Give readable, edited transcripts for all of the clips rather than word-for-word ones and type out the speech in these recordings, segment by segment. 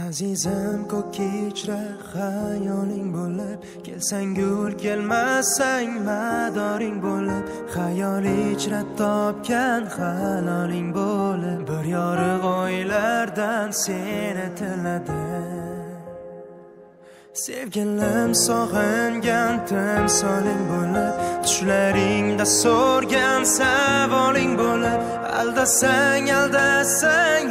Azizim ko'k kechra xayoling bo'lib, kelsang gul kelmasang madoring bo'lib, xayol ichra topgan haloling bo'lib, bir yorug' oylardan seni tiladi. Sevgilim sog'ingan timsoling bo'lib, tushlaringda so'rgan savoling bo'lib, aldasang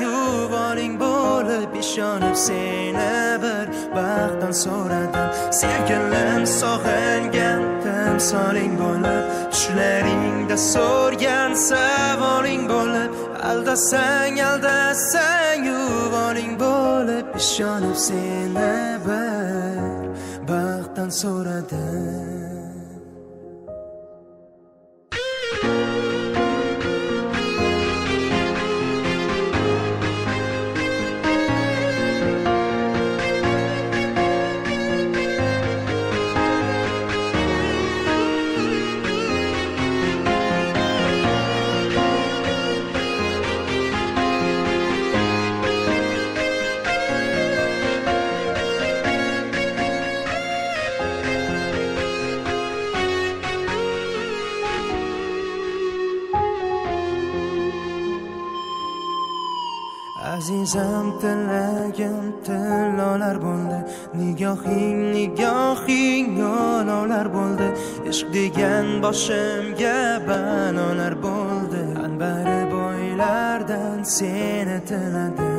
yuvoling bo'lib, ishonib seni bir baxtdan so'radim. Sevgilim sog'ingan timsoling bo'lib, tushlaringda so'rgan savoling bo'lib, aldasang yuvoling bo'lib, ishonib seni bir baxtdan so'radim. Azizam tilagim tillolar bo'ldi, nigohing olovlar bo'ldi, ishq degan boshimga balolar bo'ldi, anbari bo'ylardan seni tiladi.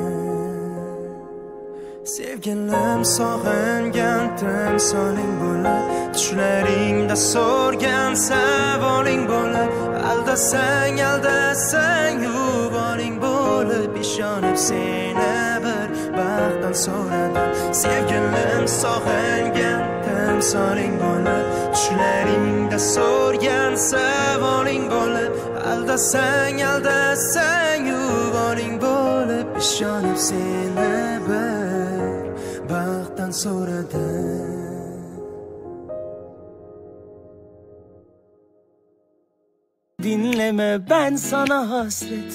Sevgilim sog'ingan timsoling bo'lib, tushlaringda so'rgan savoling bo'lib, aldasang yuvoling bo'lib, ishonib seni bir baxtdan so'radim. Sevgilim sog'ingan timsoling bo'lib, tushlaringda so'rgan savoling bo'lib, aldasang yuvoling bo'lib, ishonib seni bir baxtdan so'radim. Dinleme, ben sana hasret.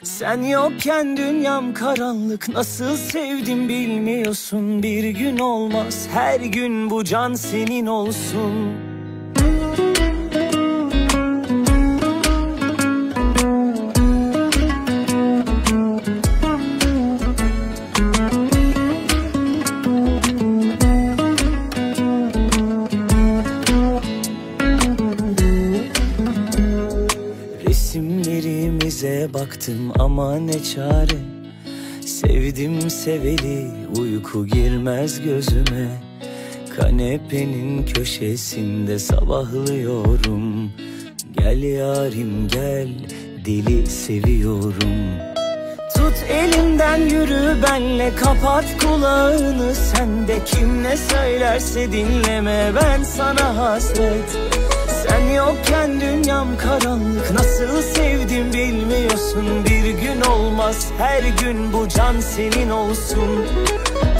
Sen yokken dünyam karanlık. Nasıl sevdim bilmiyorsun. Bir gün olmaz, her gün bu can senin olsun. Resimlerimize baktım ama ne çare. Sevdim seveli, uyku girmez gözüme. Kanepenin köşesinde sabahlıyorum. Gel yarim gel, deli seviyorum. Tut elimden yürü benle, kapat kulağını. Sen de kim ne söylerse dinleme, ben sana hasret. Sen yokken dünyam karanlık. Nasıl sevdim bilmiyorsun. Bir gün olmaz, her gün bu can senin olsun.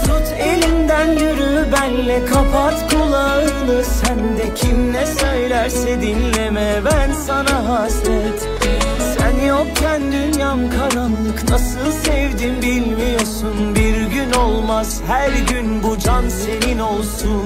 Tut elimden yürü benle, kapat kulağını. Sen de kim ne söylerse dinleme, ben sana hasret. Sen yokken dünyam karanlık. Nasıl sevdim bilmiyorsun. Bir gün olmaz, her gün bu can senin olsun.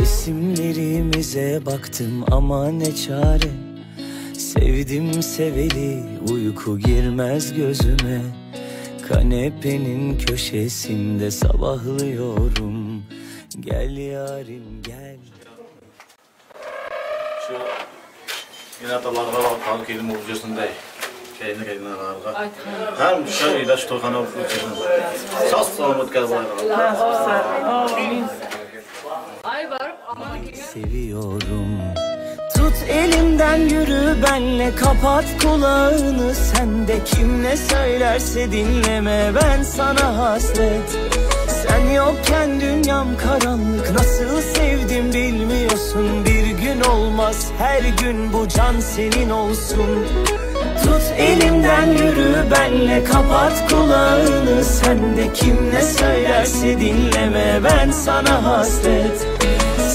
Resimlerimize baktım ama ne çare. Sevdim seveli, uyku girmez gözüme. Kanepenin köşesinde sabahlıyorum. Gel yarim gel. Şu inatalarga bakan kelim olacağısınday. Keyin aralarga. Hem şu ilaç to'g'ana o'qishsin. Sog' salomat Amin. Seviyorum. Tut elimden yürü benle, kapat kulağını. Sen de kim ne söylerse dinleme, ben sana hasret. Sen yokken dünyam karanlık. Nasıl sevdim bilmiyorsun. Bir gün gün olmaz, her gün bu can senin olsun. Tut elimden yürü benle, kapat kulağını. Sen de kim ne söylerse dinleme, ben sana hasret.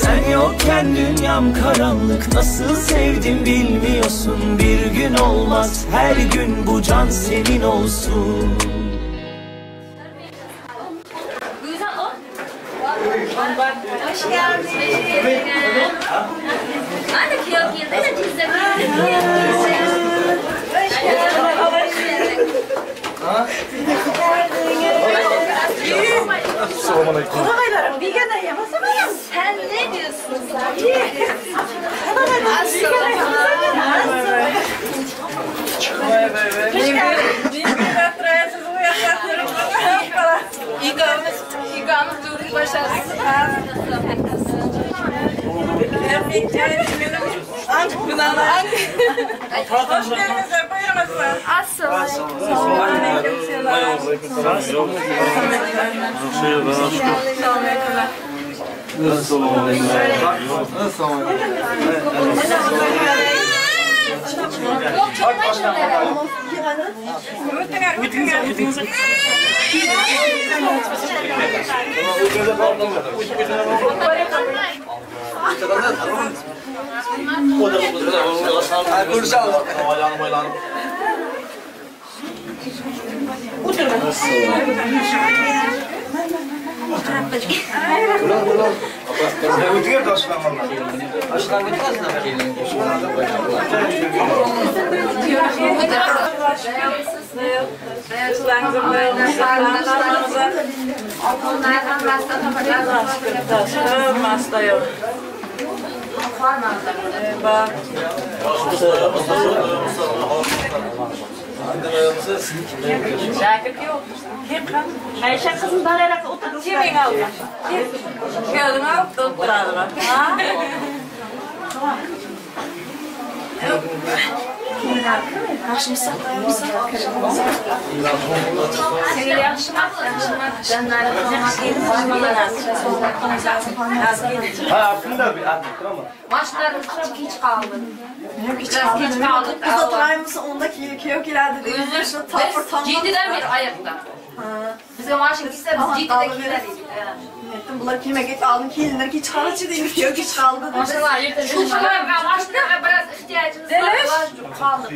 Sen yokken dünyam karanlık, nasıl sevdim bilmiyorsun. Bir gün olmaz, her gün bu can senin olsun. Hoş geldin. Anne kıyafet yedin de çizim. Kodagaylarım bir gene yemesem ya. Sen ne diyorsun sen? İkamız durur başarısın. Hoş geldiniz. Buyurun. Şakir yok. Ayşe kızım dalarak oturdu. Kimin aldı? Gördün alıp da oturardı. Ha? Yaxshimisiz? Seni yaxshiman, jannarim Maçlarımız çok geç kaldı. Biraz geç kaldık. Kızda turayımızı onda kiyok ilerdi değil. Ciddiden bir ayakta. Bize maaşı gitse biz ciddiden kilerdiydik. Bunlar kime git aldın kilinler ki çıkarıcı değil. Kiyok hiç kaldı. Maşallah yırtıcı. Maçlara biraz ihtiyacımız var. Çok kaldık.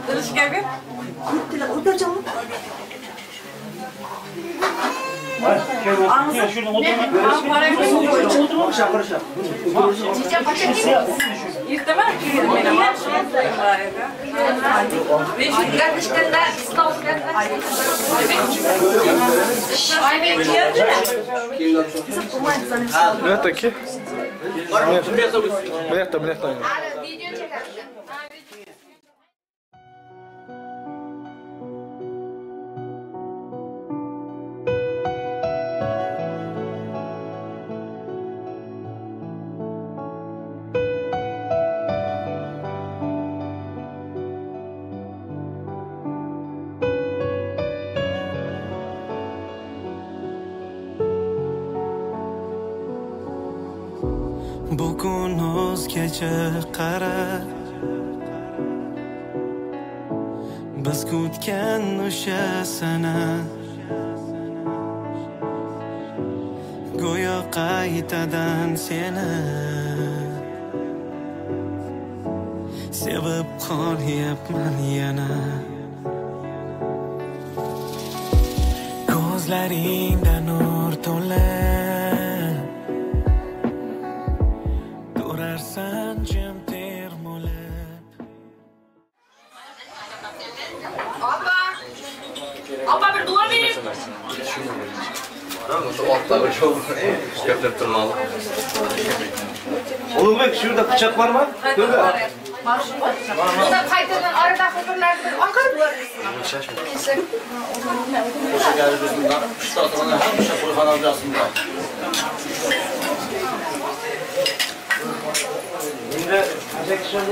Dırış gibi. Gittiler. Orada canım. Cice paça gibi. Yırtamam ki benim. Kardeşlerim de İstanbul Ay bekliyor. Bileti. Bileti. Video çekersin. Bugun o'zgacha qara, biz kutgan o'sha sana go'yo qaytadan seni sevib qolyapman yana. Ko'zlaringda nur to'lib durarsan jim termulib. Abla bir dua verin. Altları çok köftet durmalı. Oğlum bak şurada bıçak var mı? Dur da. Burada kayıtların arada hafırlarda bir akar duvar. Boşa geldi gözümden. Şu atımdan her boşa koy kanalda aslında. Şimdi injeksiyon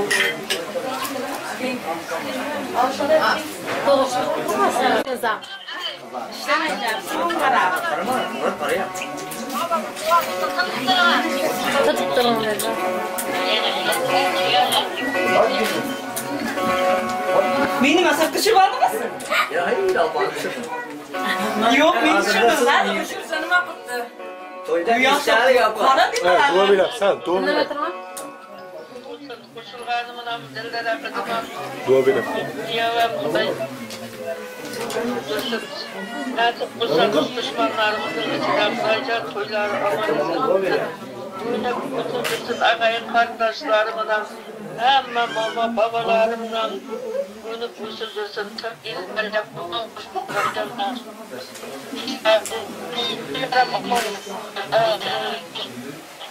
Tutturun dedi. Benim asakışı var mısın? Ya hayır Allah'ım. Yok benim şurada lan. Toyda işler yapar. Para değil mi? Evet, doğabilir. Sen doğabilir. Ne tamam? Doğabilir. Artık bu sakız düşmanlarımızın içinden sayacak toyları amanımızdan bütün ağayın kardeşlerimden hemen mama babalarımdan bunu büsüldürsün Türk illerle bulunmuş köylerden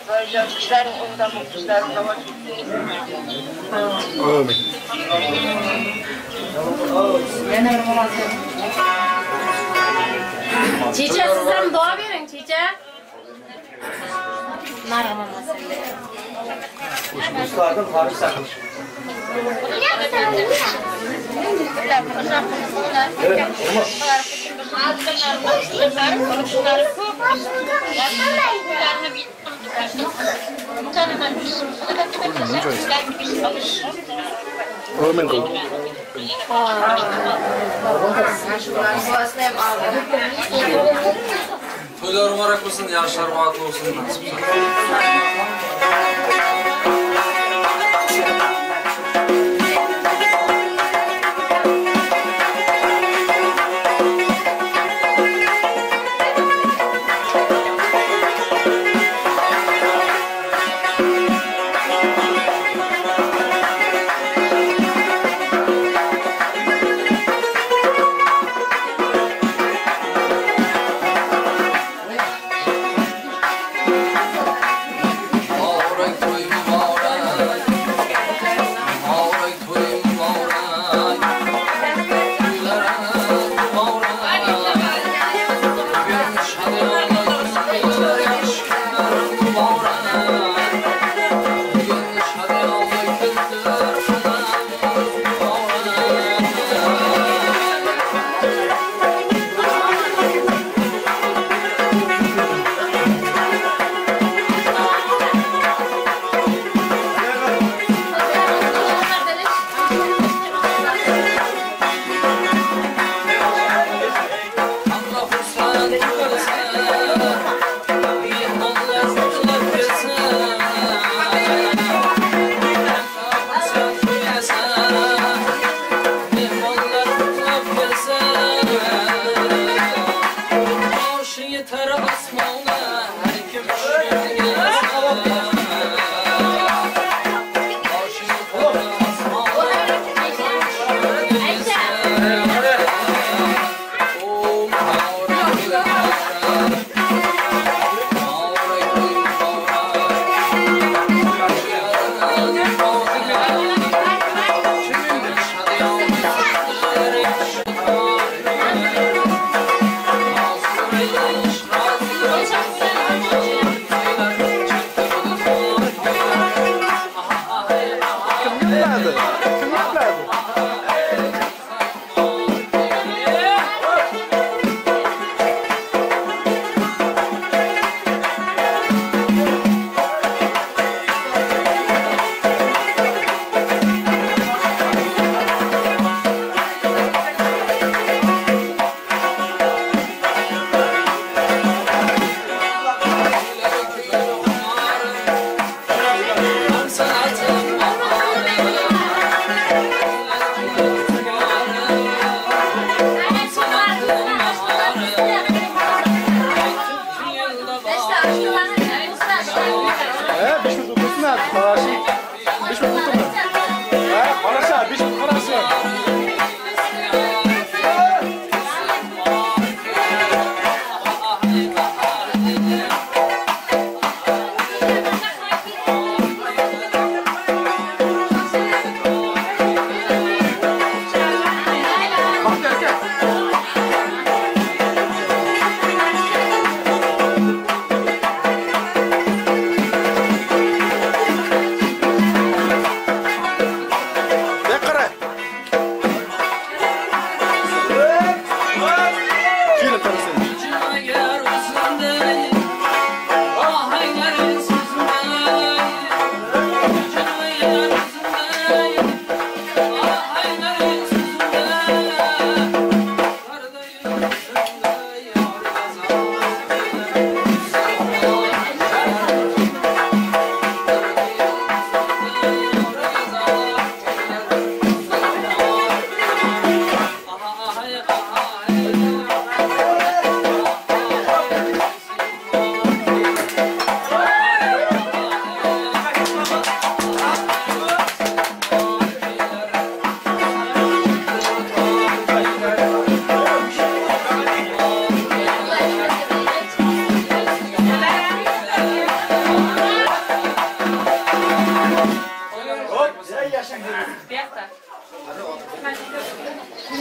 sayacaklar ondan mutlular savaş Amin. Çiçe sizden dua verin çiçe. Merhaba mesela. Kuşlardan Paris sakmış. Evet, olmaz. Amin kıl. Toylar mübarek olsun, yaşlar vaatlı olsun.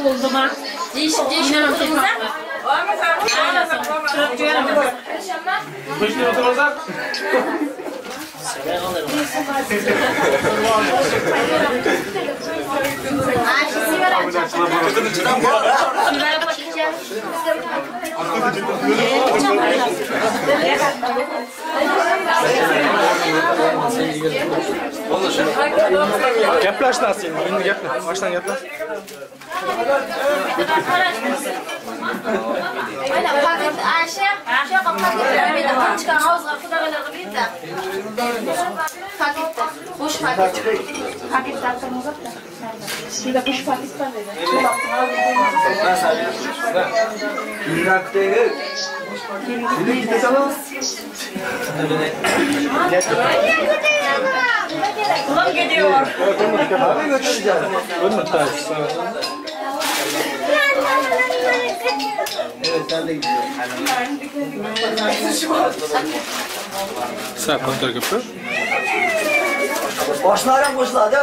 Oldu mu? Kuşlu oturursak. Gaplaşdan sen, endi gaplaş. Başdan gaplaş. Aynen paket Ayşe. Şey kapat getirmedi. Çıkan havuzga kudalarga gitti. Pakette. Boş paket. Paket tartımız yok da. Şurada boş paket var dedi. Irak'tayı. Şimdi gidelim. Ulan gidiyor. Abi götüreceğim. Ölme taş. Evet sen de gidiyorsun. Sen kontrol yapıyor. Başlarım başladı.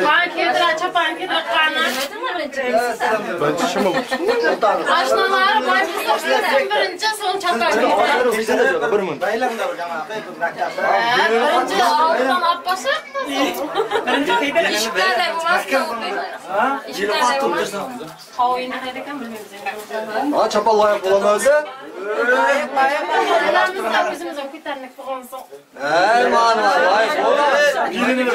Panketler, çapanketler karnı. Ben çişime bu. Aşnalar, panketler birinci son çapanketler. Bize de yok. Bırmın. Birinci altından atbasak mı? İşlerle burası oldu. İşlerle burası. Oyunu nereden bilmiyorum. Aa çapal layak olamazdı. Allah'ımızdan bizimiz o kutarlık falan son. Man layak olamaz. Birini bir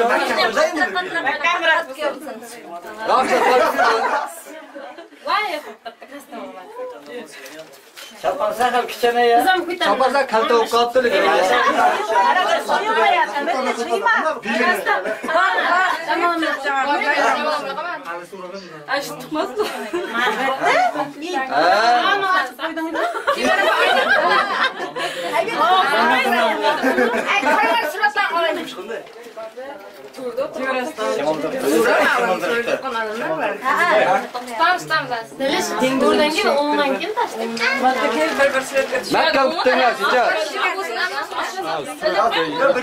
Vay Çaparsak hep küçene ya. Kızım kutarlık. Çaparsak kalta ukattılık. Tamam yapacağım. Ay şu tutmaz mı? Buradan gibi ondan kim taştı? Ben kaptım ya sıcak.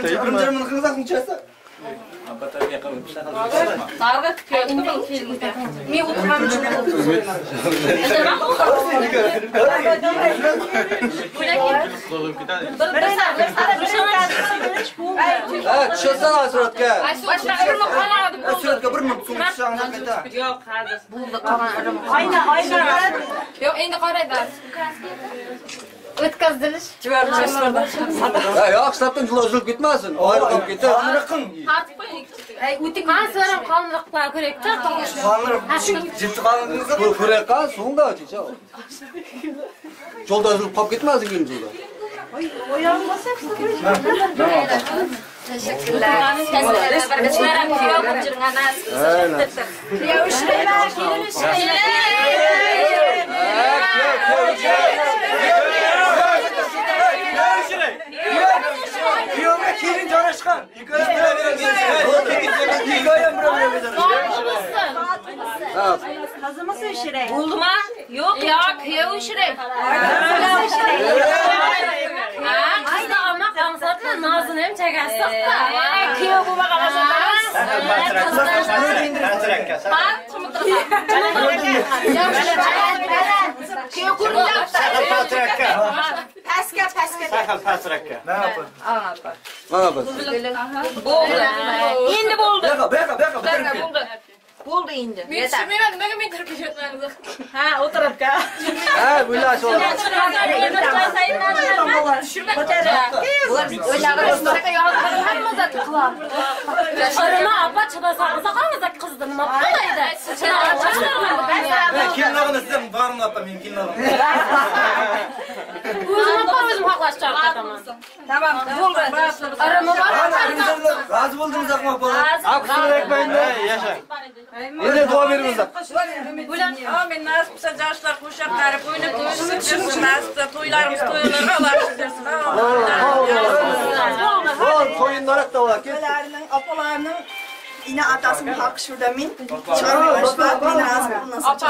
Birbirinin kızak mı çözsün? Darga tıkıyor. Mi oturmam için. Evet, çözsene suratga. Suratga bir mı? Yok hazır. Aynen. Yok endi qaraydi. O'tkazdirish. Ya yok, satın uzulup gitmesin. Ayrılıp gitti. Tartib qo'ying. O'ting man so'ram qonliqlar kerak-da. Ciddi kalındığınızda bu kürek kan sonunda açacak. Yolda uzulup kap gitmesin gün yolda. Teşekkürler. Barakatlari kuyov bo'lib jirgan nasib. Kuyov ishlaylar, kelin Kuyovga kelin joylashgan. Kazıması işirek. Buldu mu? Yok. Yo'q, kuyov ishlaydi. Ayda ama kansatla nazını hem çekersin da. Kıyıyor bu bakalım. Kuyov ko'rinyapti. Pastrakka. Ne yapın? Ne yapın? Endi bo'ldi. Bo'ldi endi. Men tushunmayman, nimaga men kirib ketyapman? Ha, o'tiribka. Ha, bular sol. Arama apa çıbasanıza kalmasak kızdı nima qilaydi? Kelin og'ini sizdan borini opam, men kelin og'im. O'zim apa o'zim haqlashacağım kataman. Tamam, bo'ldi. Arama var. Razı buldunuz akma falan. Aksını ekmeğin de. Yaşa. Yine dua veriniz de. Amin. Nasipse yaşlar kuşakları boyunu doyursun. Nasipse toylarımız toyulur. Allah sizlersin. Ol, koyunlar da var ki. Apalarının yine atasının hakkı şurada min. Çağırmaya başlar, min razı olmasın.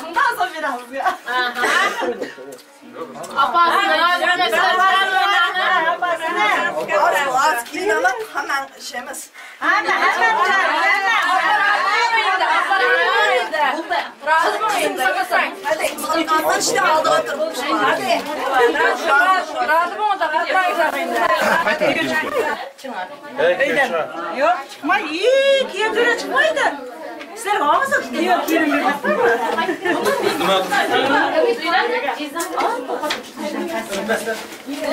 Bundan sonra biraz ya. Az kilin alıp hemen şeyimiz. Hemen hadi kandan işte aldı otur. Hadi. Razı mı oldu? Yok çıkma iyi ki göre çıkmaydı. Sizler olmasa diyor ki yerim bilmezsin mi?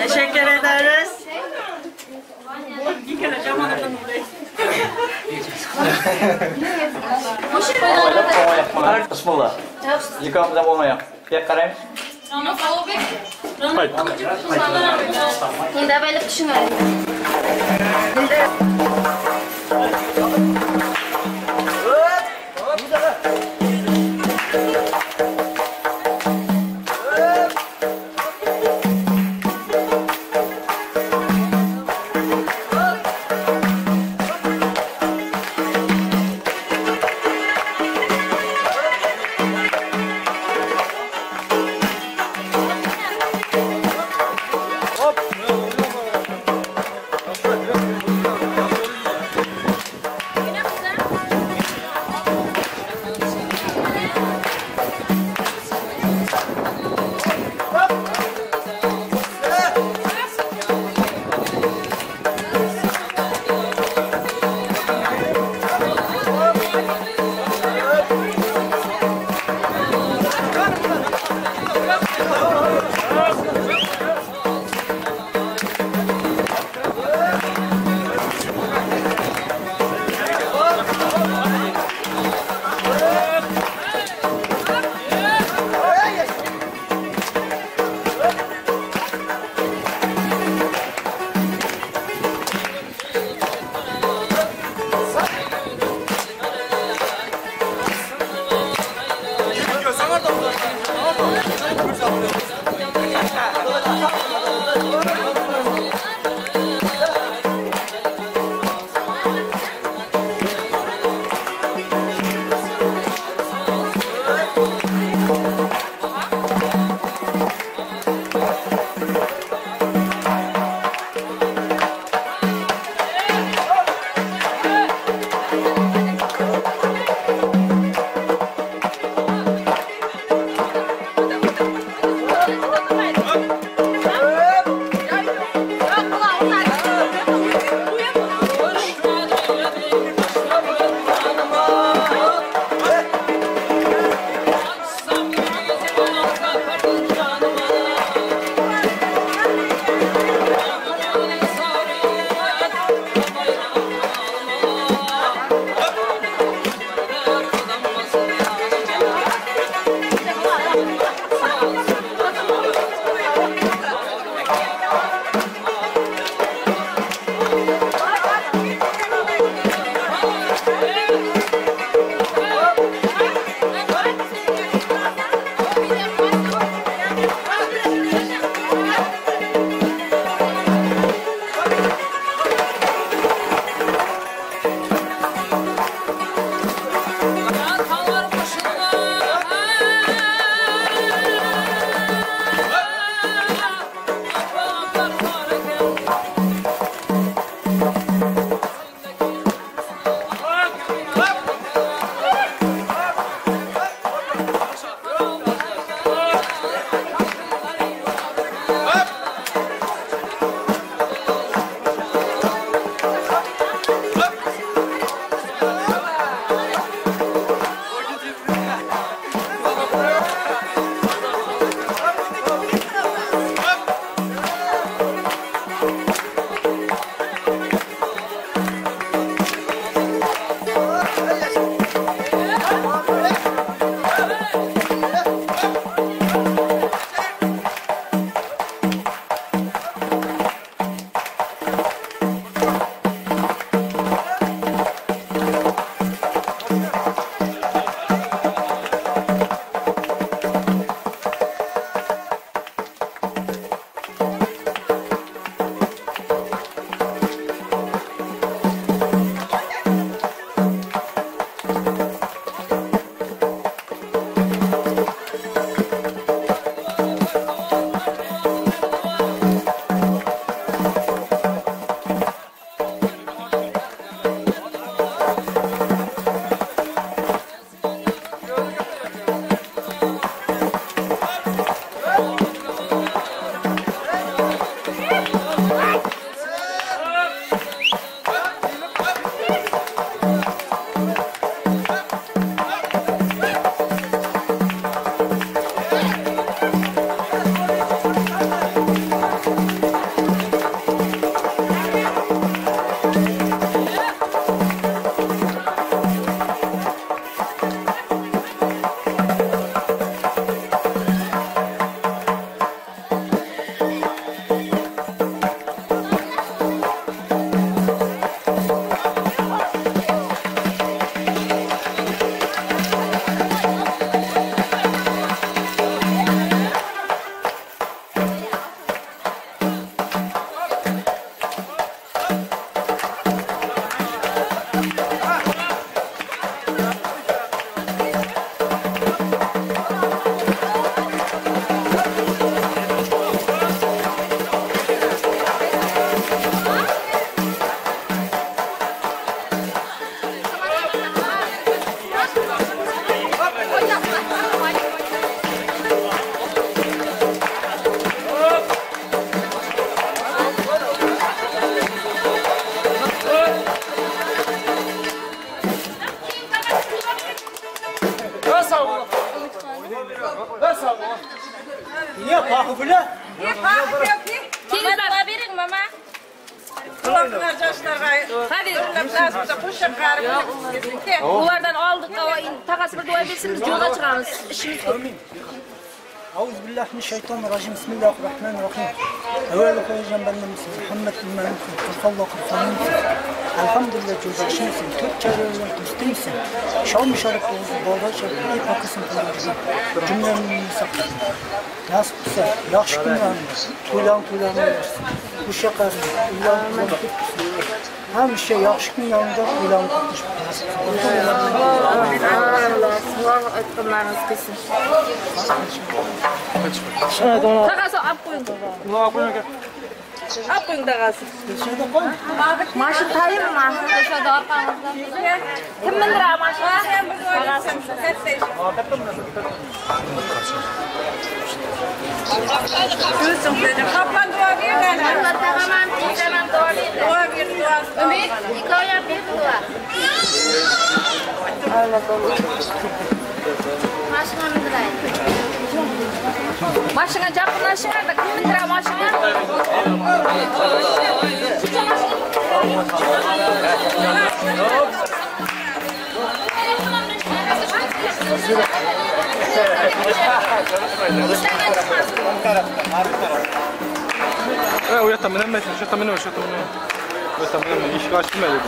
Teşekkür ederiz. Bismillah. Yıkamda olmayan. Tek karayım. Hindi böyle kışın öyle. Kulaklar yaşlarga. Hadi. Nasipse kuşak karı. Ulardan aldık. Takası bir dua etsin biz yola çıkarız. İşimiz yok. Euzubillahimineşşeytanirracim. Bismillahirrahmanirrahim. Evvela koyacağım benim Muhammed İmam'ın Kurtallah Kur'an'ın Elhamdülillah cüzdaşımsın. Türkçe öğrenmek istemsin. Şam şarap olsun. Bağda şarap. İyi bakısın. Cümlenin saklasın. Nasipse yaxşı günlerinde to'ylarni versin. Bu şakarni ularni hem şey yaxşı günlerinde to'ylarni tutuşib nasip. Allah aytganlarınız kesin. Takası ap koyun. Ap koyun takası. Maşın tayır mı? Dışarıda arkamızda. Kim bindir ha maşın? Sen bir dua etsen. Gülsün dedi. Kaplan dua bir tane. Allah tamamen teyzemem doğruydu. Dua bir dua. Ümit, hikaye bir dua. Allah Allah. Maşına bindirayım. Maşına yakınlaşın da kim bindir ha maşına? O yatta minemme, şu yatta minemme. O yatta minemme, işi kaçtırma dedim.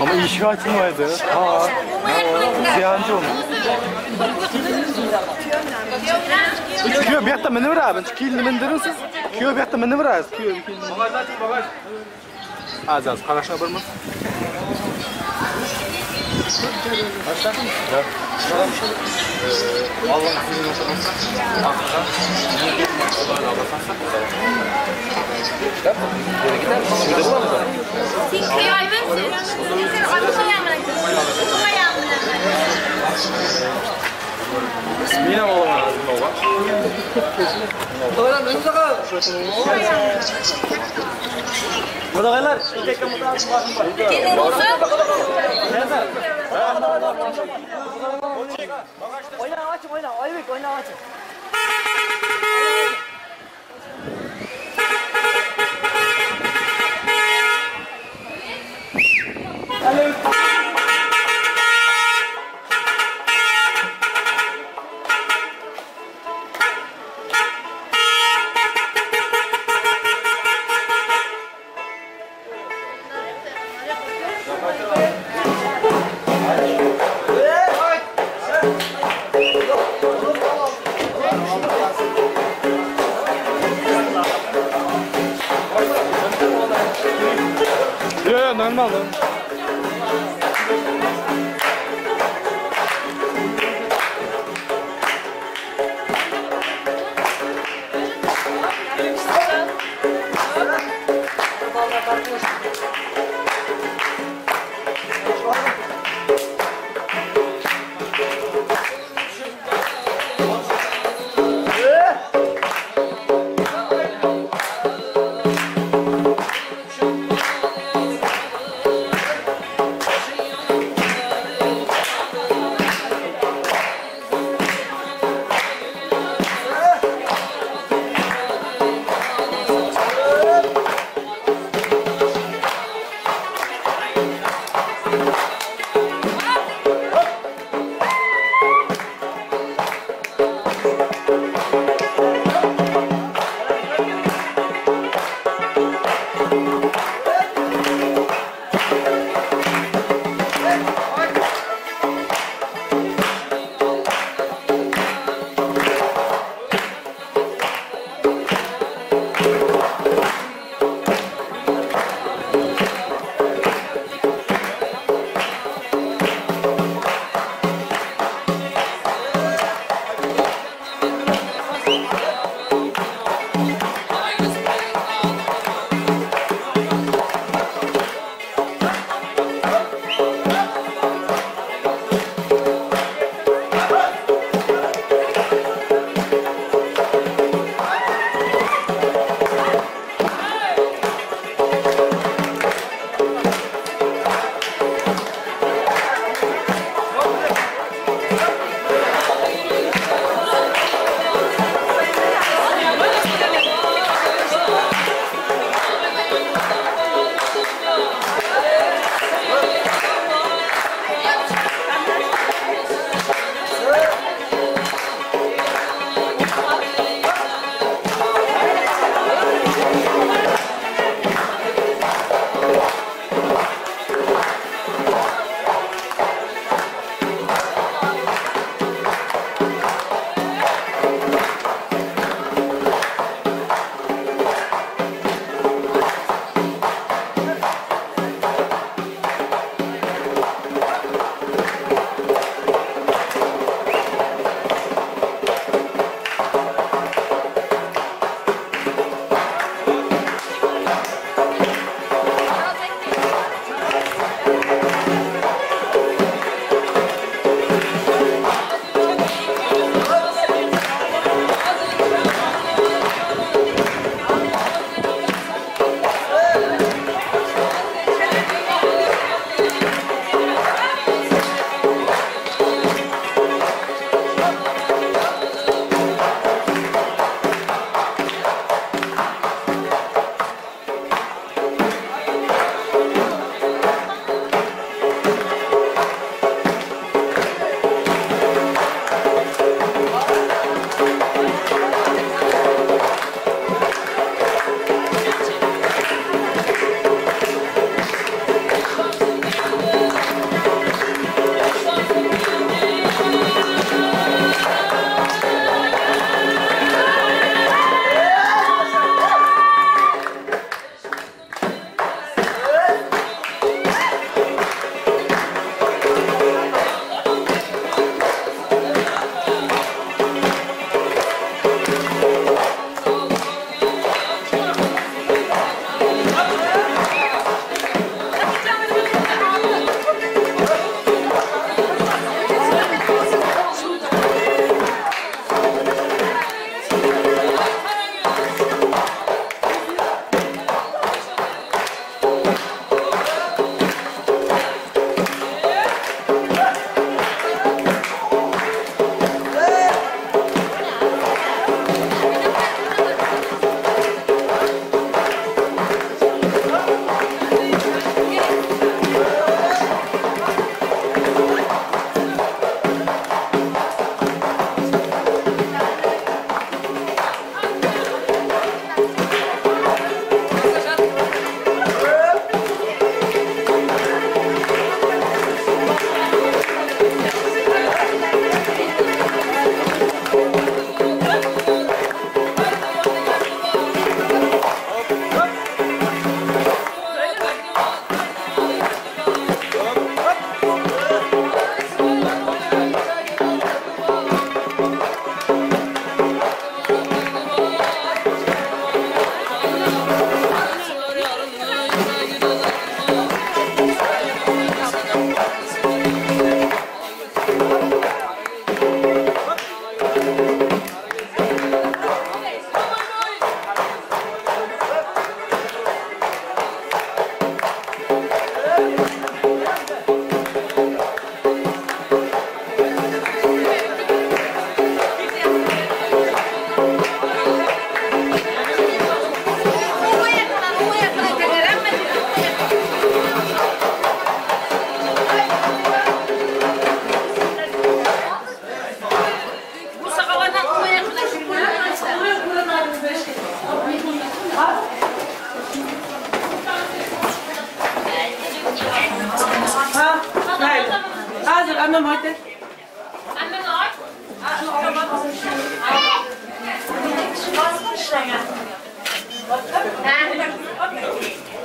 Ama işi açılmaydı. Ziyancı olmuş. Kyo bir yatta minemme abi. Kilini mindirinsiz. Kyo bir yatta minemme abi. Kyo bir kilini. Az karışına bir mi? Başladın mı? Ya. Allah'ın izniyle oturursan. Akşam. Şimdi bu mu? Sinki ayven. Yine oğlum lazım baba. Doğru, önümüze kal. Burada kaylar. Gidin olsun. Oyna açın oyna. Aybek oyna açın.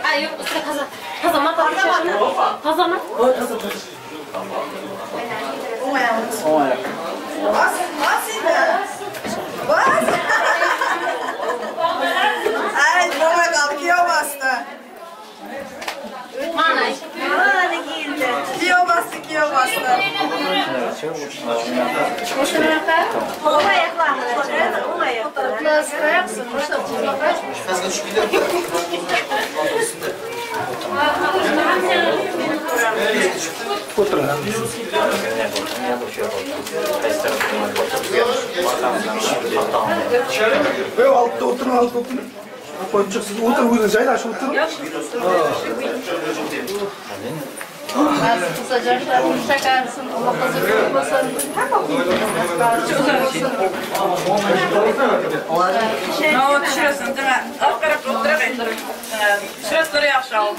Ay yok, kazanma tatlı. Kazanma. Ay, baba kalkıyor bastı. Manay. Manay giyildi. Kiyo bastı, kiyo bastı. Uma ayaklarını açar, uma ayaklarını. Nasıl ayaksın? Oturun. Altta oturun, altta oturun. Koyacaksınız. Otur, buyurun. Cayla şu oturun. Sıcaklar şakarsın, Allah hazır olmasın. No, şurasın değil mi? Alt tarafta oturayım. Şurasıları yaxşı oldu.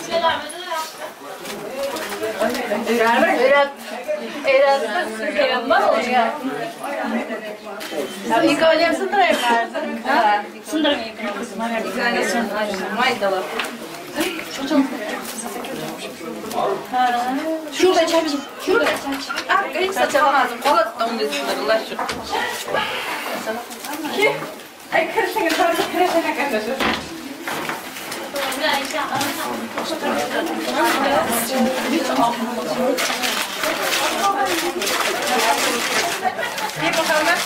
Erazda sürüyorum var o ya. İlk alem sındırayım lazım. Sındırayım. İlk alem sındırayım. Maydalar. Şurada çarpacağım. Şurada çarpacağım. Ah, hiç saçamazdım. Kola tuttum dedi sınırlar şu. Ki? Ay karışına karışır. Bir bakalım.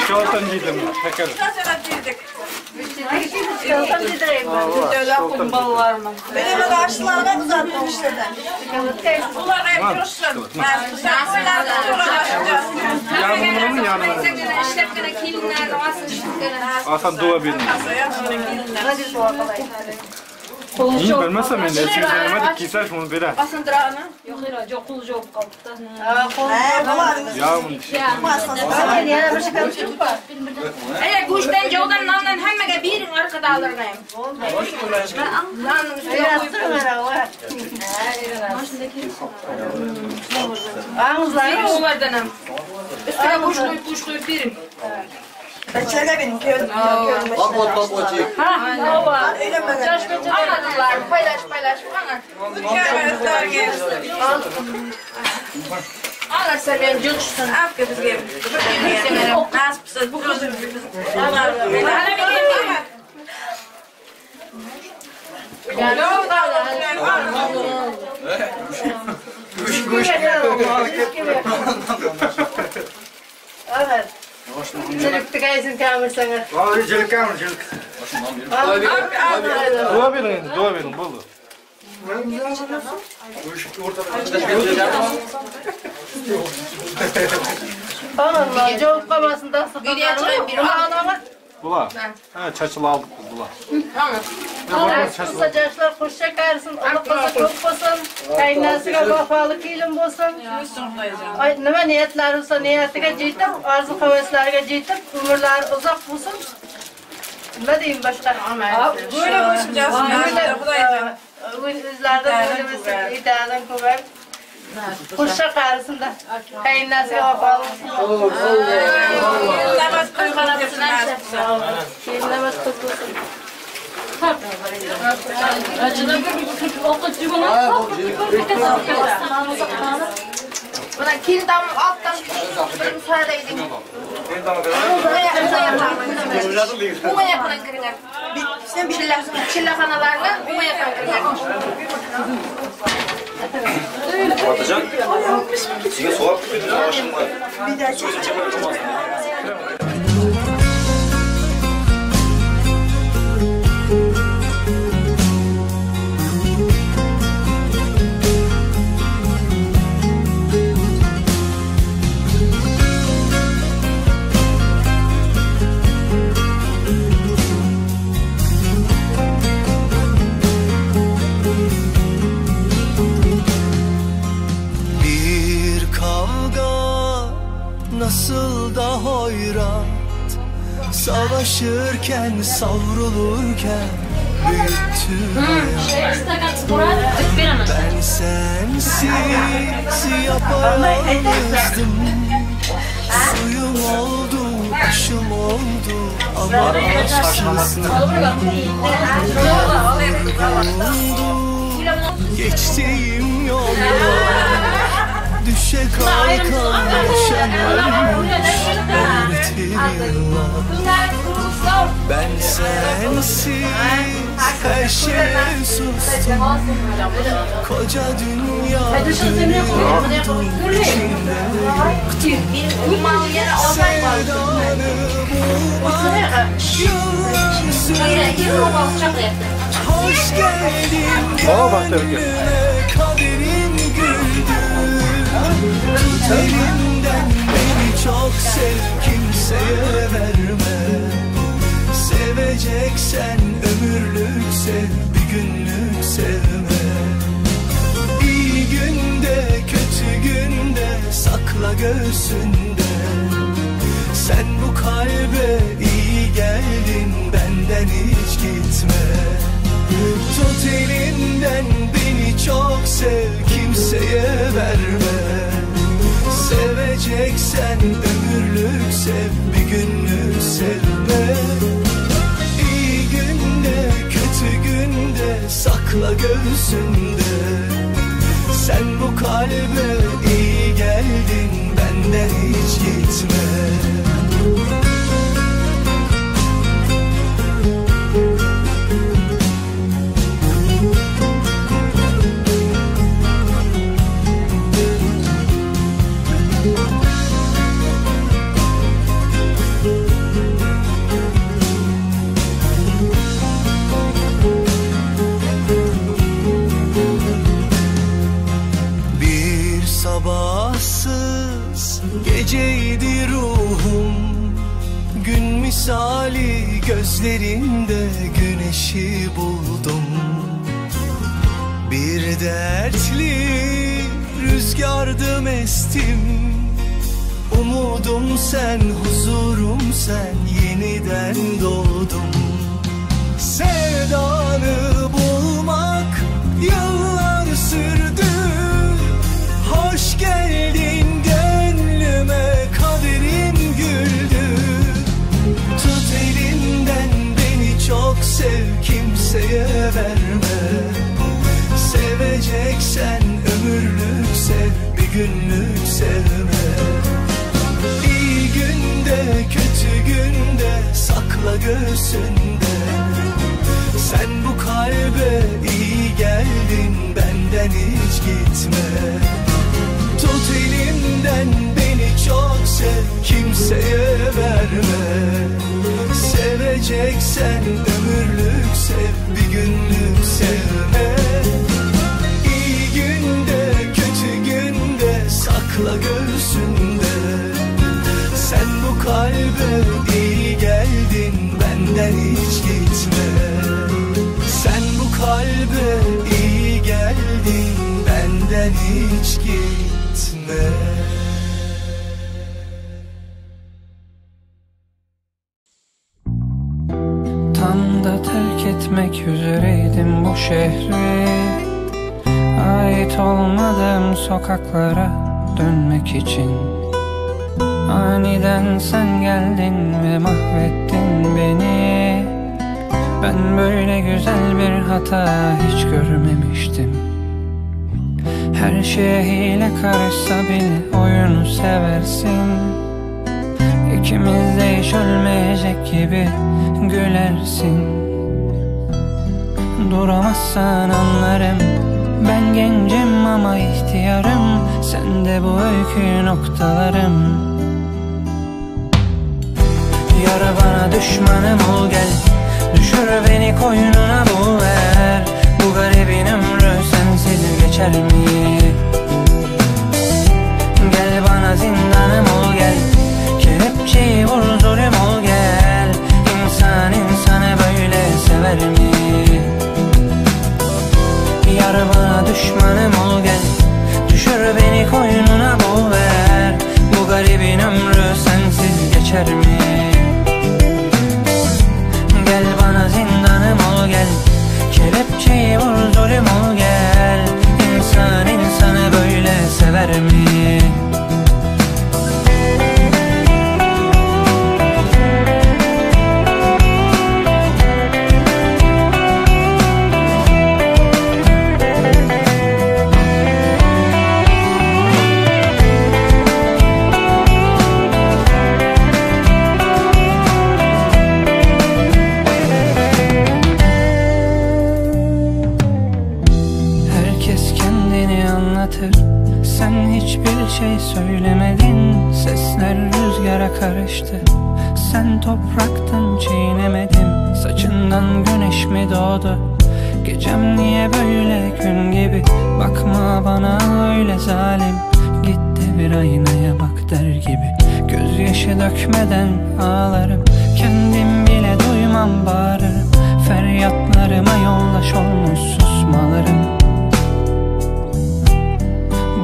Şortan giydim. Tekrar. Benim de karşılarına uzatmamışlar da. Bunlar hep coşsun. Yanımın yanımın. Asan dua benim. İyi bilmezsem ben de eskiden giyser şunu bere. Basın durağını. Yok hayır, çok kulu çok kaldı. Yağmur. Eğer kuştan yoldan nandan hemmege birin arkada alırlayım. Nanın üstüne birin olardanım. Üstüne kuşluyup birin. Çele benim köyüm. Bak bak bak bak. Ha, var. Öyle mi? Anladılar. Paylaş. Anlarsa ben cılışsın. Afka biz gelin. Nasipsiz bu kızı. Evet. Çelik tıkaysın kamersanı. Vallahi çelik kamur çelik. Dua verin buldu. Allah, çok kamasında sıkıntı. Bula. Ha çaçılı aldık biz bula. Allah sıcaklar kuş çakarsın, Allah kızı çok olsun, kaynasına vafalı kilim olsun. Ay, nima niyetler olsa niyetiga jetib, arzu havaslarga jetib, umrlar uzak olsun. Ne diyeyim başka? Böyle koşacağız. Bizlerde böyle mesela iddiadan kuvvet. Kuş çakarsın da, kaynasına vafalı olsun. Namaz kılmalısın. Namaz kılmalısın. Acıda bir okutucu buna. Buna kildan alttan bir müsaade edin. Uma yapılan kırılar. Çillahanalarla uma yapan kırılar. Atacan. Size soğuk bir savaşım var. Bir daha çekeceğim. nasıl da hoyrat, savaşırken savrulurken büyüttü hayat. Ben sensiz yapayalnızdım. Suyum oldu, aşım oldu ama aşksızdım. Geçtiğim yollar, düşe kalkan yaşanılmış öğretilirler. Ben sensiz her şeye sustum. Koca dünya dönüyordu, içinde yoktum. Sevdanı bulmak yıllar sürdü. Hoş geldin gönlüme, kaderin güldü. Tut elimden beni çok sev, kimseye verme. Seveceksen ömürlük sev, bir günlük sevme. İyi günde, kötü günde sakla göğsünde. Sen bu kalbe iyi geldin, benden hiç gitme. Tut elimden beni çok sev, kimseye verme. Seveceksen ömürlük sev, bir günlük sevme. İyi günde, kötü günde sakla göğsünde. Sen bu kalbe iyi geldin, benden hiç gitme. Sabahsız geceydi ruhum, gün misali gözlerinde güneşi buldum. Bir dertli rüzgardım estim, umudum sen, huzurum sen, yeniden doğdum. Sevdanı bulmak yıllar sürdü. Hoş geldin gönlüme, kaderim güldü. Tut elimden beni çok sev, kimseye verme. Seveceksen ömürlük sev, bir günlük sevme. İyi günde, kötü günde sakla göğsünde. Sen bu kalbe iyi geldin, benden hiç gitme. Tut elimden beni çok sev, kimseye verme. Seveceksen ömürlük sev, bir günlük sevme. İyi günde, kötü günde sakla göğsünde. Sen bu kalbe iyi geldin, benden hiç gitme. Sen bu kalbe iyi geldin, benden hiç gitme. Tam da terk etmek üzereydim bu şehri. Ait olmadığım sokaklara dönmek için. Aniden sen geldin ve mahvettin beni. Ben böyle güzel bir hata hiç görmemiştim. Her şeye hile karışsa bile oyunu seversin. İkimiz de hiç ölmeyecek gibi gülersin. Duramazsan anlarım, ben gencim ama ihtiyarım. Sen de bu öykü noktalarım. Yar bana düşmanım ol gel, düşür beni koynuna boğar. Bu garibin ömrü sensiz geçer mi? Gel bana zindanım ol gel, kelepçeyi vur zulüm ol gel. İnsan insanı böyle sever mi? Yar bana düşmanım ol gel, düşür beni koynuna boğar. Bu garibin ömrü geçer mi? Gel bana zindanım ol gel, kelepçeyi vur zulüm ol gel. İnsan insanı böyle sever mi? Sen hiçbir şey söylemedin, sesler rüzgara karıştı. Sen topraktın, çiğnemedim. Saçından güneş mi doğdu? Gecem niye böyle gün gibi? Bakma bana öyle zalim, git de bir aynaya bak der gibi. Gözyaşı dökmeden ağlarım, kendim bile duymam bağırırım. Feryatlarıma yoldaş olmuş susmalarım.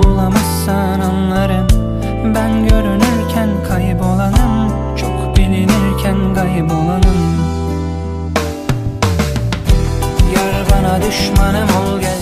Bulamazsan anlarım, ben görünürken kaybolanım, çok bilinirken kaybolanım. Yar bana düşmanım ol gel.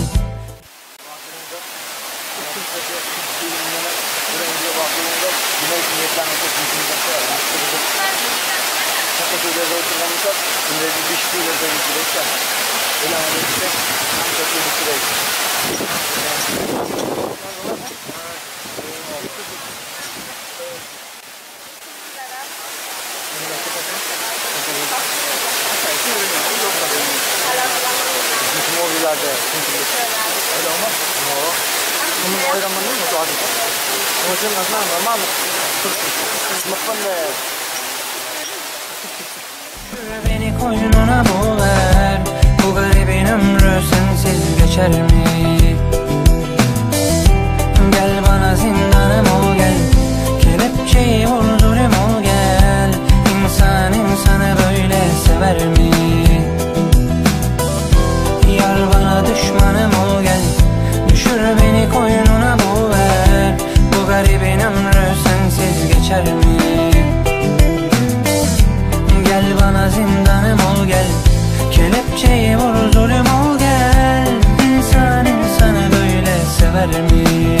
Beni koynuna boğar, bu garibin ömrü sensiz geçer mi? Gel bana zindanım ol gel, kelepçeyi vur zulüm ol gel. İnsan insanı böyle sever mi? Yar bana düşmanım ol gel, düşür beni koynuna boğar. Bu garibin ömrü sensiz geçer mi? Gel bana zindanım ol gel, kelepçeyi vur zulüm ol gel. İnsan insanı böyle sever mi?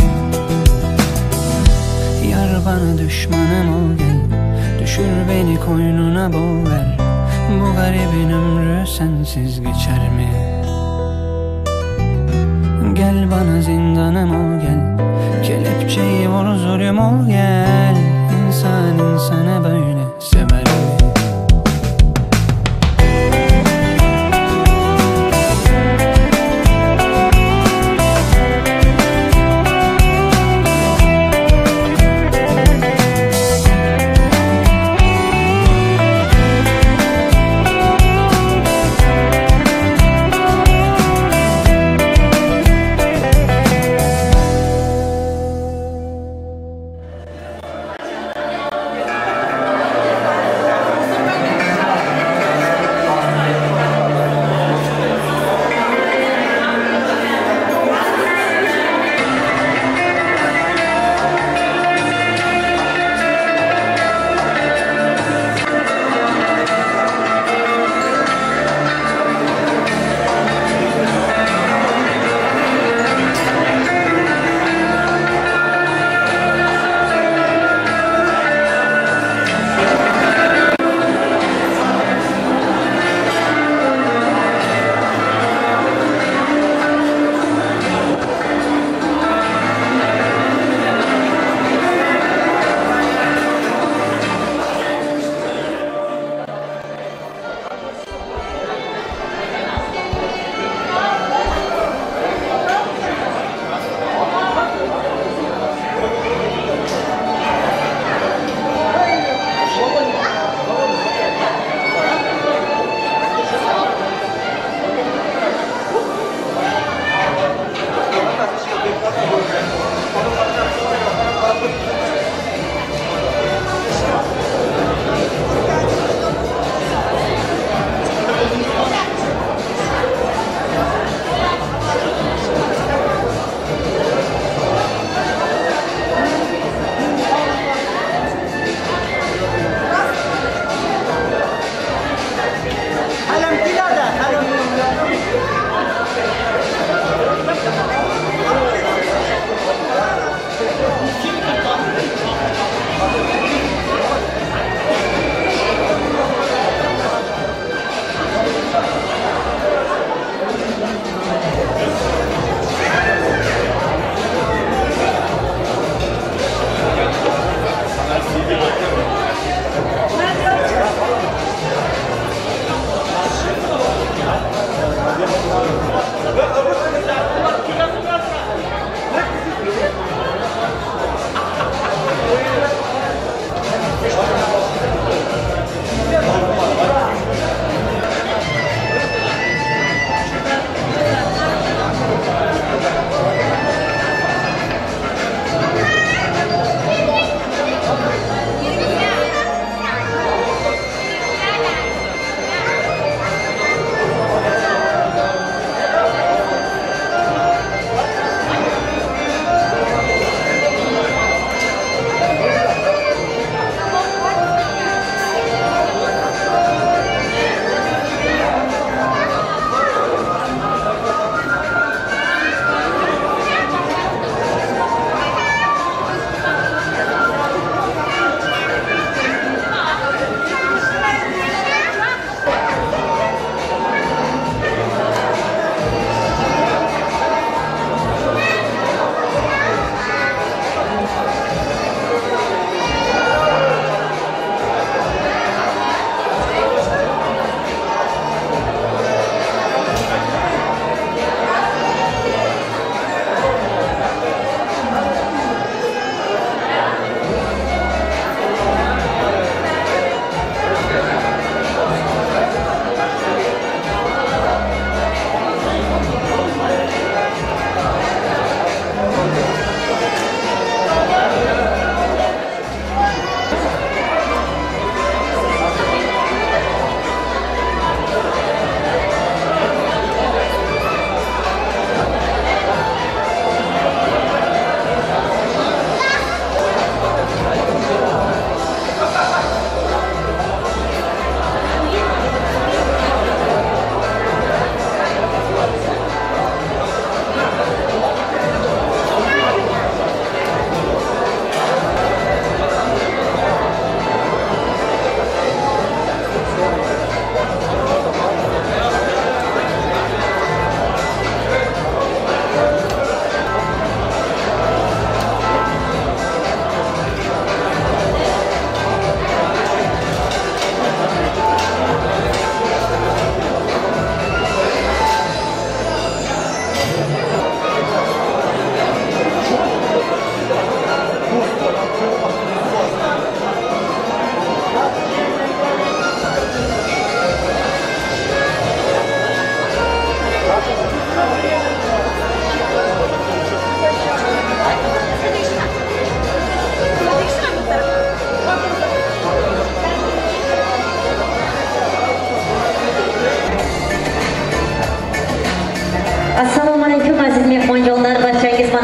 Yar bana düşmanım ol gel, düşür beni koynuna boğar. Bu garibin ömrü sensiz geçer mi? Gel bana zindanım ol gel, kelepçeyi vur zulüm ol gel. İnsan insanı böyle sever mi?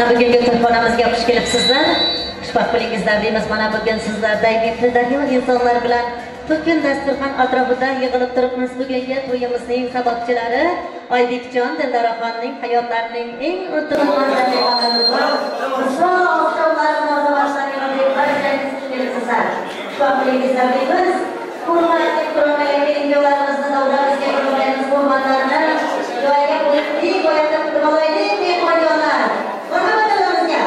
mana bugungi to'yxonamizga xush kelibsizlar. Xushvaqt bo'lingizlar deymiz. Mana bugun sizlarday mehri daryo insonlar bilan butun dasturxon atrofida yig'ilib turibmiz. Bugungi to'yimizning sababchilari Oybekjon Dildoraxonning hayotlarining eng o'rtoq manzaralari bor. Uzoq oqshomlar munosabatlariga barchangiz kelibsizlar. Xushvaqt bo'lingizlar deymiz. Hurmatli qurollangan yo'llarimizni davramizga yo'llaymiz hurmatlarni. Joyiga qo'yib, qo'yadi qurollangan mehmonlar. Marhamatlarimizga.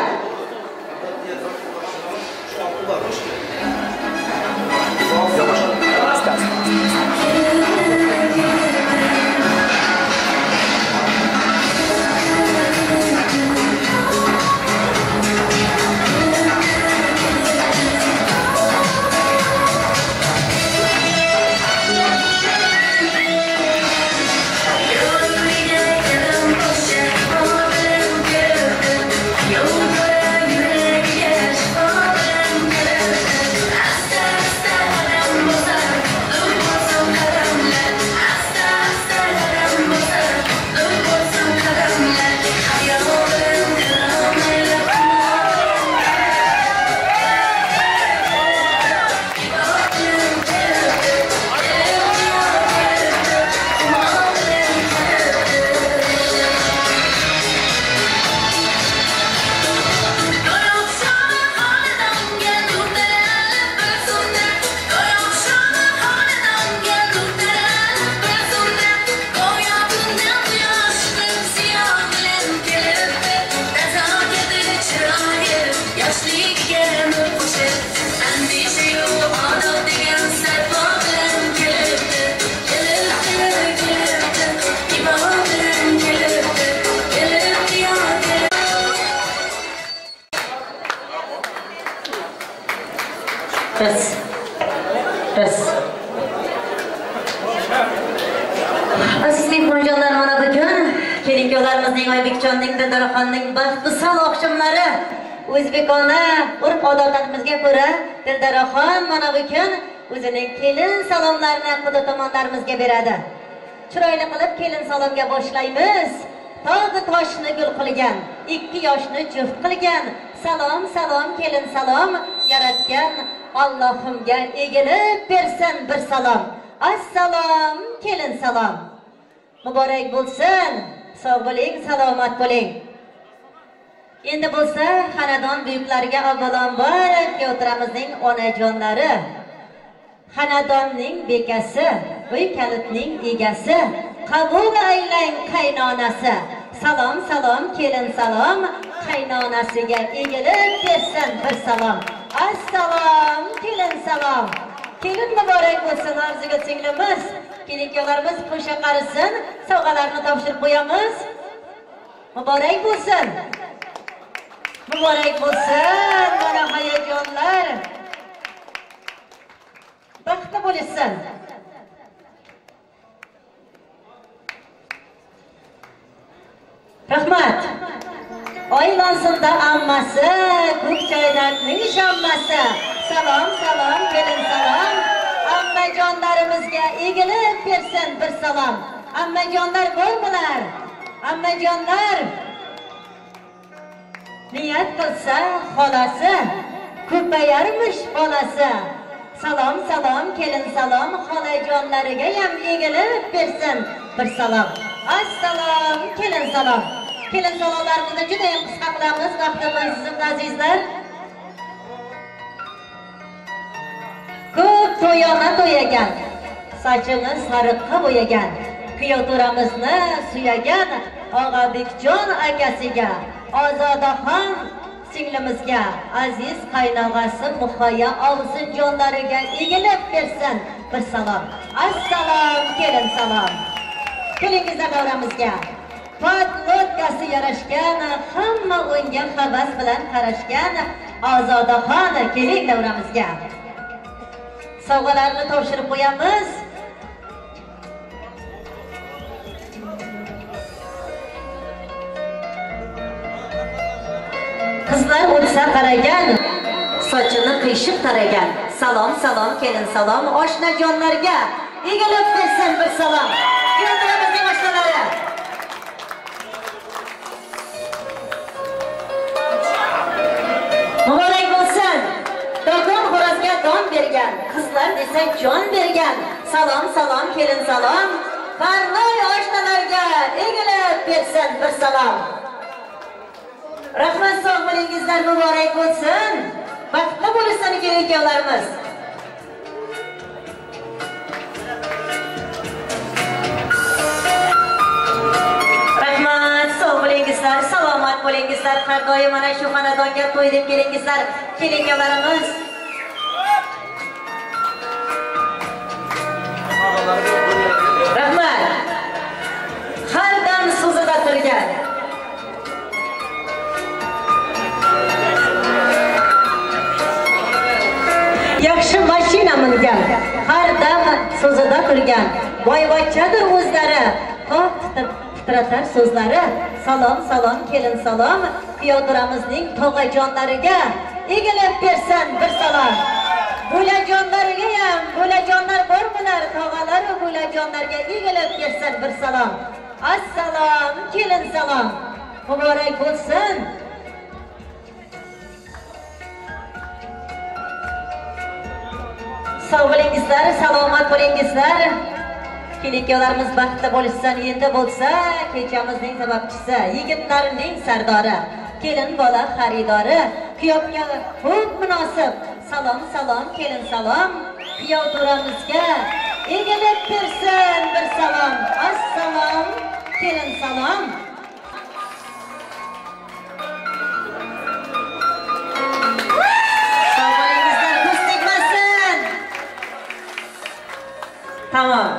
Oybekjonning Dildoraxonning baxtli oqshomlari o'zbekona urf-odatimizga ko'ra Dildoraxon mana bugun o'zining kelin salomlarini xudo tomonlarimizga beradi. Chiroyli qilib kelin salomga boshlaymiz. Tog'i toshni gul qilgan, 2 yoshni juft qilgan. Salom, salom, kelin salom yaratgan Allohimga egilib bersin bir salom. Assalom, kelin salom. Muborak bo'lsin. Sog' bo'ling, salomat bo'ling. Endi bo'lsa, xonadon buyuklariga avvalambor kuyovtiramizning onajonlari, xonadonning bekasi, uy kalitning egasi, qabul aylang qaynonasi. Salom, salom, kelin salom, qaynonasiga egilib bersin bir salom. Assalom, kelin salom. Kelin muborak bo'lsin arziga singlimiz. Kelinlarimiz qo'sha qarisin, sovg'alarni topshirib qo'yamiz. Muborak bo'lsin. Muborak bo'lsin, mana hayajonlar. Baxtli bo'lsin. Rahmat. Oilansida ammasi, ko'k choynakning shammasi. Salom, salom, kelin salom. Ammajonlarimizga egilib bersin bir salom. Ammajonlar bo'ldilar. Ammajonlar niyat qilsa xolasi, ko'payarmish bolasi. Salom, salom, kelin salom, xolajonlariga ham egilib bersin bir salom. Assalom, kelin salom. Kelin salomlarimizni juda ham qisqa qilamiz, vaqtimiz azizlar. Ko'p to'yona to'yagan, sochini sariqqa bo'yagan, kuyovturamizni suyagan Og'abekjon akasiga, Ozodaxon singlimizga, aziz qaynog'asi Muhayya Ovsinjonlariga egilib bersin bir salom. Assalom, kelin salom. Kelingizlar davramizga. Patlotkasi yarashgan, hamma unga havas bilan qarashgan Ozodaxon keling davramizga. Sovg'alarni topshirib qo'yamiz. Qizlar o'tsa qaragan, sochini qiyshib taragan. Salom, salom, kelin salom, oshnajonlarga egilib bersin bir salom. Yo'ldarimizning oshnalari. Mübarek olsun. Dokun xo'rozga don bergan, qizlar desang jon bergan. Salom salom kelin salom. Parloy oshnalarga egilib bersin bir salom. Rahmat, sog' bo'lingizlar, muborak bo'lsin. Baxtli bo'lsin kelin-kuyovlarimiz. Rahmat, sog' bo'lingizlar, salomat bo'lingizlar. Har doim mana shu xonadonga to'y deb kelingizlar, kelin-kuyovlarimiz. Rahmat. Har dam so'zida turgan. Yaxshi mashina mingan, har dam so'zida turgan. Boyvachchadir o'zlari, qoq titratar so'zlari. Salom salom kelin salom, piyodaramizning tog'ajonlariga egilib bersin bir salom. Bo'lajonlarga ham, bo'lajonlar bormilar, tog'alar bo'lajonlarga egilib bersin bir salom. Assalom kelin salom. Muborak bo'lsin. Sog' bo'lingizlar, salomat bo'lingizlar. Kelin-kuyovlarimiz baxtli bo'lishsin, endi bo'lsa kechamizning sababchisi, yigitlarning sardori, kelin bola xaridori, kuyovga xo'p munosib. Salom salom kelin salom, kuyov to'ramizga egilib bersin bir salom. Assalom kelin salom. Sog' bo'lingizlar, ko'z tegmasin. Tamam.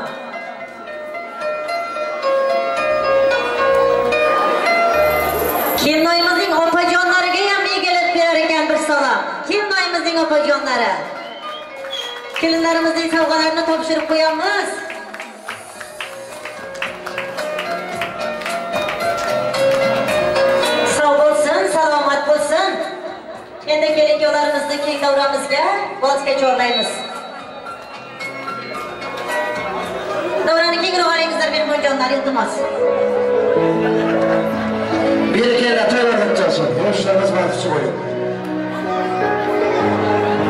Kelinoyimizning opajonlariga ham egilib berar ekan bir salom. Kelinoyimizning opajonlari. Kelinlarimizning sovg'alarini topshirib qo'yamiz. Sog' bo'lsin, salomat bo'lsin. Endi kelin-kuyovlarimizni keng davramizga vosga chorlaymiz. Davrani kengroq olingizlar, mehmonjonlar, iltimos. Bir kere to'ylar o'tsin. Yoshlarimiz baxtli bo'ling.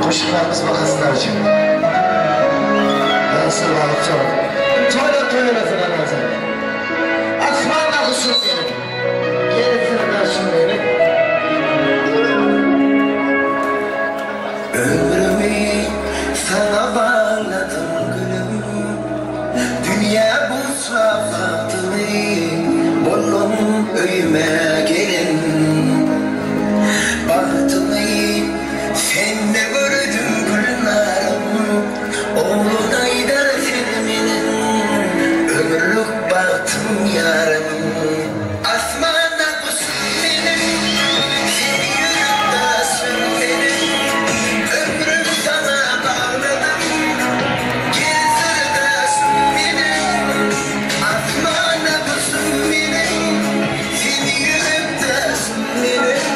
Qo'shiqlarimiz va qizlar uchun. Assalomu alaykum. To'ylar to'ylar. Asmanlar uchun. Kelsinlar shunday. Ömrümü sana bağladım gülüm. Dünya bu safahatını Bollum öyüme gelin. Bahtımı sen de gördüm gülnarım. Oğlun Aydar filminin ömürlük bahtım yarım. Asmana kuşum benim, sen yurttasın benim. Ömrüm sana bağladım, gel sırdaşım benim. Asmana kuşum benim, sen yurttasın benim.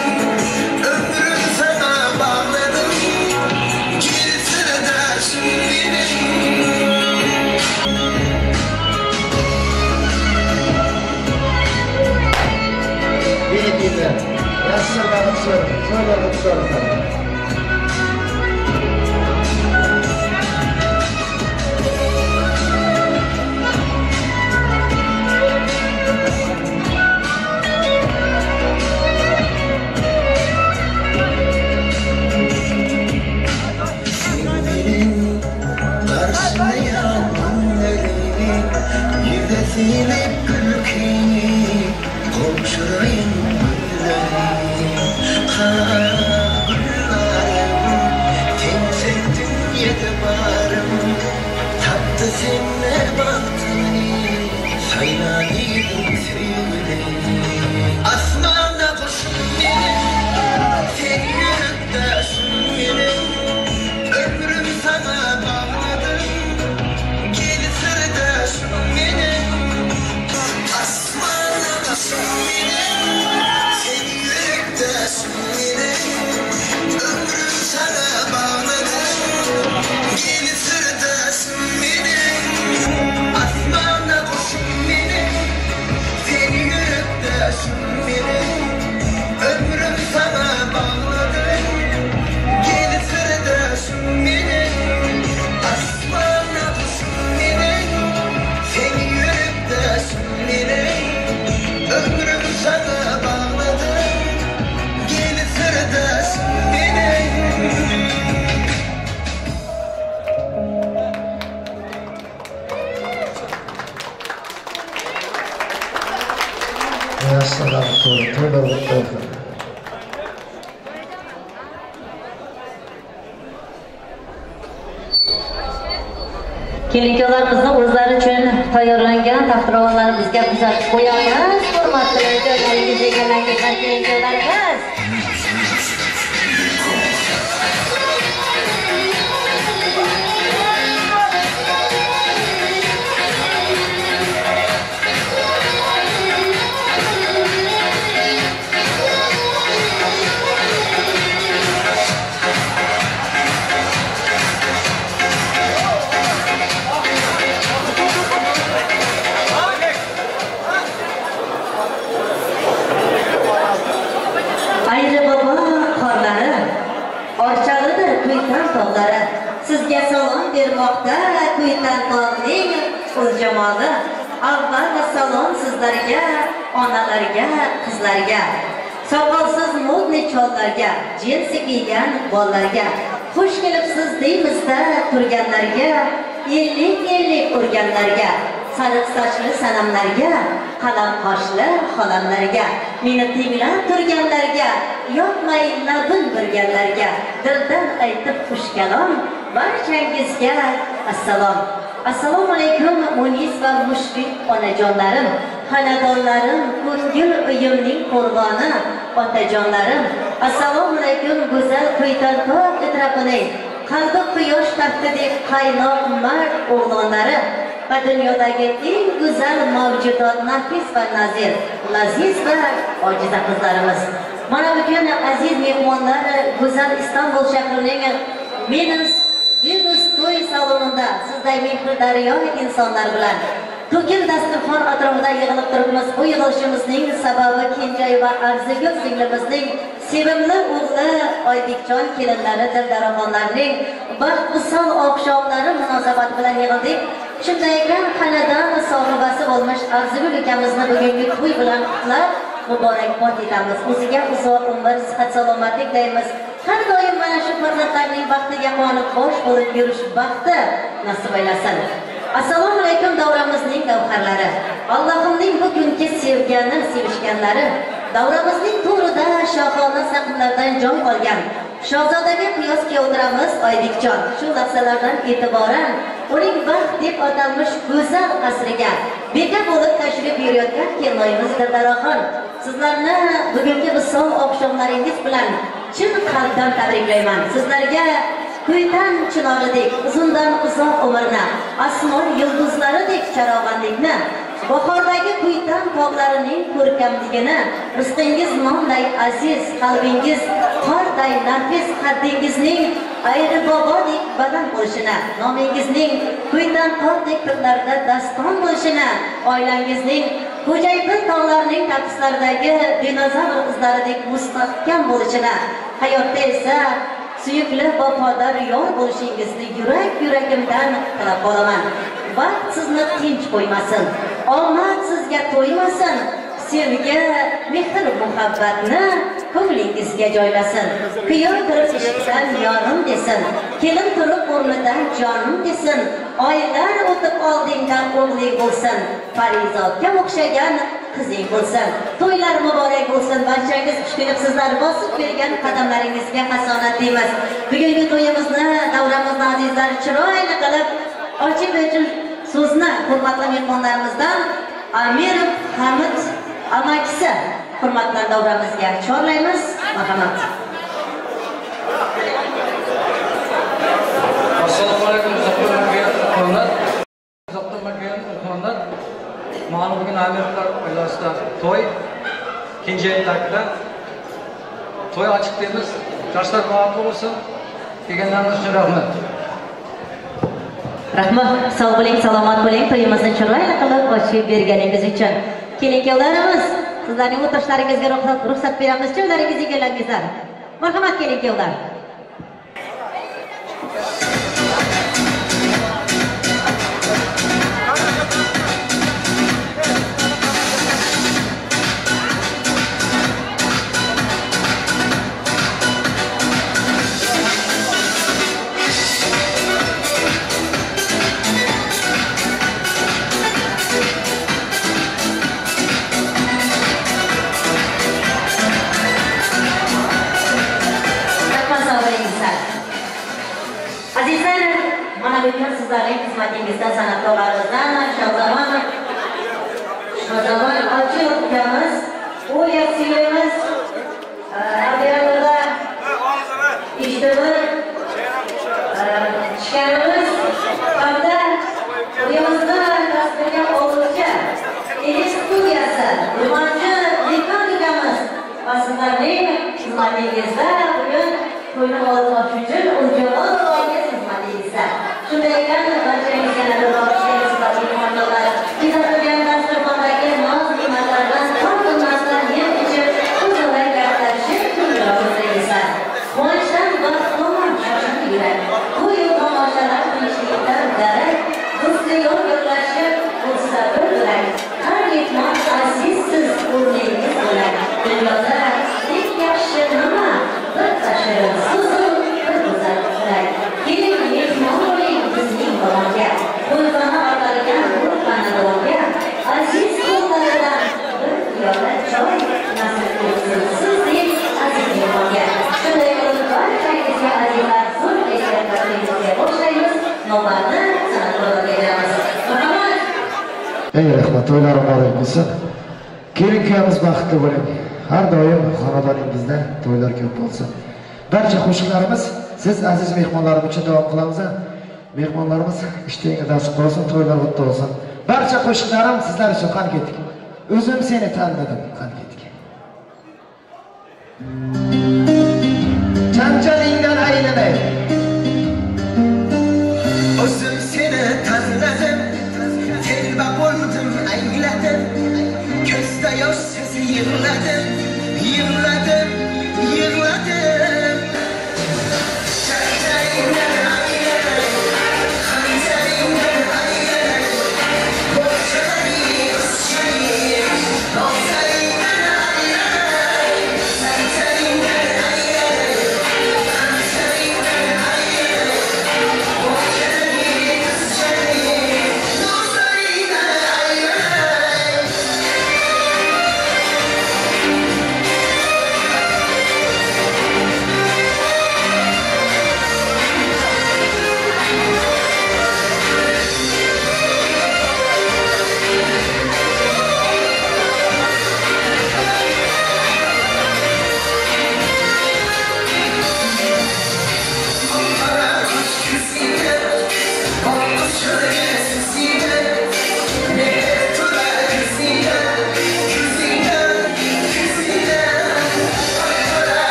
Ömrüm sana bağladım, gel sırdaşım benim. Birlikte, yaşlarımız sonra. Karşılayan günleri, yüzesine gülkeni, komşulayın gülleri. Güllerim, temsildim yedi barım, tattı seninle bahtını, saylanıydım sevgilim. Asmana kuşum benim, sen yurttaşım benim. Ömrüm sana bağladım, gel sırdaşım benim. Asmana kuşum benim, sen yurttaşım benim. Ömrüm sana bağladım, gel sırdaşım benim. Asmana kuşum benim, sen yurttaşım benim. Ömrüm sana bağladım, Kelinkalarımızning o'zlari uchun tayyorlangan taxtiravonlarimizga kuzatib qo'yamiz. Hurmatli joylaringiz egallangan kelinkalarimiz. Sizga salom bermoqda Kuytan tog'ning o'zjamoli. Avval salom sizlarga, onalarga, qizlarga, soqolsiz modniy chollarga, jinsi kiygan bolalarga, xush kelibsiz deymizda turganlarga, ellik urganlarga, sariq sochli sanamlarga, qalam qoshli xolamlarga, meni tinglab turganlarga, yoqmay labin bilganlarga, dildan aytib xush kalom barchangizga assalom. Assalomu alaykum munis va mushfiq onajonlarim, xonadonlarim, ko'ngil uyimning qurboni otajonlarim. Assalomu alaykum go'zal Kuytan tog' atrofining qalbi quyosh taftidek qaynoq mard o'g'lonlari va dunyodagi eng go'zal mavjudot nafis va nazir, laziz va ojiza qizlarimiz. Mana bugun aziz mehmonlar go'zal Istanbul shahrining Yunus to'y salonida sizday mehr daryo insonlar bilan to'kin dasturxon atrofida yig'ilib turibmiz. Bu yig'ilishimizning sababi Kenjay va Arzigul singlimizning sevimli o'g'li Oybekjon kelinlari Dildoraxonlarning baxtvisol oqshomlari munosabati bilan yig'ildik. Shunday ekan, xonadon sohibasi bo'lmish Arzigul ukamizni bugungi to'y bilan qutlab muborakbod etamiz. O'ziga uzoq umr, sihat salomatlik deymiz. Har doim mana shu farzandlarning baxtiga qonib bosh bo'lib yurish baxti nasib aylasin. Assalomu alaykum davramizning gavharlari. Allohimning bu kungi sevgani, sevishganlari, davramizning to'rida shohona saqlardan jon olgan Shahzodaga qiyos keltiramiz Oybekjon. Shu lahzalardan e'tiboran uning baxt deb atalmish go'zal asriga beka bo'lib tashrif buyurayotgan kelinoyimiz Dildoraxon. Sizlarni bugungi visol oqshomlaringiz bilan chin qalbdan tabriklayman. Sizlarga Kuytan chinoridek uzundan uzoq umrni, asmon yulduzlaridek charog'anlikni, bahordagi Kuytan tog'larining ko'rkamligini, rizqingiz nonday aziz, qalbingiz qorday nafis, qaddingizning ayri bobodek baland bo'lishini, nomingizning Kuytan tog'dek ko'klarda daston bo'lishini, oilangizning Xo'jaypin tog'larining tapislaridagi dinozavr izlaridek mustahkam bo'lishini, hayotda esa suyukli vafodor yor bo'lishingizni yurak-yuragimdan tilab qolaman. Vaqt sizni tinch qo'ymasin, omad sizga to'ymasin, sevgi, mehr, muhabbatni ko'nglingizga joylasin. Kuyov turib eshikdan yorim desin, kelin turib o'rnidan jonim desin, oylar o'tib oldingdan o'g'ling bo'lsin, Farizodga o'xshagan qizing bo'lsin. To'ylar muborak bo'lsin. Barchangiz xush kelibsizlar. Bosib bergan qadamlaringizga hasonat deymiz. Bugungi to'yimizni, davramizni azizlar chiroyli qilib ochib bergan so'zni hurmatli mehmonlarimizdan Amirov Hamid amakisi hurmatli davramizga chorlaymiz. Marhamat. Assalomu alaykum xonlar. Mana bugün Amirlar oilasida to'y, Kenjay takla to'y açık deymiz. Yoshlar muvaffaq bo'lsin. Kelganlarimiz uchun rahmat. Rahmat, sog' bo'ling, salomat bo'ling. To'yimizni chiroyli qilib ochib berganingiz uchun. Kelinkalarimiz, sizlarning o'tirishlaringizga ruxsat beramiz. Joylaringizni egallangizlar. Marhamat kelinkalar. mana bugün sizlerin hizmetinizde sanatçılarımızdan Şazaman Alçı Okuyamız, o yaksıyımız, Abiyanlı'da iştimi, çıkarımız, hatta uyumuzda tasvirgen oldukça Eli Stüdyası, Limancı Likan Dükanımız basınlarının hizmetinizde bugün Kuyruğu olmak için ucunu olmayız hizmetinizde. Şundayken başlayın senede bakışlarınızı bakışlarınızı biz hatırlayan gazetopandaki mağaz hizmetlerden korkunmazdan yem için uzunlar yaklaşık tümdürümüzdeyizde. Konuştan bakılman şaşırtı güven. Bu yıl amaçlanan gençlikten derek, hızlı yol yaklaşık uluslararası güven. Her yetmez azizsiz örneğiniz güven. Dünyada ilk yaşlarına bir taşırın susuz bir güzel güven. Gelin yetmez olayım bizim olanca. Uyfana bakarken uyfana dolanca. Aziz kullarından bir yola çoy nasip olsun. Siz değil aziz yolanca. Şöyle yolu var herkese azizler son eşyatlarımızı boşlayınız. Nobarını sana kola vereceğiz. Muhammed. Ey rahmat, to'ylarim muborak bo'lsin. Kelin kuyamiz baxtli bo'ling. Har doim xonadoningizda to'ylar ko'p bo'lsin. Barcha qo'shiqlarimiz siz aziz mehmonlarim uchun davom qilamiz. Mehmonlarimiz ishtingizda nasib bo'lsin, to'ylar o'tdi bo'lsin. Barcha qo'shiqlarim sizlar uchun qani ketdik. O'zim seni tanladim, qani ketdik. Chanjalingdan aylanay. O'zim seni tanladim, telba bo'ldim, angladim. Ko'zda yoshsiz yig'ladim, yig'ladim, yig'ladim. Chanjalingdan aylanay, xanjaringdan aylanay. Bo'xchadagi qizchaning nozaringdan aylanay. Chanjalingdan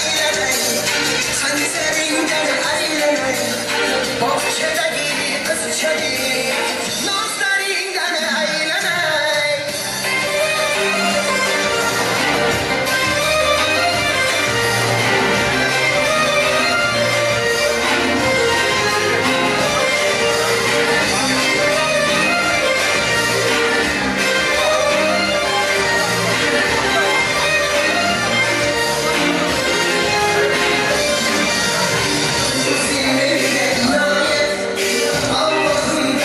aylanay, xanjaringdan aylanay. Bo'xchadagi qizchaning nozaringdan aylanay. Allah'ım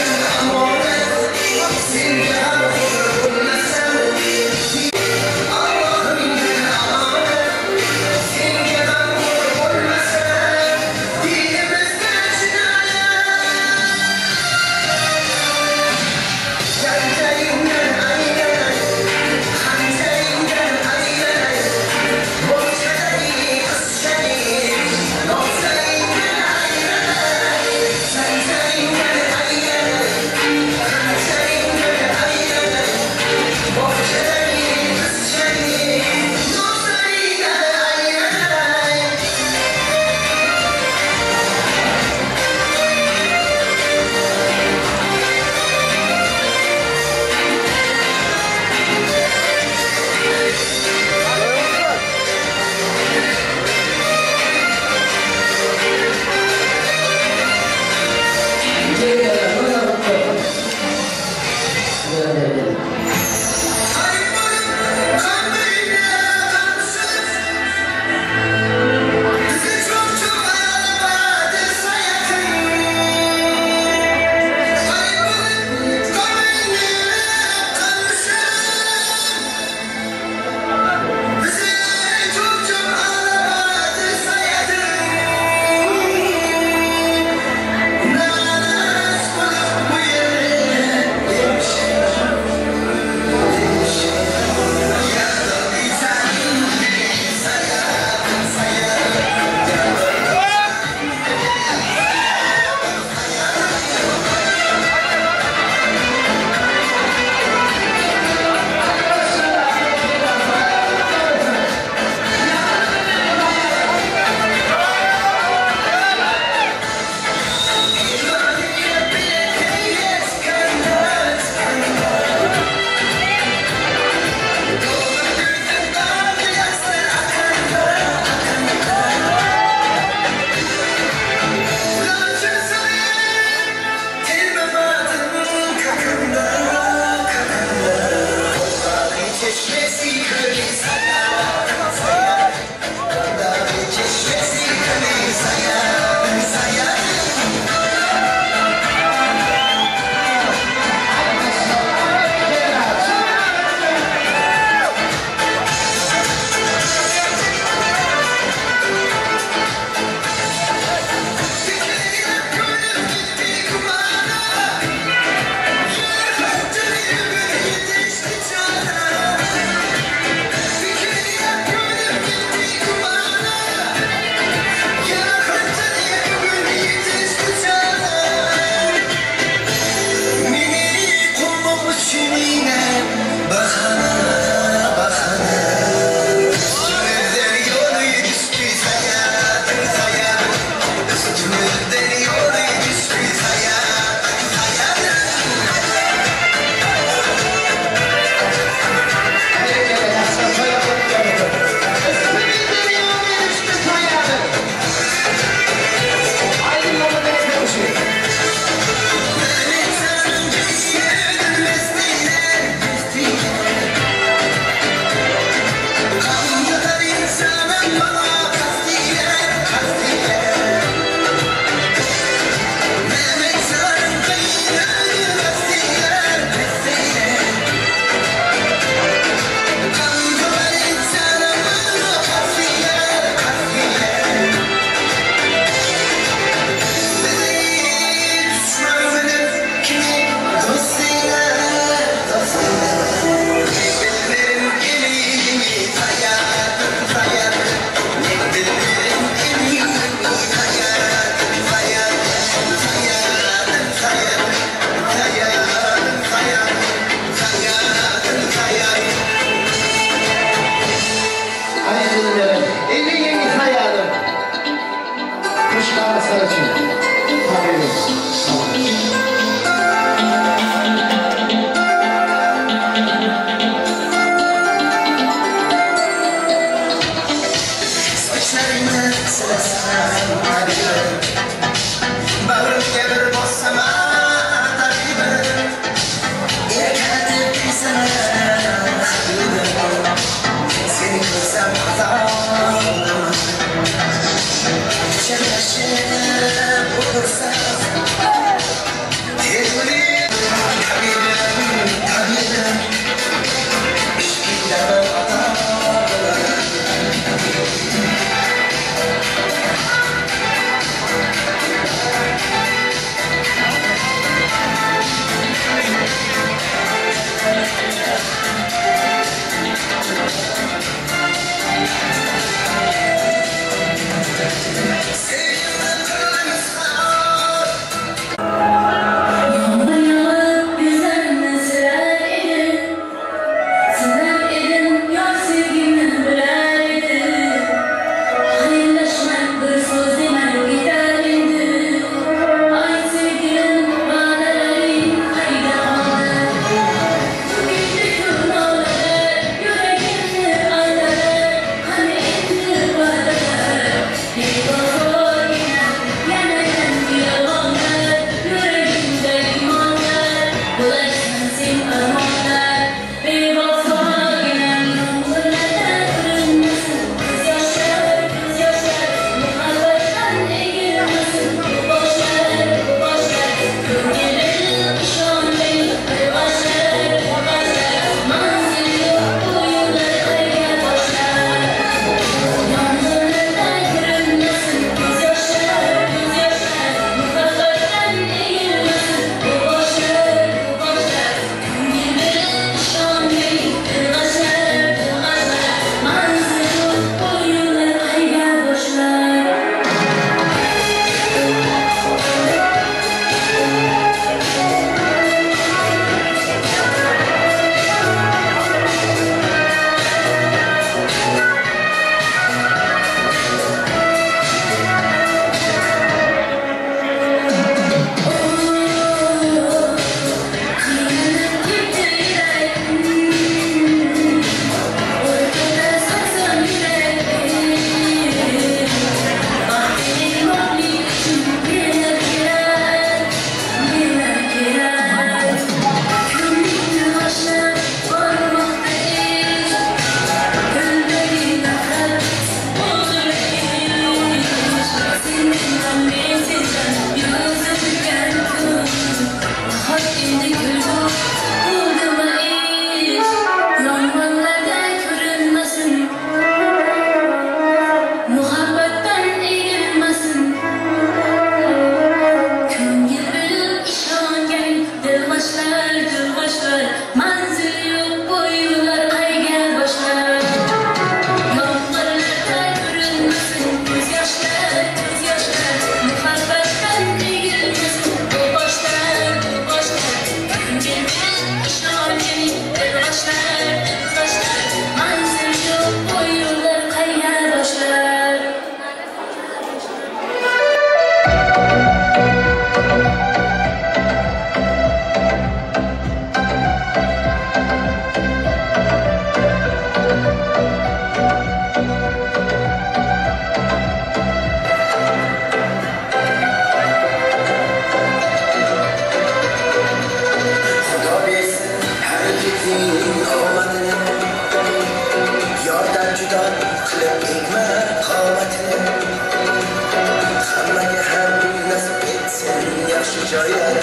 joylar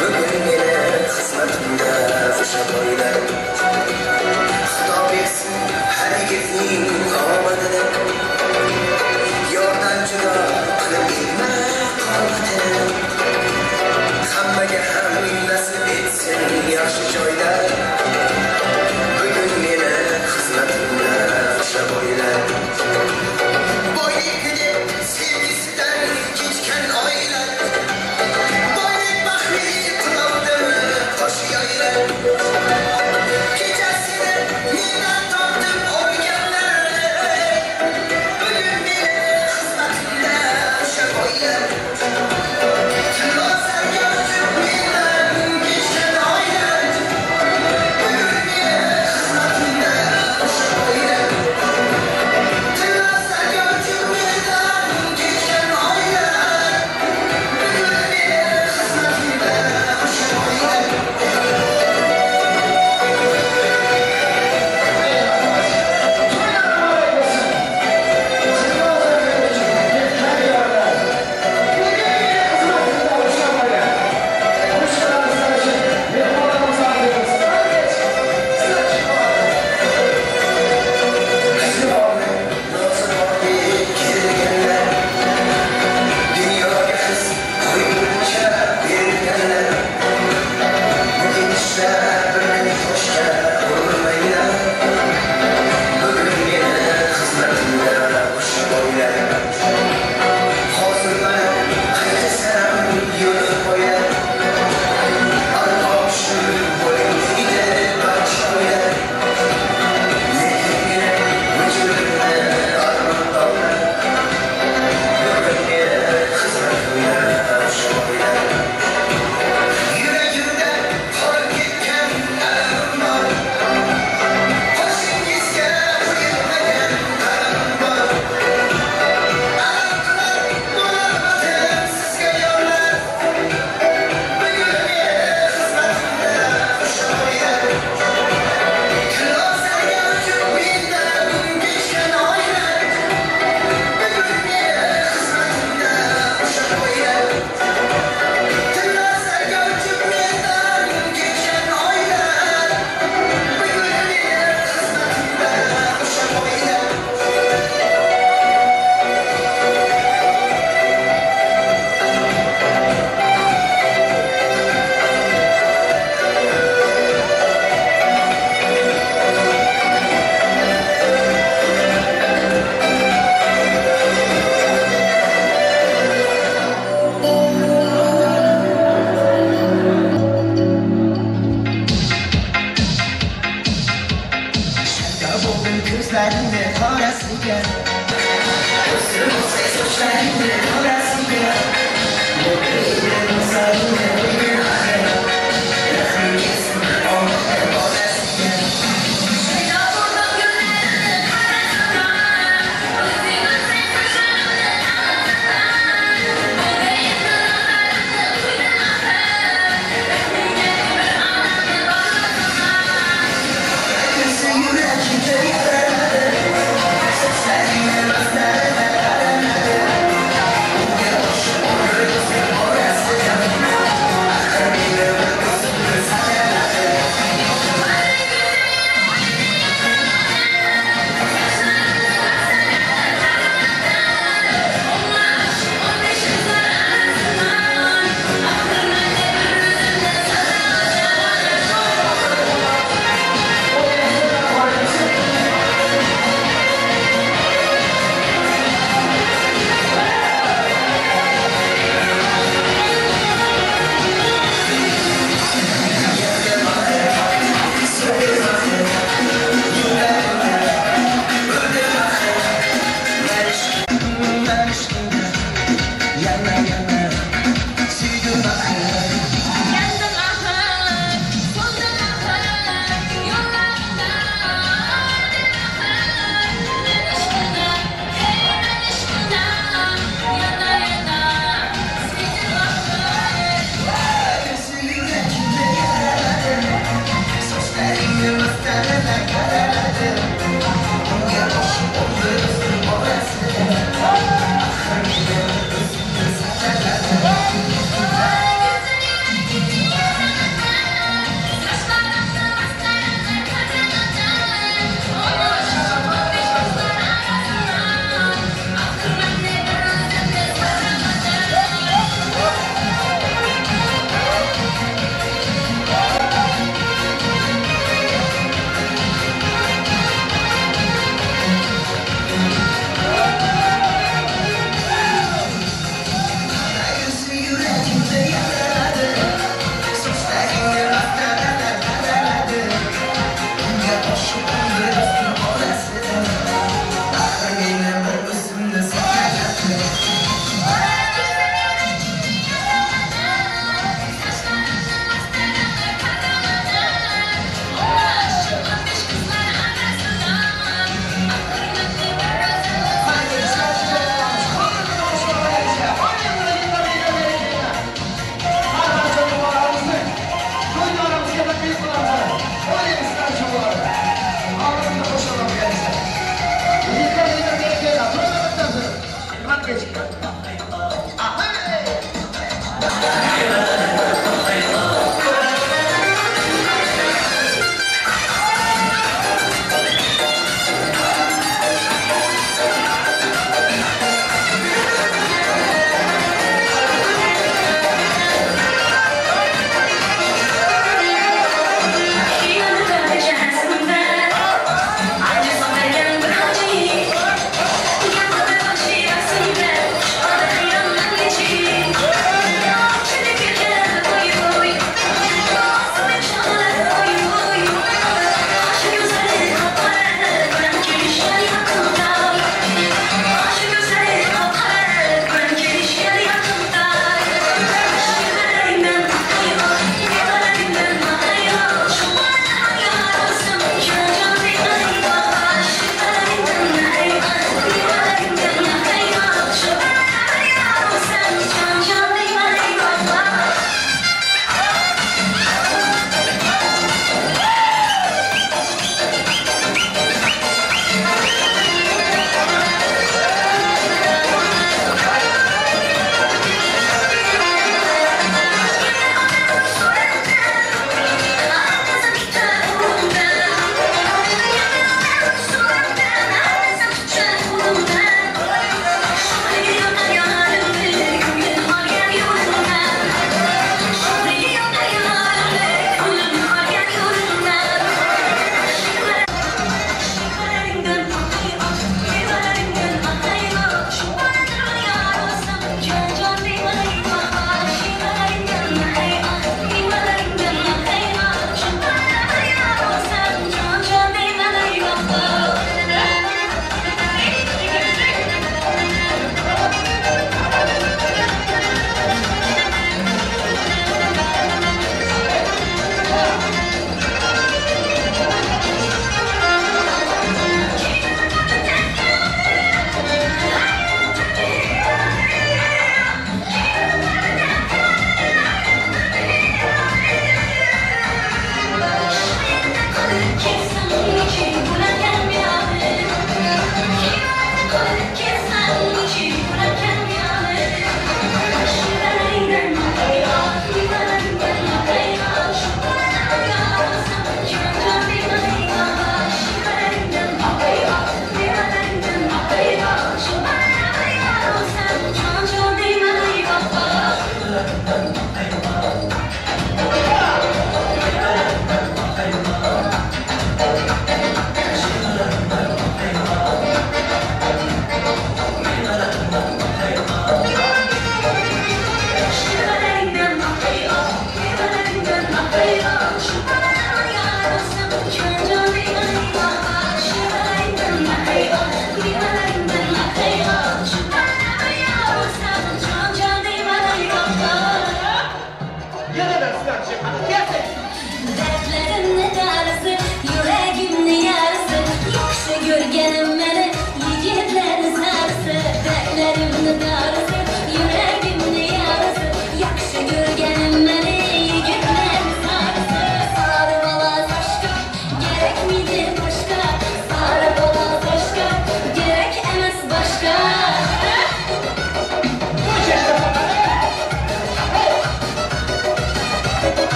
bugun meni xizmatimda o'sha boylar Xudo bersin har yigitning omadini yordan judo qilib ketma qomatini hammaga ham nasib etsin yaxshi joylar bugun meni xizmatimda o'sha boylar boylik deb sevgisidan kechgan oylar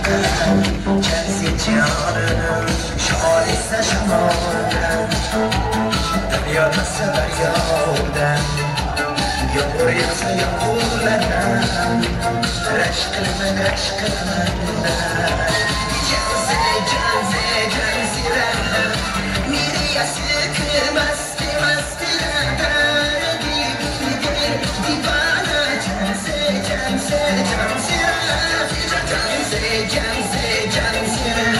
Gelsin canım şalise şamanım Dünyada sever yavrum Yağmur yağsa yağmurlardan Reşkılımın reşkılımından Canse cansirem Miriye sıkır masti mastilerden Divana canse cansirem Canse cansirem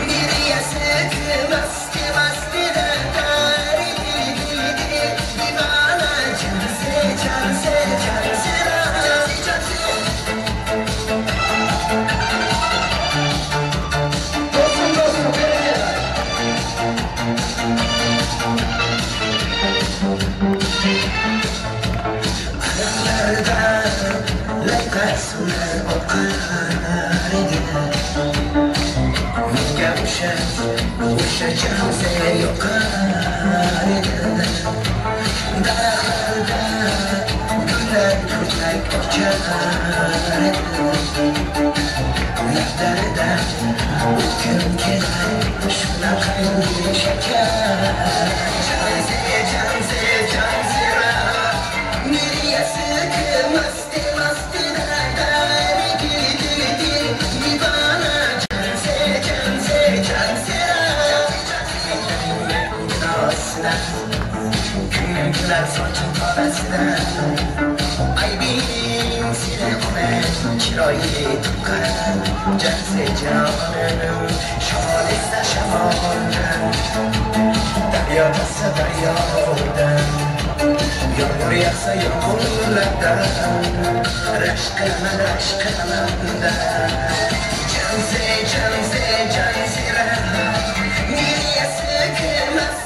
Miriye sıkır masti mastilerden Divana canse cansirem Lekasılar okar gider Minge uşacağım yokar gider Dağlarda güller kötek uçar gider Nerede bütün kenar şuna kalbi şeker Cansira Nereye sıkılmaz Güller saçın parasına Ay benim sile kumen Çiroyi tukar Canse canım Şalise şamanım Deryada sever yavrum Yağmur yağsa yağmurlardan Reşkılımdan Canse cansire Nereye sıkılmaz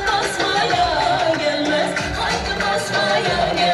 Basmaya gelmez, haydi basmaya gelmez.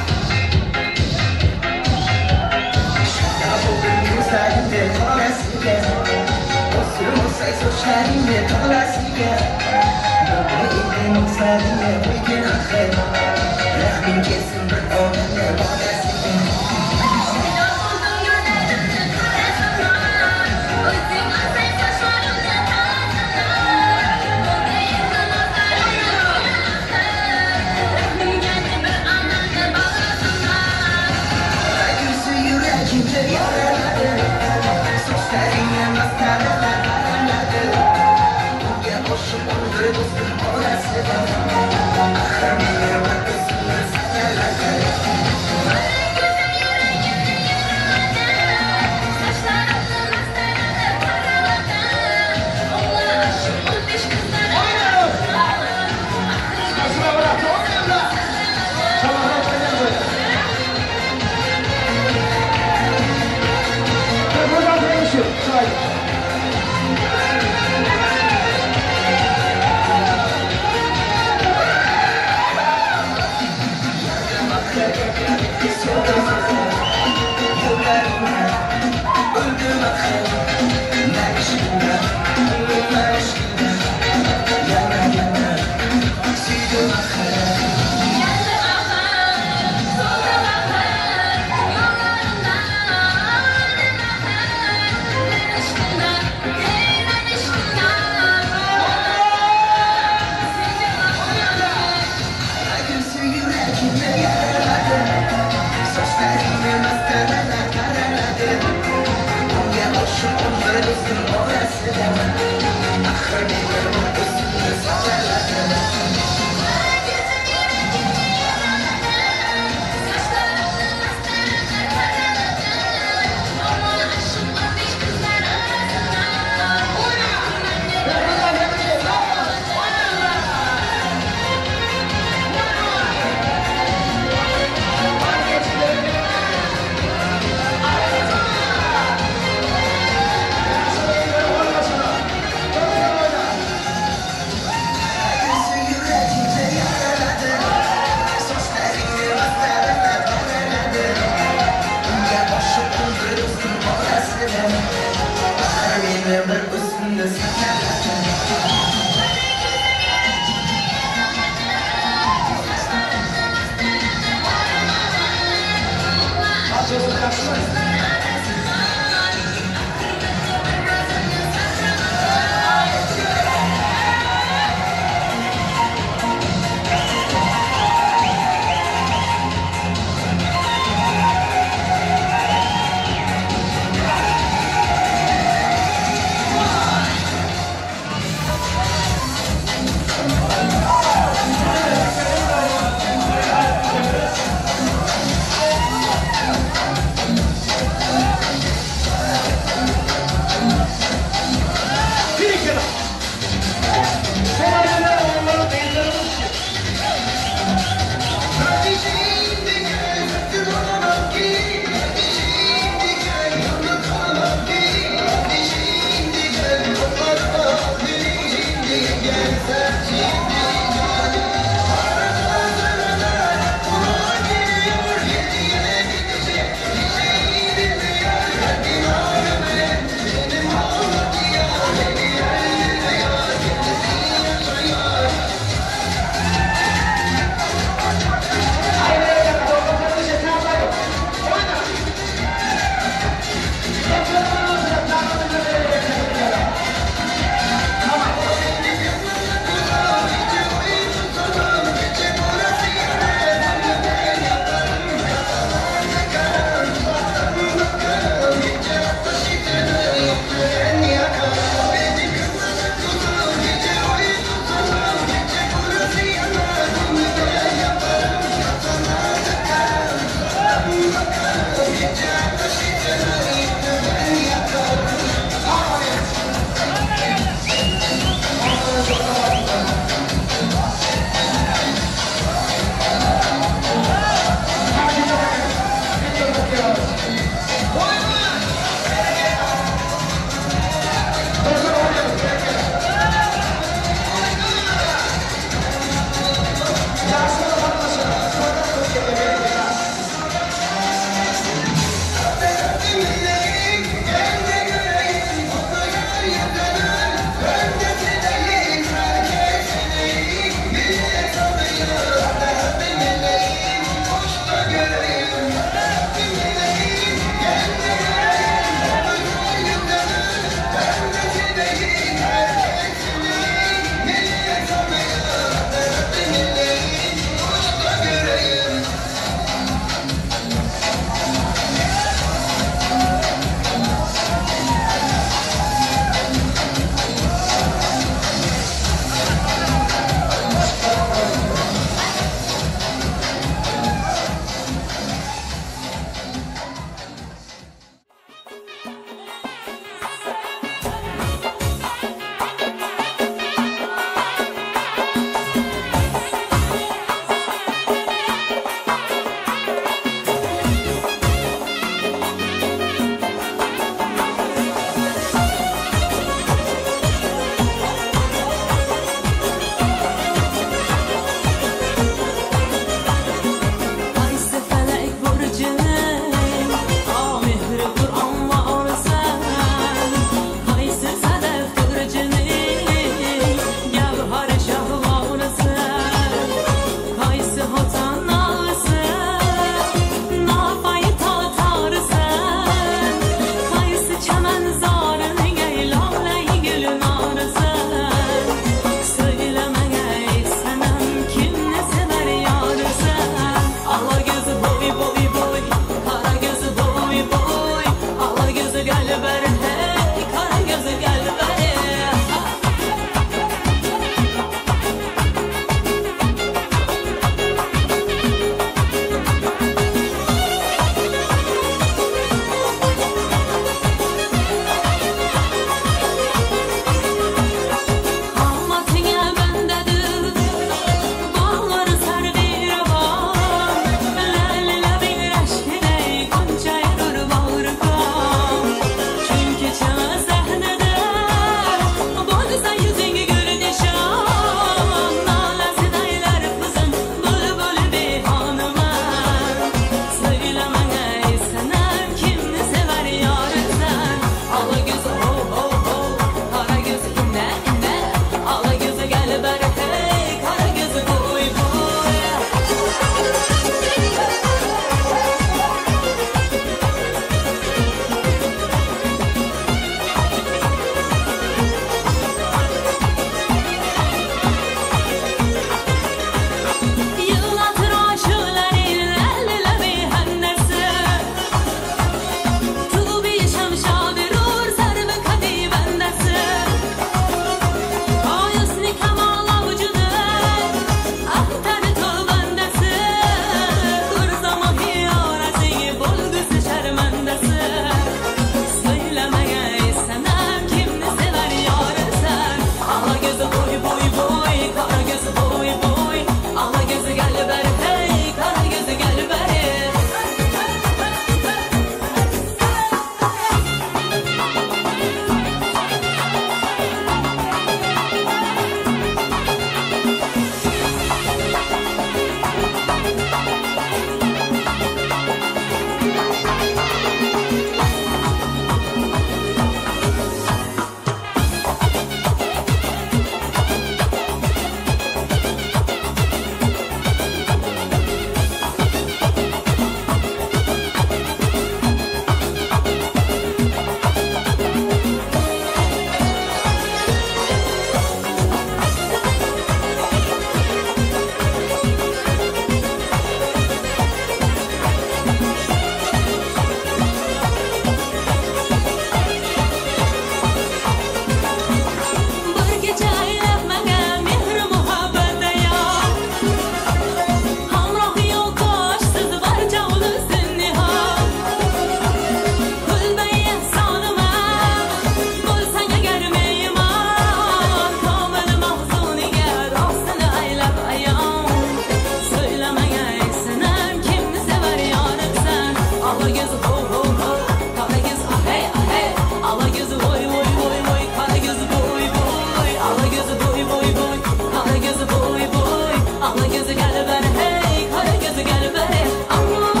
gözü ho ho ho, kara gözü ahe ahe, ala gözü voy voy voy voy, kara gözü boy boy, ala gözü boy boy boy, kara gözü boy boy, ala gözü gel ver hey, kara gözü gel ver hey, aman.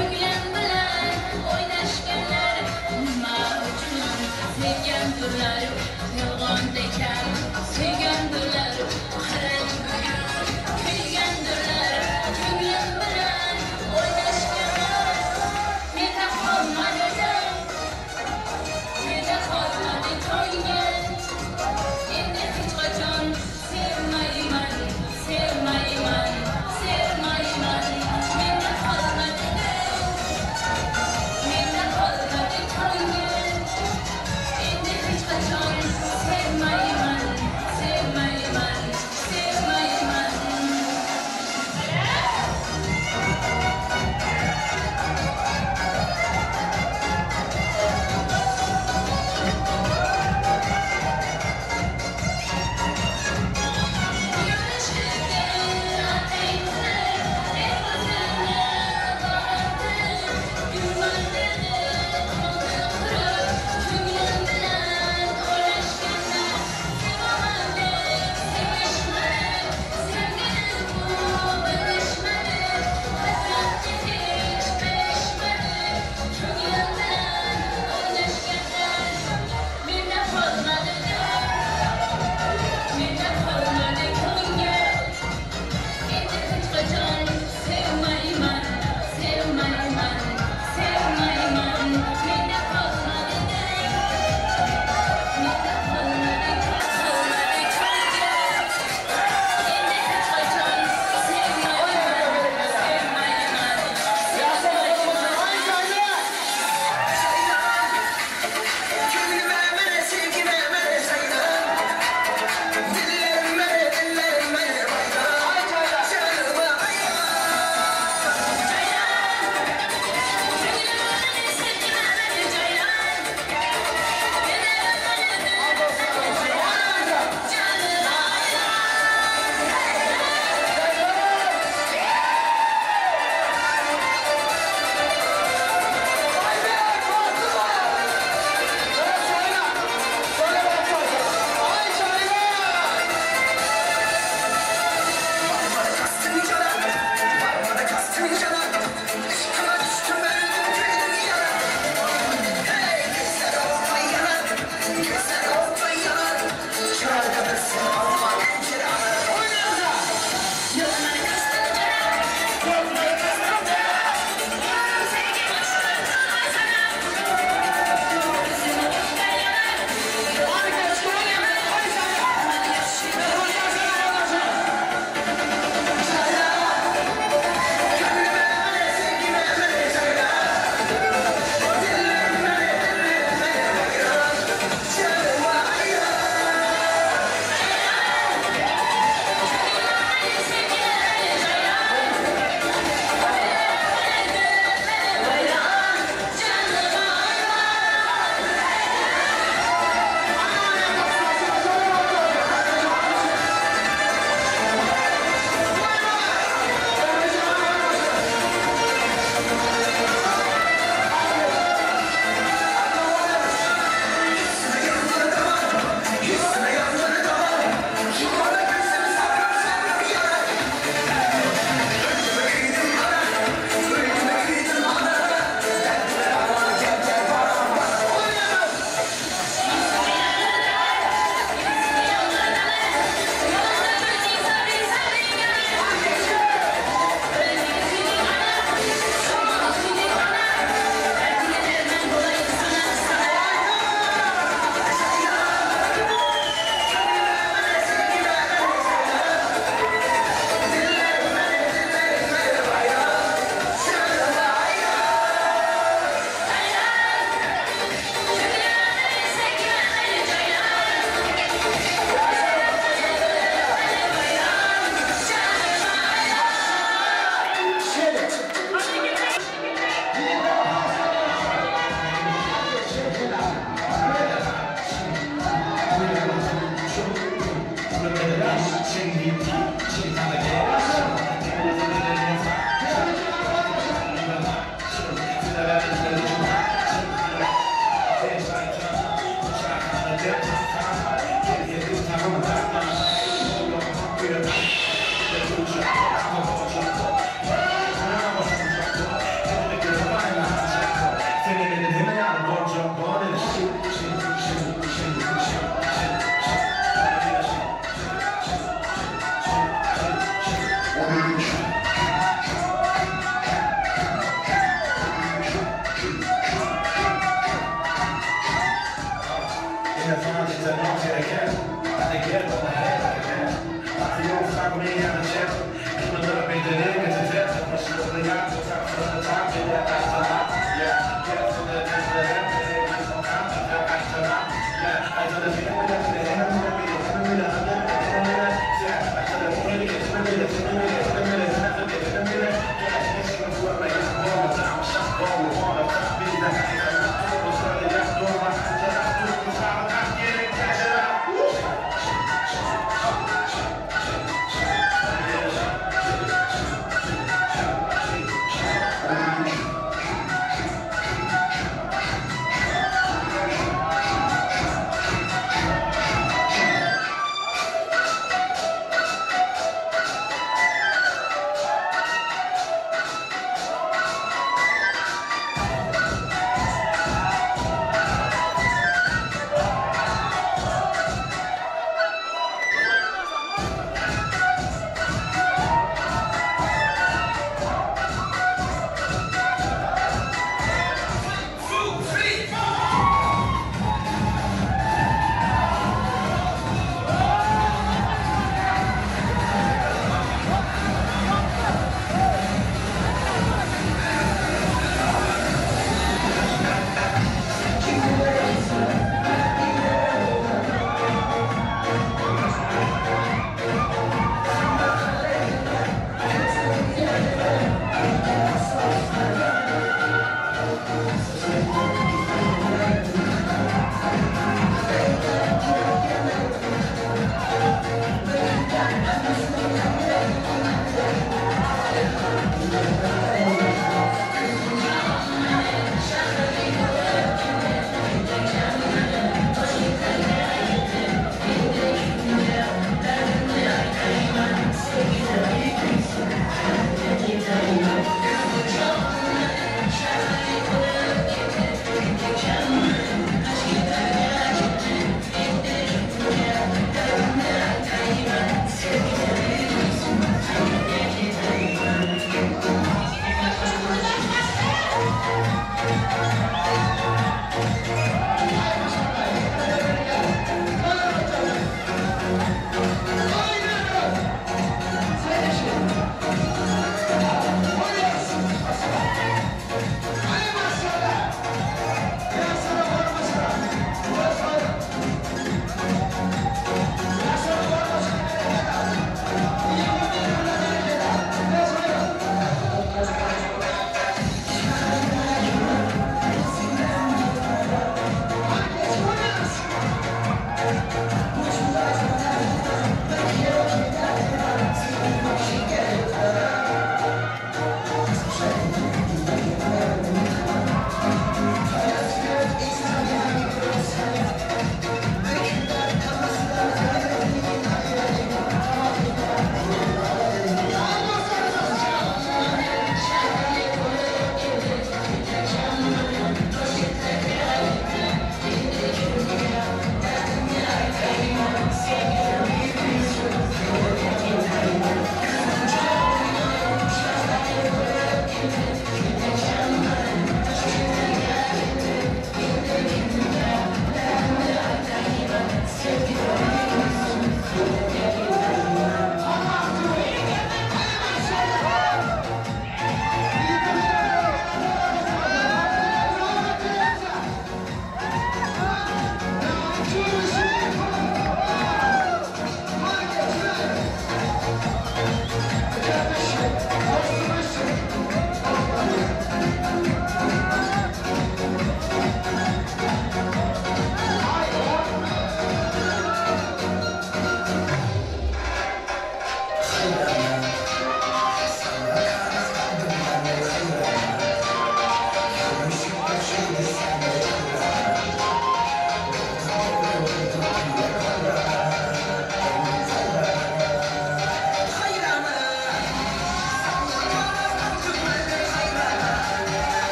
Ko'nglim bilan o'ynab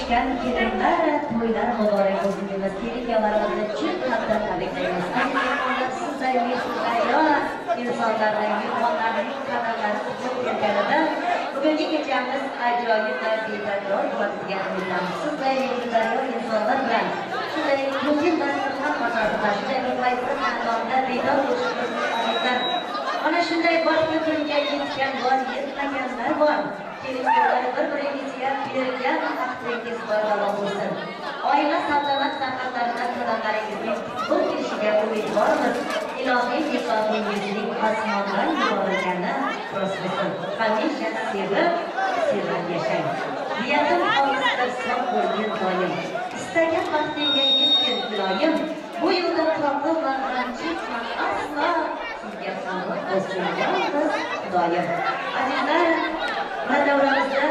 erishgan kelinlar to'ylar muborak bo'lsin deymiz. Kelin-kuyovlarimizni chin qalbdan tabriklaymiz. Aziz mehmonlar, sizlar mehribonlar, insonlarning, mehmonlarning qadamlari uzib kelganida bugungi kechamiz ajoyib va betakror bo'ladigan umidamiz. Sizlar mehribonlar insonlar bilan shunday ko'ngil dasturxon asosida shunday bir maysa xonadonda diydor bo'lishimiz ana shunday boshqa kunga yetgan bor, yetmaganlar bor. Kelishuvlari bir-biringizga berilgan vaqtingiz barvaqt bo'lsin. Oila salomat nafaqatlaridan qadamlaringizning bu kelishiga umidvormiz. Ilohiy nizohingizning osmondan yuborilgani rost bo'lsin. Hamisha sevib yashang. Niyatim olisda sog' bo'lgin doim. Istagan vaqtingga yetgin iloyim. Bu yo'lda qoqib va g'amchiqman aslo. Sizga salomat bo'lsin doim. Azizlar, va davramizda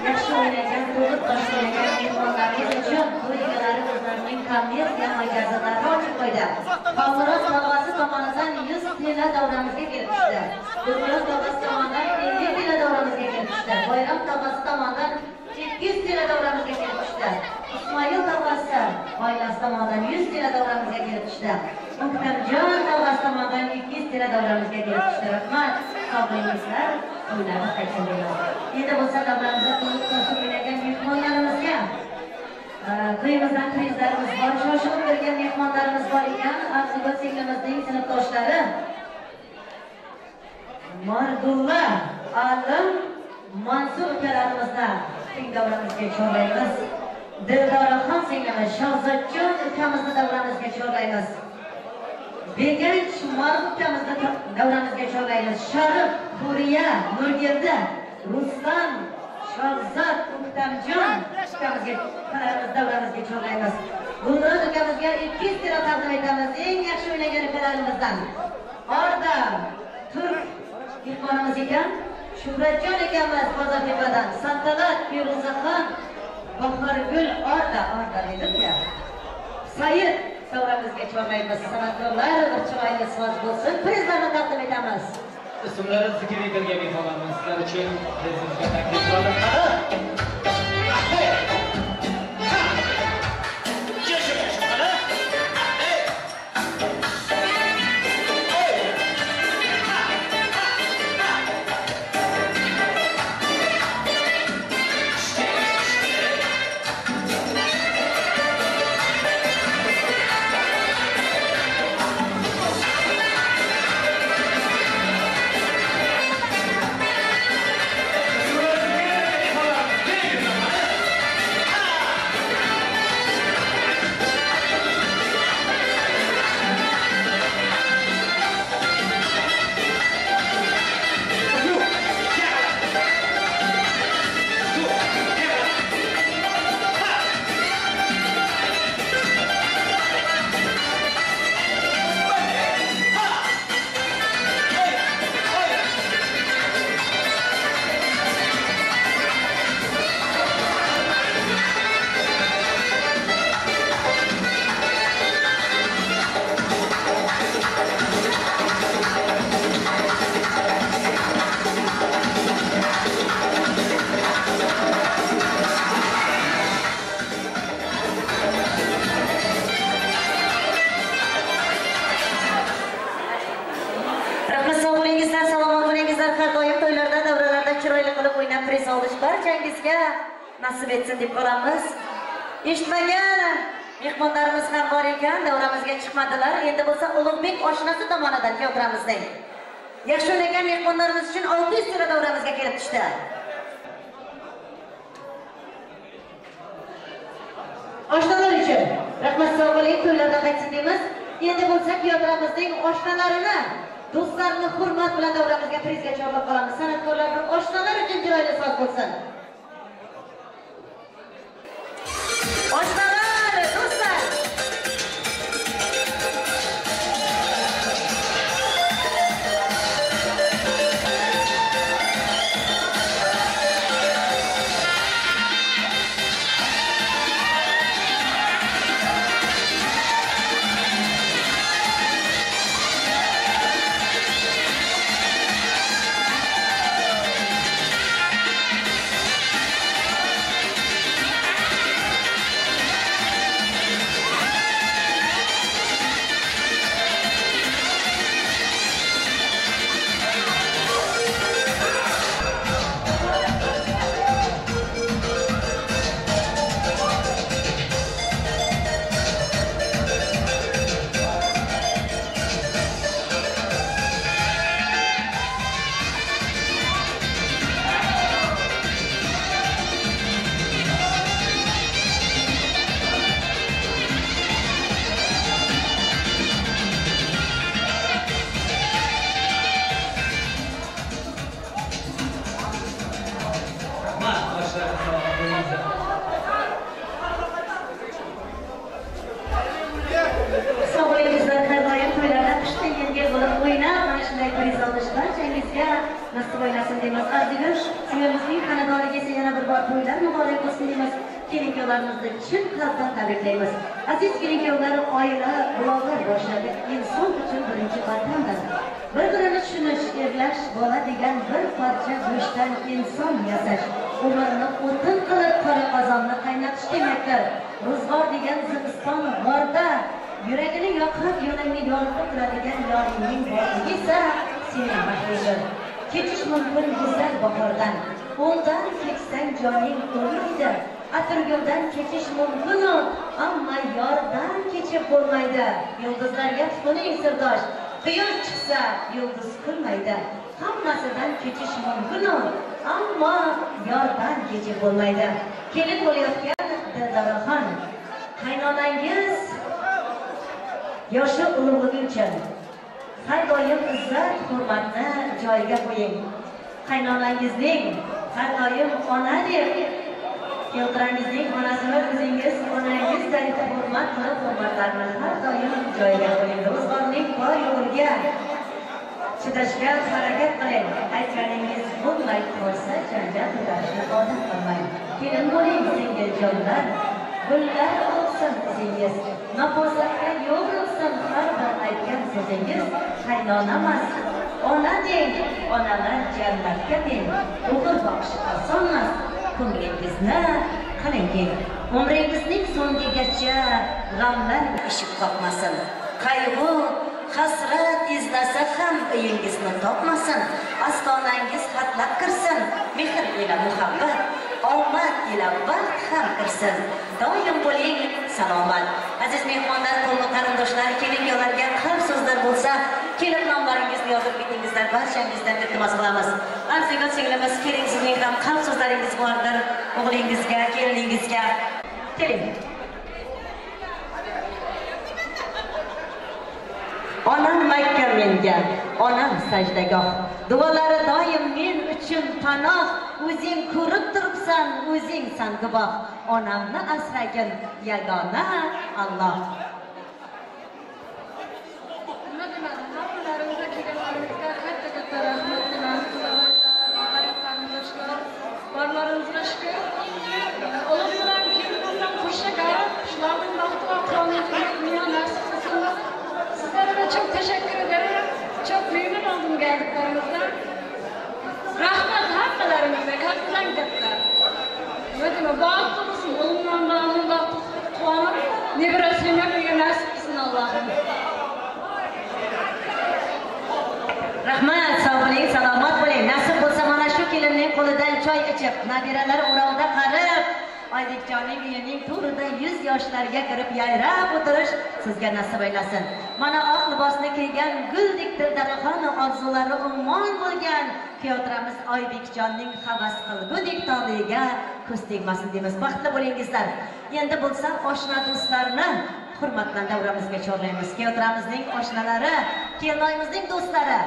yaxshi o'ynagan, to'liq boshlagan mehmonlarimiz uchun to'ygalari o'zlarining kommersiya magazinlarini ochib qo'ydi. Xalqaro tog'asi tomonidan 100 tilla davramizga kelib tushdi. Duryoz tog'asi tomonidan 50 tilla davramizga kelib tushdi. Bayram tog'asi tomonidan 200 tilla davramizga kelib tushdi. Ismoil tog'asi oilasi tomonidan 100 tilla davramizga kelib tushdi. Muhtamjon tog'asi tomonidan 200 tilla davramizga kelib tushdi. Rahmat, sog' bo'linglar. To'ylarni qaytaramiz. Endi bo'lsa davramizda to'liq to'sib o'ynagan mehmonlarimizga to'yimizdan prizlarimiz bor, shoshilib kelgan mehmonlarimiz bor ekan. Arzibat singlimizning sinfdoshlari Mardulla, Alim, Mansur ukalarimizdan keng davramizga chorlaymiz. Dildoraxon singlimiz Shahzodjon ukamizni davramizga chorlaymiz. Beganch Maruf ukamizni davramizga chorlaymiz. Sharif, Huriya, Nurgilda, Rustam, Shahzod, Muhtamjon ukamizga davramizga chorlaymiz. Gulroz ukamizga 200 tilla taqdim etamiz. Eng yaxshi o'ynagan ukalarimizdan. Orda Turk mehmonimiz ekan, Shuhratjon akamiz Bozortepadan, Santalat Feruzaxon, Bahorgul Orda dedim-ya. Said davramizga chorlaymiz. San'atkorlar bir chiroyli so'z bo'lsin. Prizlarni taqdim etamiz. Ismlari zikr etilgan mehmonlarimiz sizlar uchun prezidentga taklif qildim. Barchangizga nasib etsin deb qolamiz. Eshitmagan mehmonlarimiz ham bor ekan, davramizga chiqmadilar. Endi bo'lsa Ulug'bek oshnasi tomonidan teatrimizning yaxshi o'ynagan mehmonlarimiz uchun 600 tilla davramizga kelib tushdi. Oshnalar uchun rahmat, sog' bo'ling, to'ylardan qaytsin deymiz. Endi bo'lsa teatrimizning oshnalarini, do'stlarni hurmat bilan davramizga prizga chorlab qolamiz. San'atkorlarning oshnalar uchun chiroyli so'z bo'lsin. Oshnalar, do'stlar. deymiz. Aziz, uyimizning xonadoniga esa yana bir bor to'ylar muborak bo'lsin deymiz. Kelin-kuyovlarimizni chin qalbdan tabriklaymiz. Aziz kelin-kuyovlar, oila, buloqlar boshladi. Inson uchun birinchi vatandir. Bir-birini tushunish, erlash, bola degan bir parcha go'shtdan inson yasash. Umrni o'tin qilib qora qozonni qaynatish demakdir. Ro'zg'or degan zimiston g'orda yuragini yoqib, yo'lingni yoritib turadigan yoringning borligi esa sening baxtingdir. Kechish mumkin go'zal bahordan, o'ngdan kechsang joning o'lmaydi. Atirguldan kechish mumkin, ammo yordan kechib bo'lmaydi. Yulduzlarga tutuning sirdosh, quyosh chiqsa yulduz kulmaydi. Hammasidan kechish mumkin, ammo yordan kechib bo'lmaydi. Kelin bo'layotgan Dildoraxon, qaynonangiz yoshi ulug'ligi uchun har doim izzat, hurmatni joyiga qo'ying. Qaynonangizning har doim ona deb, keltirangizning onasini o'zingiz onangizdek hurmat qilib, hurmatlarni har doim joyiga qo'ying. Ro'zg'orning bor yo'liga chidashga harakat qiling. Aytganingiz bo'lmay qolsa, janjal ko'tarishni odat qilmang. Kelin bo'ling, singil jonlar. Gullar olsin izingiz, nafosatga yo'l olsin har bir aytgan so'zingiz. Qaynonamas, ona deng, onalar jannatga deng. O'g'il boqish osonmas, ko'nglingizni qiling keng. Umringizning so'ngigacha g'amlar eshik qoqmasin. Qayg'u, hasrat izlasa ham uyingizni topmasin. Astonangiz xatlab kirsin, mehr ila muhabbat, omad ila baxt ham kirsin. Doim bo'ling salomat. Aziz mehmonlar, qo'lni qarindoshlar, kelin-kuyovlarga qalb so'zlar bo'lsa, kelib nomlaringizni yozib ketingizlar, barchangizdan iltimos qilamiz. Arzimat singlimiz, keling, sizning ham qalb so'zlaringiz bordir o'g'lingizga, keliningizga. Keling. Onam Makka menga, onam sajdagoh. Duolari doim men uchun panoh. O'zing ko'rib turibsan, o'zing san guvoh. Onamni asragin yagona Alloh. Nima dedim? Hammalarimizga kelganlarimizga katta rahmat bilan barlarimizga shukr. Alloh bilan kelgandan qo'shaqar, shularning baxtiga Qur'onning nasib qilsin. Sizlere çok teşekkür ederim. Çok memnun oldum geldiklerimizden. Rahmet hammalarımıza kalpten gitti. Ve bağlı olsun, olumdan bağlı bağlı kuanıp ne bir aslimek bir nasip etsin Allah'ım. Rahmat, sağ olun, selamat olun. Nasip olsa mana şu kelinning qo'lidan choy ichib, nabiralar o'rovda qarib, Oybekjonning uyining to'rida 100 yoshlarga kirib yayrab o'tirish sizga nasib aylasin. Mana oq libosni kiygan guldek Dildoraxon orzulari ummon bo'lgan kuyovtiramiz Oybekjonning havas qilgudek tog'iga ko'z tegmasin deymiz. Baxtli bo'lingizlar. Endi bo'lsa oshna do'stlarni hurmat bilan davramizga chorlaymiz. Kuyovtiramizning oshnalari, kelinoyimizning do'stlari.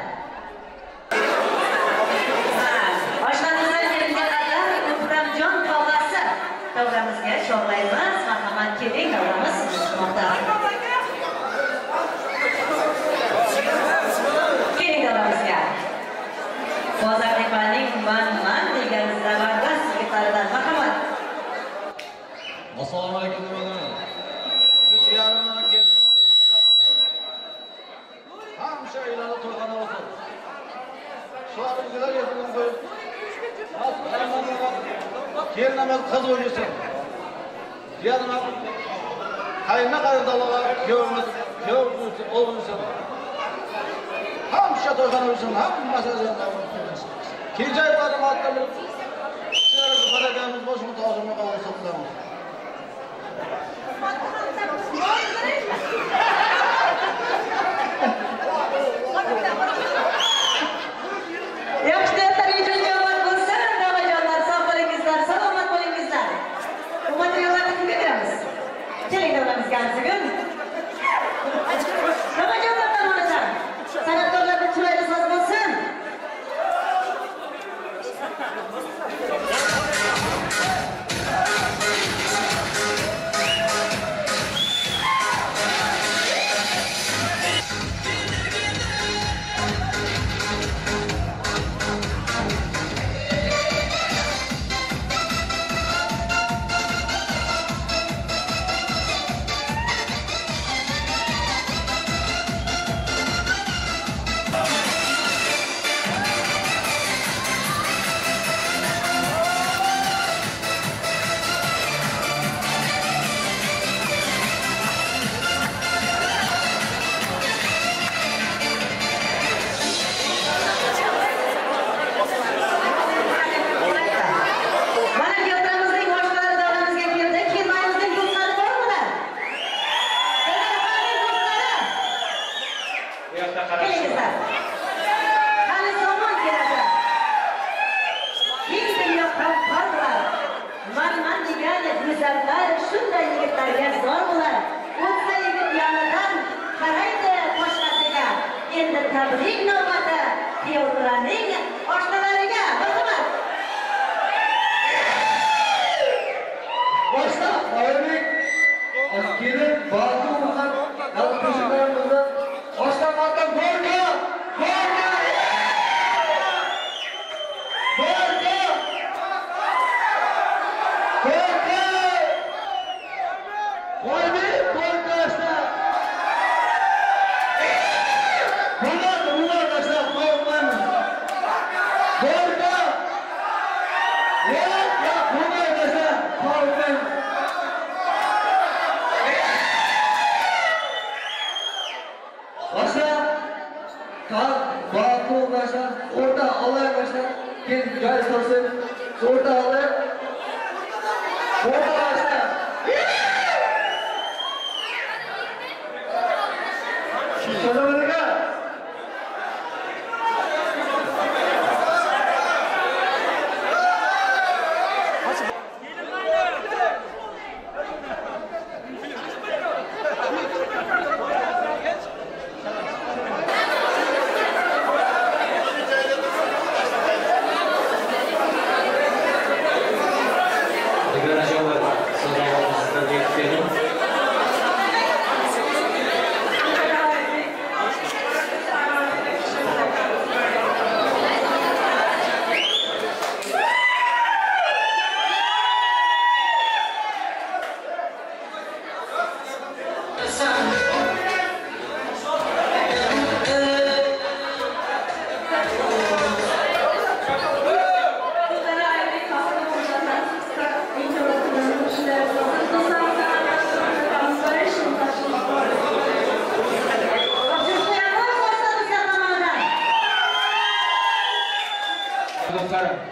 Oshnamizlar kelinga qadar Ikramjon tog'asi davramizga chorlaymiz. Marhamat, keling, davramiz chiqmoqda. Keling davramizga. Bozortepaning man degan zabardast yigitlardan marhamat. Assalomu alaykum. Shu jiyarimni kelib hamma uylarda to'yxona bo'lsin. Shularni güzel yedim koyup. Kelinimiz kız oynuyorsun. Yanıma kayına kadar dalağa köyümüz olmuşsun. Hamşa toyxona olsun, hammasi yanında. Kecay barım atlamır. Şöyle kadar boşmu tozunu kavursun. Yaxshi tarinjon javob bo'lsa, davajonlar, sog' bo'lingizlar, salomat bo'lingizlar. Bu materiallarni kimga beramiz? Keling davramizga arzigun. Davajonlar tomonidan san'atkorlarga chiroyli so'z bo'lsin. Kelingizlar. Hali zamon keladi. Keng dunyo qoldilar. Man degan go'zallar shunday yigitlarga zor bo'lar. O'tsa yigit yonidan qaraydi boshqasiga. Endi tabrik navbati kuyovlarning oshnalariga. Marhamat. Boshqa Oybek kelin Batu bilan qo'shiqlarimizni boshlamoqdan borga! Orada alay başlar, gelin gayet olsun. Orada alay, orada başlar. Selamünaleyküm.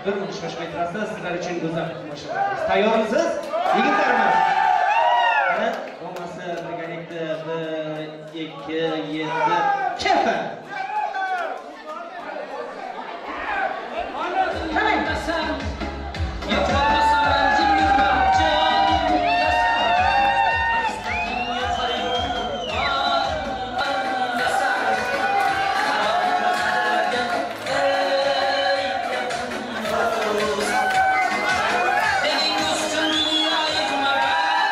Bir konuşma metrasida sizlar uchun go'zal tomoshalarimiz. Tayyormisiz? Yigitlarimiz. Mana bo'lmasa birgalikda 1 2 7 kefa. Benim üstüm dünya yıkmadan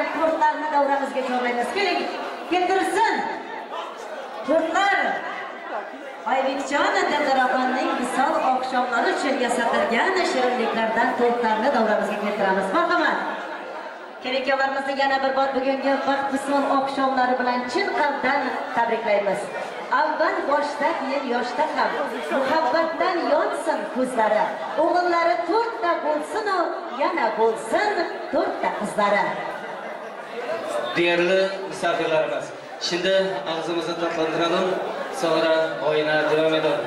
bo'lgan tortlarni davramizga chorlaymiz. Keling, keltirsin. Tortlar Oybekjon Dildaroxonning misol oqshomlari uchun yasatilgan shirinliklardan tortlarni davramizga keltiramiz. Marhamat. Kelinlarimizni yana bir bor bugungi vaqt misol oqshomlari bilan chin qalbdan tabriklaymiz. Avval boshda, keyin yoshda ham muhabbatdan yonsin ko'zlari. O'g'illari to'rtta bo'lsin, yana bo'lsin to'rtta qizlari. Değerli misafirlerimiz, şimdi ağzımızı tatlandıralım, sonra oyuna devam edelim.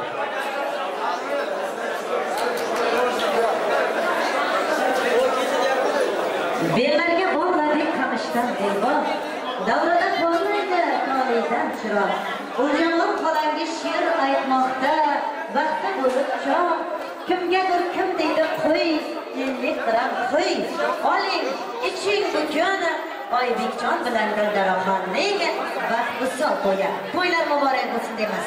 Bellarga bog'ladik qamishdan delbon, davrada porlaydi toliydan chiroq. O'zinglar xolangi she'r aytmoqda, vaqti bo'lib choq. Kimgadir kim deydi qo'y, 50 gram qo'y. Oling, iching bugun Oybekjon bilan Dildaroxonning vaqt misol to'yi. To'ylar muborak bo'lsin deymiz.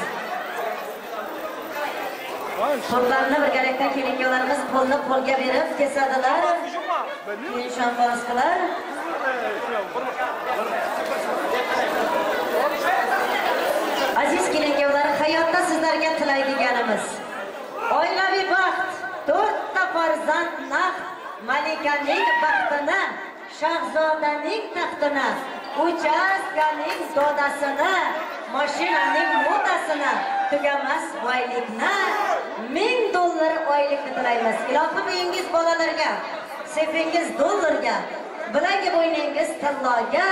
Qo'llarni birgalikda kelinlarimiz qo'lni qo'lga berib kesadilar. Nishon bosqilar. Aziz kelinlar, hayotda sizlarga tilaydiganimiz oilaviy baxt, 4 ta farzand naq, malikaning baxtini, shahzodaning taxtini, uchastkaning dodasini, mashinaning modasini, tugamas boylikni, $1000 oylikni tilaymiz. Ilohim uyingiz bolalarga, sefingiz dollarga, bilagi bo'yningiz tilloga,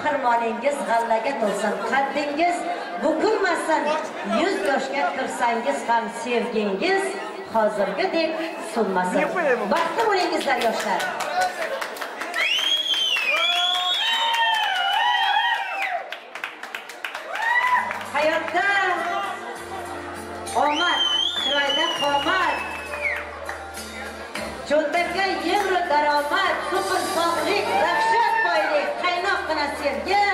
xirmoningiz g'allaga to'lsin, qaddingiz bukilmasin, 100 yoshga kirsangiz ham sevgingiz hozirgidek so'nmasin. Baxtli bo'lingizlar yoshlar. Hayotda omad, chiroyda qomat, cho'ntakka yevro daromad, super sog'lik, dahshat boylik, qaynoqqina sevgi,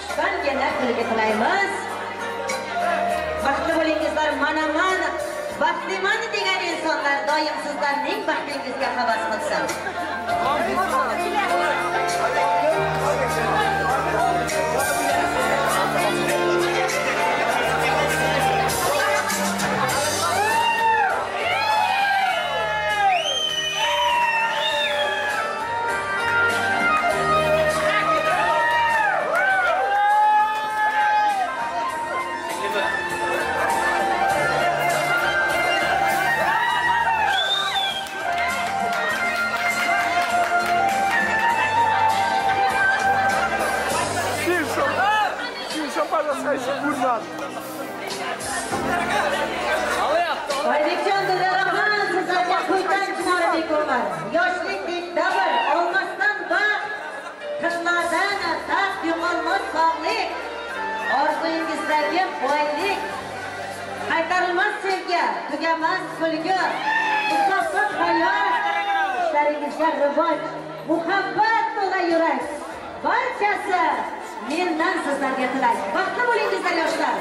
xushbangina kulgi tilaymiz. Baxtli bo'lingizlar, mana-man, baxtliman degan insonlar doim sizlarning baxtingizga havas qilsin. Oybekjon Dildaroxon sizlarga qo'ydan chinoribek Umar. Yoshlikdek davr, olmasdan baxt, qizlardan taxt, yo'qolmas sog'lik, orzuyingizdagi boylik, qaytarilmas sevgi, tugamas kulgi, musaffo hayot, ishlaringizga rivoj, muhabbat to'la yurak, barchasi mendan sizlarga tilak. Baxtli bo'lingizlar yoshlar.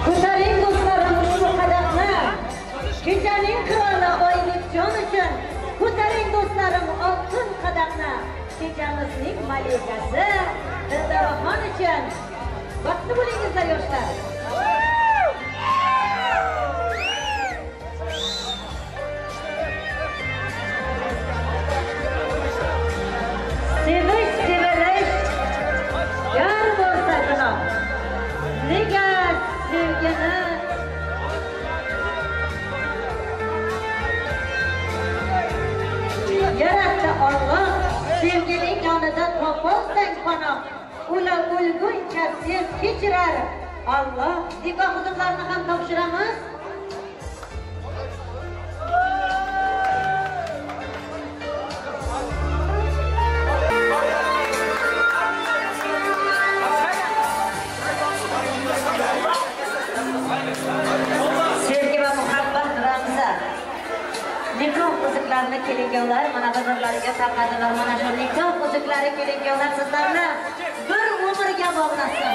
Ko'taring do'stlarim ushbu qadamni, kechaning qiroli Oybekjon uchun. Ko'taring do'stlarim oltin qadamni, kechamizning malikasi Dildaroxon uchun. Baxtli bo'lingizlar yoshlar. Sevish, sevilish, yar bo'lsa gunoh. Nega sevgini yaratdi Alloh, sevgining yonida topolsang panoh, ular o'lguncha sev kechirar Alloh. Nikoh huzurlarini ham topshiramiz. kelinkenlar, mana bazarlarga tarqadilar, mana shu nikoh uzuklari kelinkenlar sizlarni bir umrga bog'lasin.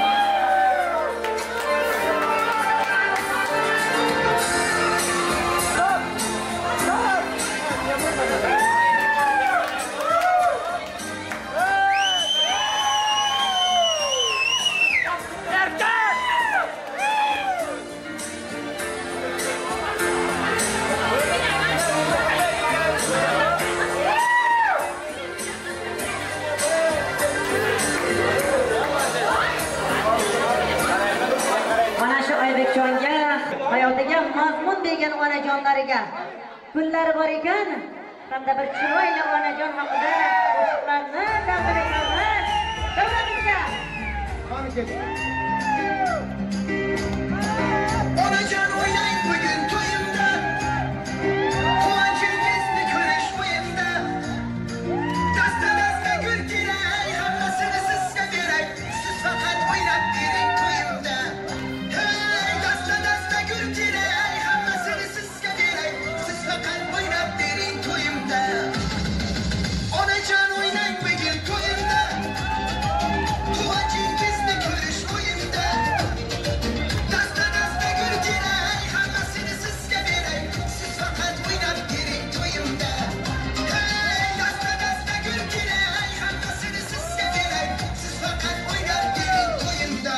Hayotiga mazmun degan onajonlariga pullari bor ekan, hamda bir chiroyli onajon haqida qo'shiqlarni taqdim etamiz. Davlatimizga. Onajon o'ynang bugun to'yimda, quvonchingizni ko'rish o'yimda. Dasta gul kerak, hammasini sizga beray, siz faqat o'ynab bering to'yimda. Onajon o'ynang bugun to'yimda, quvonchingizni ko'rish o'yimda. Dasta gul kerak, hammasini sizga beray, siz faqat o'ynab bering to'yimda. Dasta gul kerak, hammasini sizga beray, siz faqat o'ynab bering to'yimda.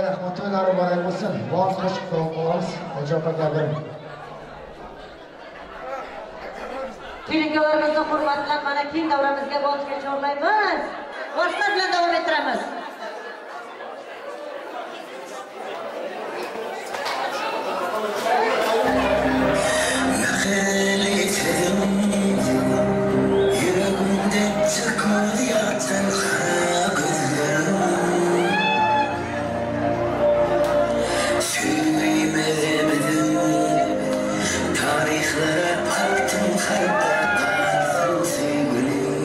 Rahmat to'ylari muborak bo'lsin. Voz qo'shiq qo'yamiz. Ijobat gapiring. Kelinkalarimizni hurmat bilan mana keng davramizga bosishga chorlaymiz. Boshlar bilan davom ettiramiz. Yüreğimde çıkıyor yatan tarihlere baktım kalpten sevgilim.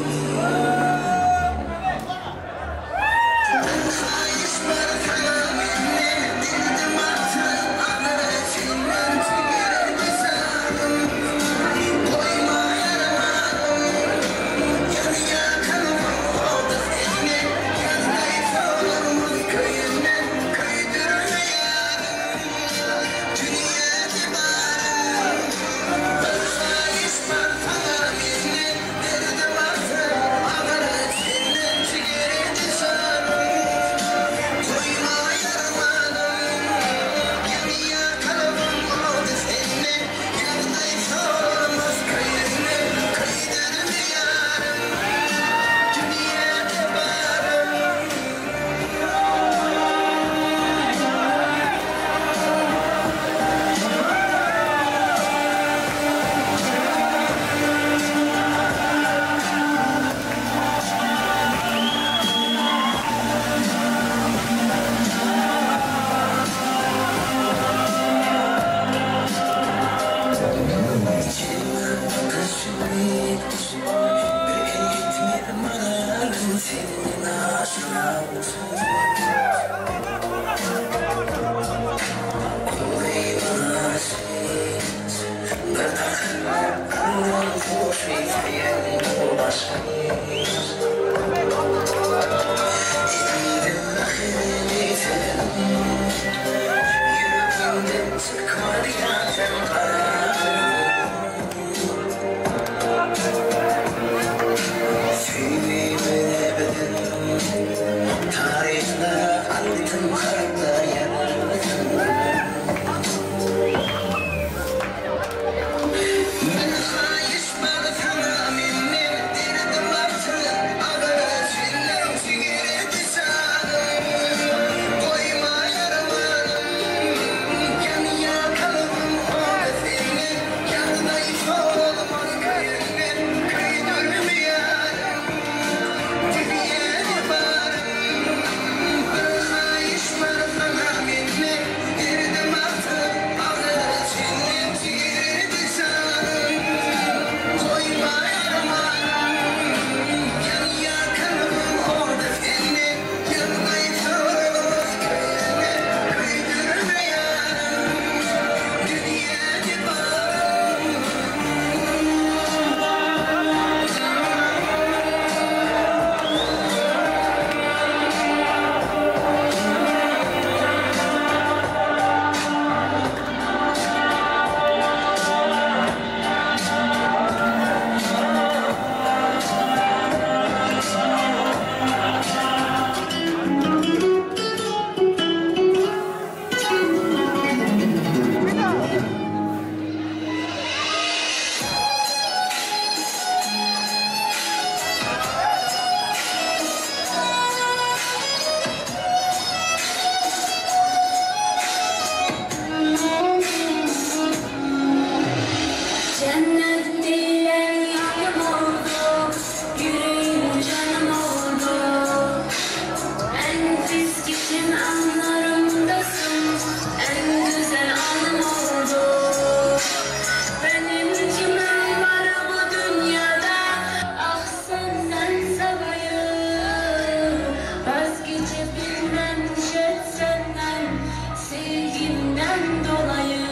sevgimden dolayı.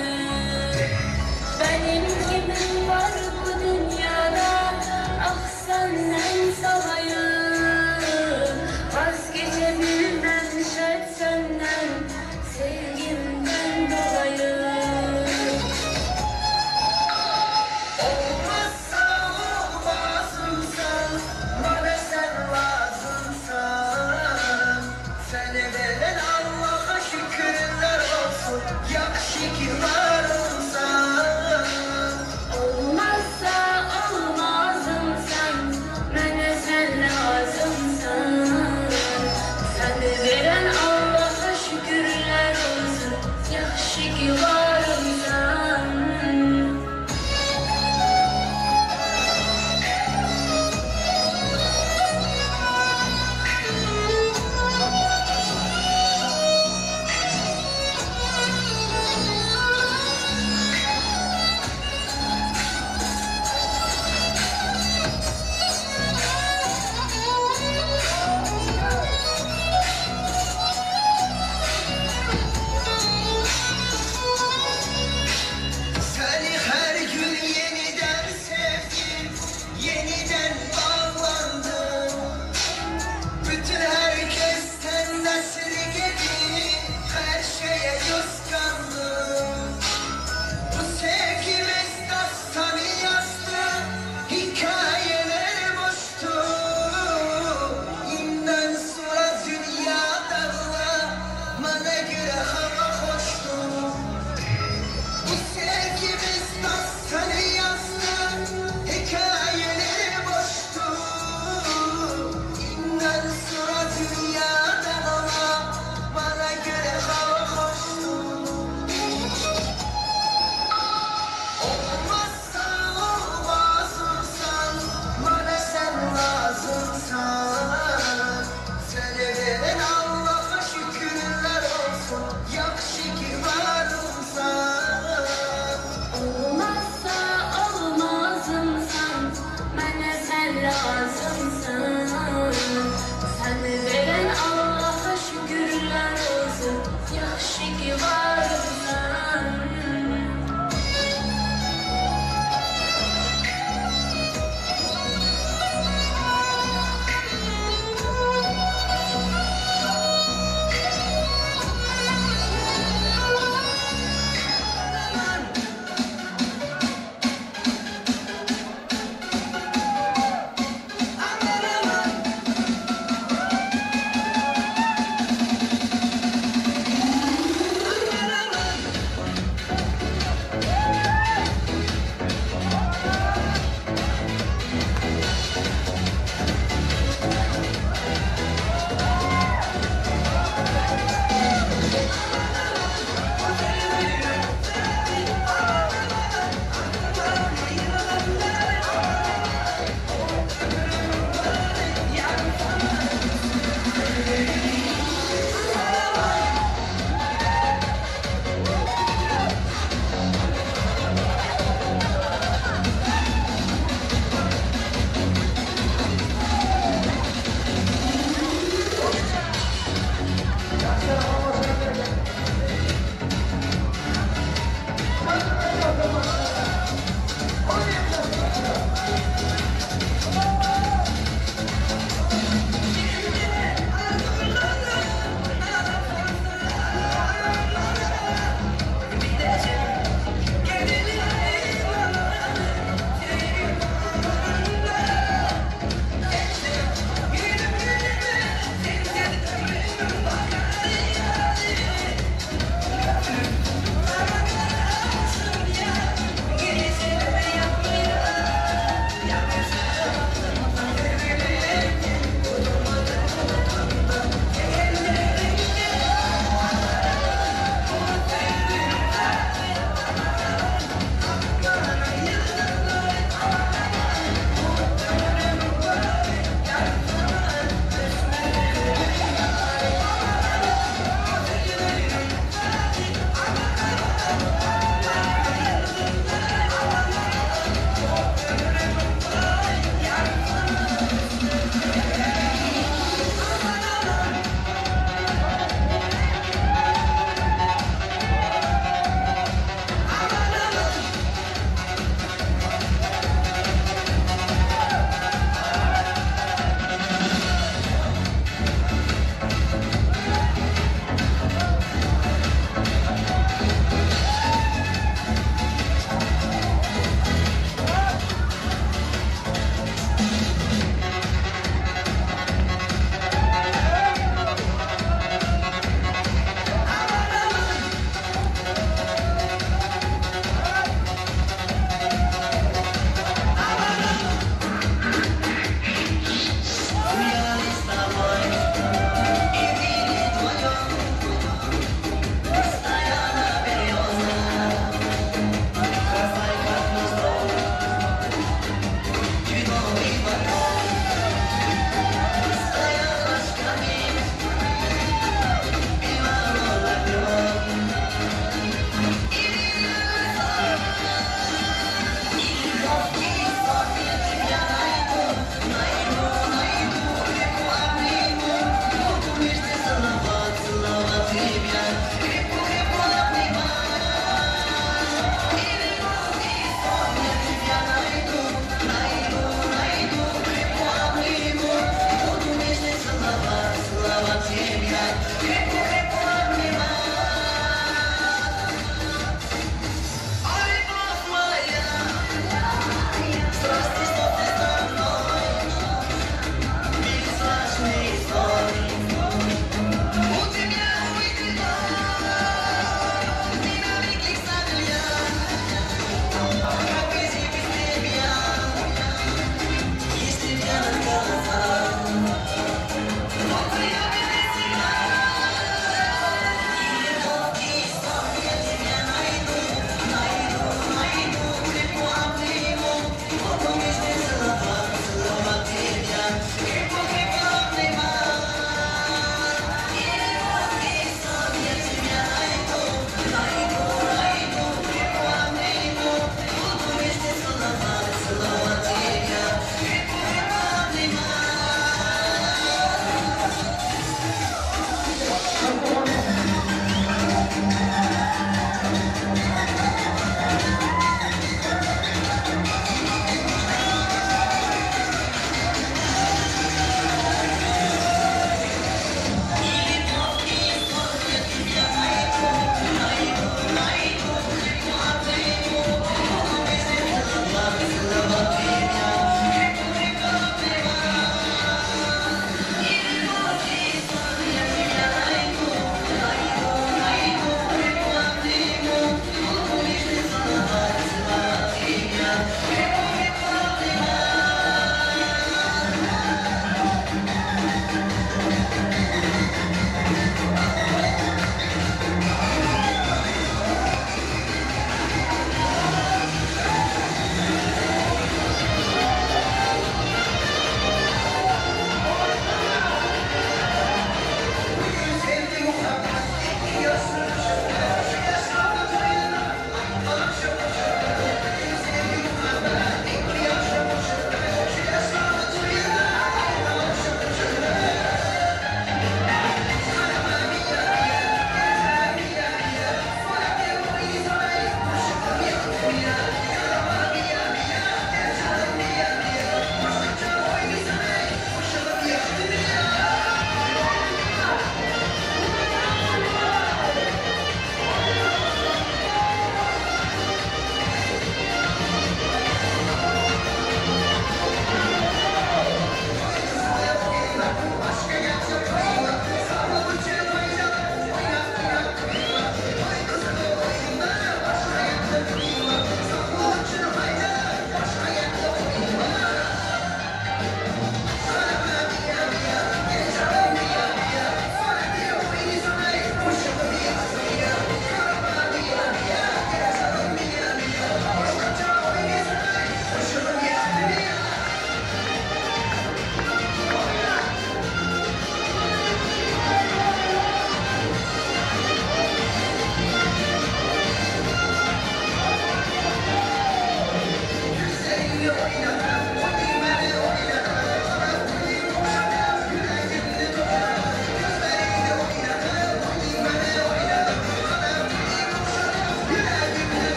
Benim kimim var bu dünyada, ah senden salayım. Vazgeçebilmem şart senden, sevgimden dolayı. Olmazsa olmazımsan, bana sen lazımsan. Seni veren Allah'a şükürler olsun, yakşı ki varımsan. Olmazsa olmazımsan, bana sen lazımsan. Seni veren Allah'a şükürler olsun, yakşı ki varımsan. Seni her gün yeniden sevdim, yeniden bağlandım. Bütün herkesten esirgedim, her şeye kıskandım. Bu sevgimiz dastanı yazdı, hikayeler boştu. İnden sonra dünyada bana göre hava hoştu. Bu sevgimiz dastanı yazdı, hikayeleri boştu. İnden sonra dünyada bana göre hava hoştu. Olmazsa olmazımsan, bana sen lazımsan. Seni veren Allah'a şükürler olsun, yakşı ki varımsan. Olmazsa olmazımsan, bana sen lazımsan. Seni veren Allah'a şükürler olsun, yakşı ki varımsan. Aman aman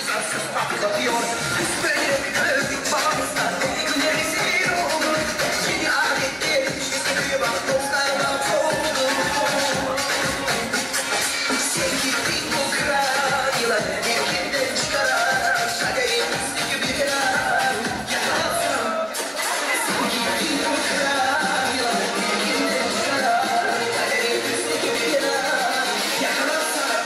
zarsız patlatıyor. Böyle bir öldük bağımızda deli günler esir oldu. Yeni adetlerimiz sıkıyor bak dostlarla oldu. Sevgili bu krallar erkekten çıkaran kaderimizdeki bir yarar yakalasın. Sevgili bu krallar erkekten çıkaran kaderimizdeki bir yarar yakalasın.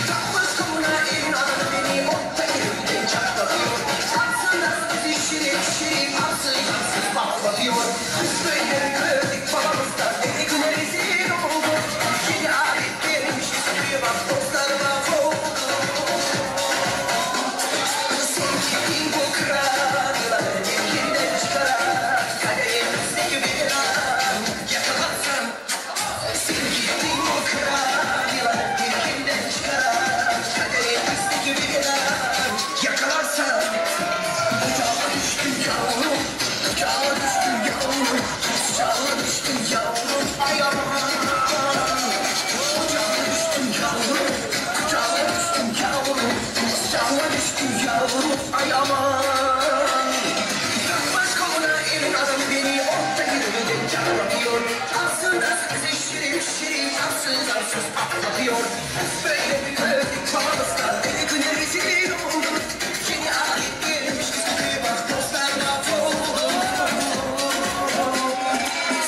Kapız kumuna inan beni orta yerinde çatlatıyor. Aslında bizi şirin şirin arsız arsız patlatıyor. Biz böyle gördük babamızda deli güne rezil oldu. Yeni adetlermiş istiyor bak dostlarıma oldu. Sevgili bu krallar erkeğinden çıkaran kaderimizdeki bir yarar yakalasın. Sevgili bu krallar erkeğinden çıkaran kaderimizdeki bir yarar yakalarsan. Kucağıma düştün yavrum, kucağıma düştün yavrum, kucağıma düştün yavrum, ay aman. Kucağıma düştün yavrum, kucağıma düştün yavrum, kucağıma düştün yavrum, ay aman. Yapmaz koluna elin adam beni orta yürümeden çarpıyor. Aslında sizi şirin şirin arsız arsız patlatıyor. Böyle bir öldük babamızda deli güne rezil oldu. Yeni adetlermiş istiyor bak dostlarla oldu.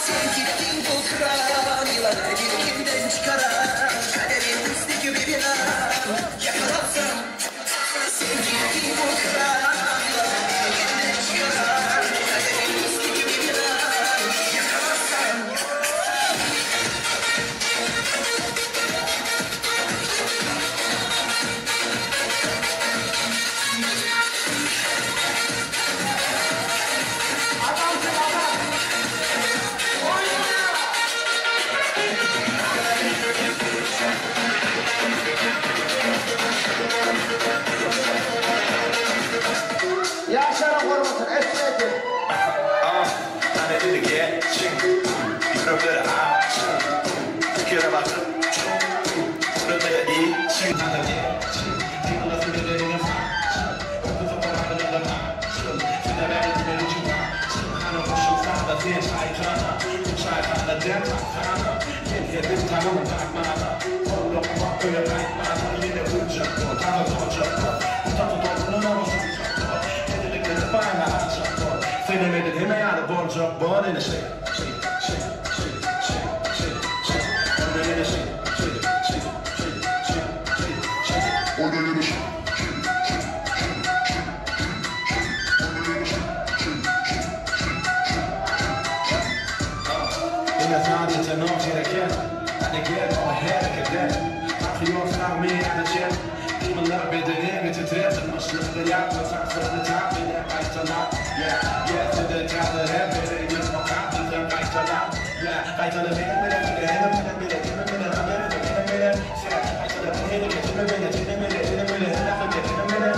Sevgili bu krallar erkeğinden çıkaran kaderimizdeki bir yarar yakalasın. Sevgili bu krallar erkeğinden çıkaran kaderimizdeki bir yarar yakalasın. Yaşara korumasın, esnedi. Hani dedik ya, mikrofları aç, kere bakın, mikrofları iyi, hani ya, lafı dediğine bak, kızı kolaylarına bak, bir de ben de verici var, hani hoşum sağda diye çaykana, diye çaykana, bir tanım bakmana, oğlum bak öyle bakmana, yine vuracak o, tanı doğacak o, topluluğuna olsun. Fenemedin hemen yani borcu born in the shit. Inga sadece någon gereken, det ger bara härket. Akıyor frammi en chat. Bunlar bedeni titretin başlıklı yapma saksını tahmine kaytalar. Yeter kalır hep veriniz makatlıdır kaytalar. Kaytalı benim bile benim haberim sen kaytalı benim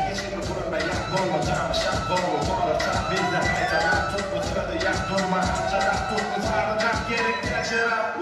geçimi kurma yak bomba tam şak bomba bomba tam bizden kaytalar tut bu sırada yak durma çarak tut bu sırada tak gerek kaçıra.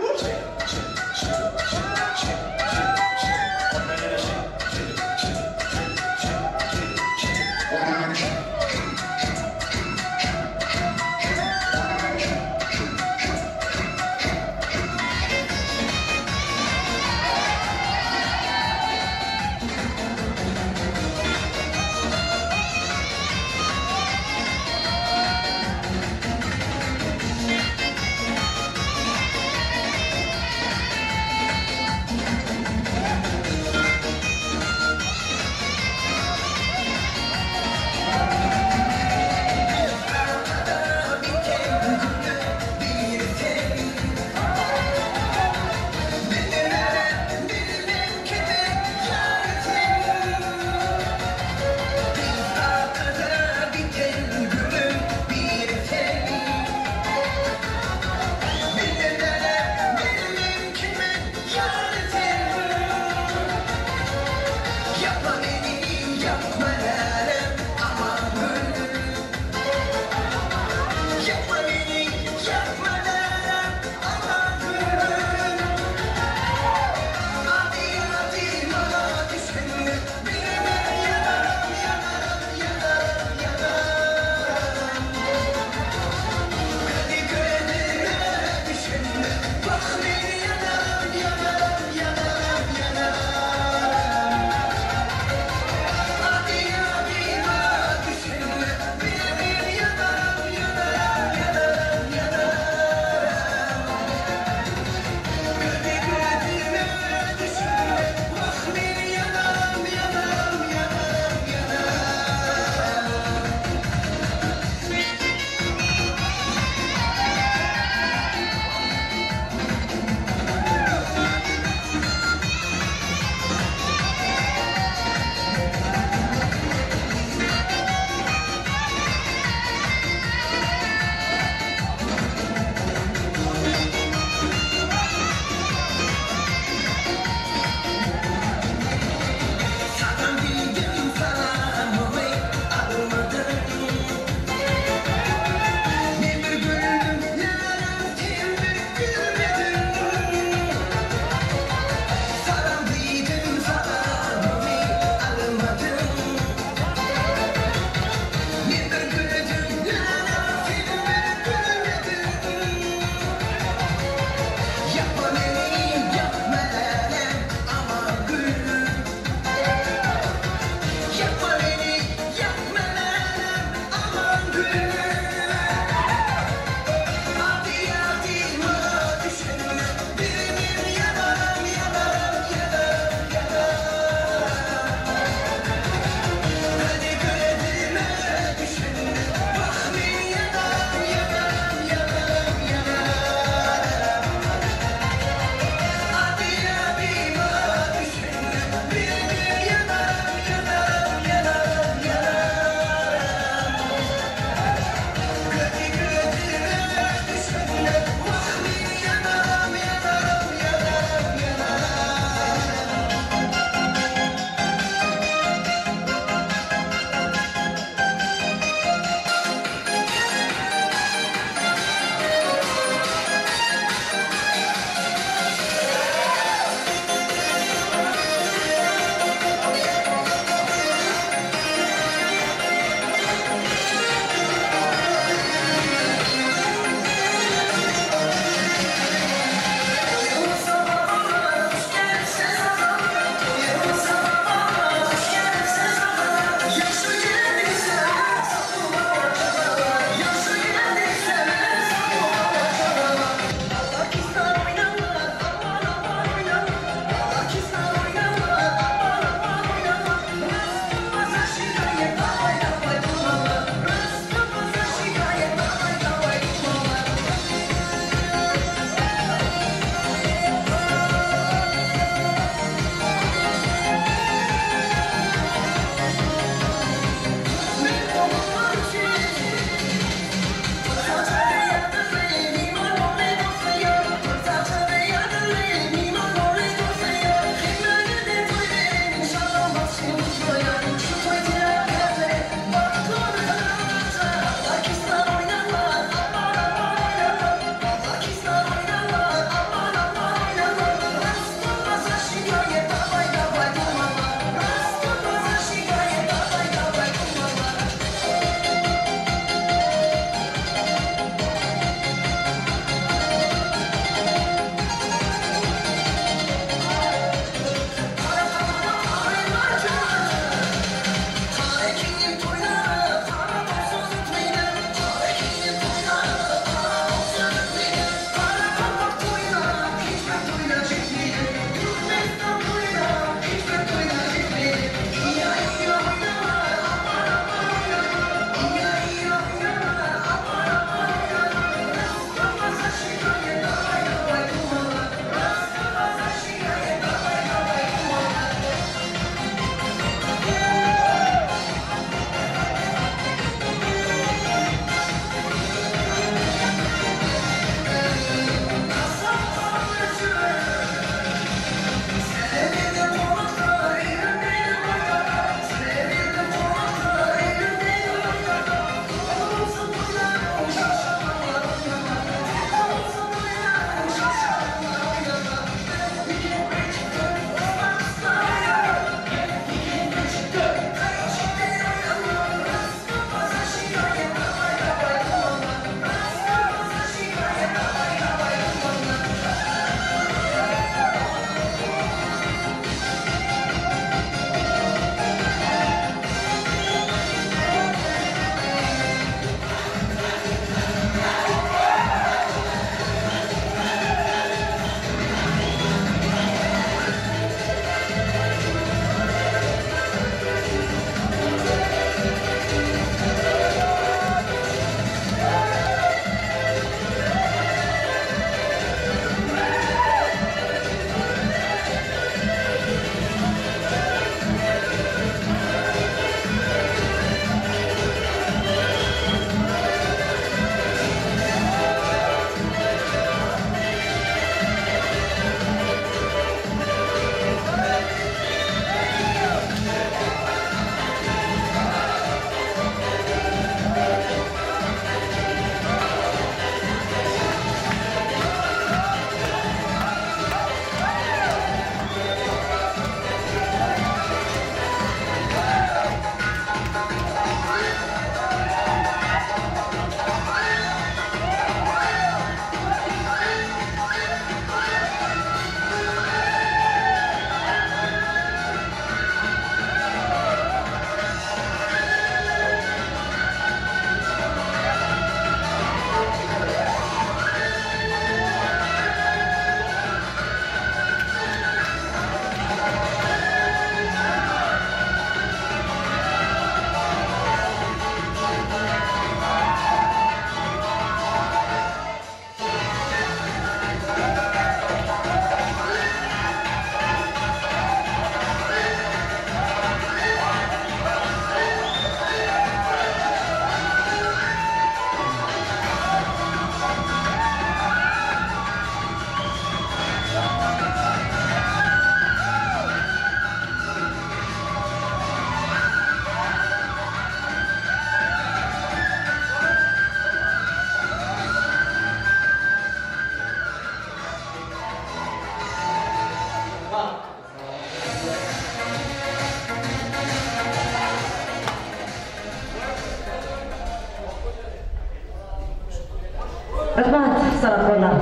Rahmat, salomlar.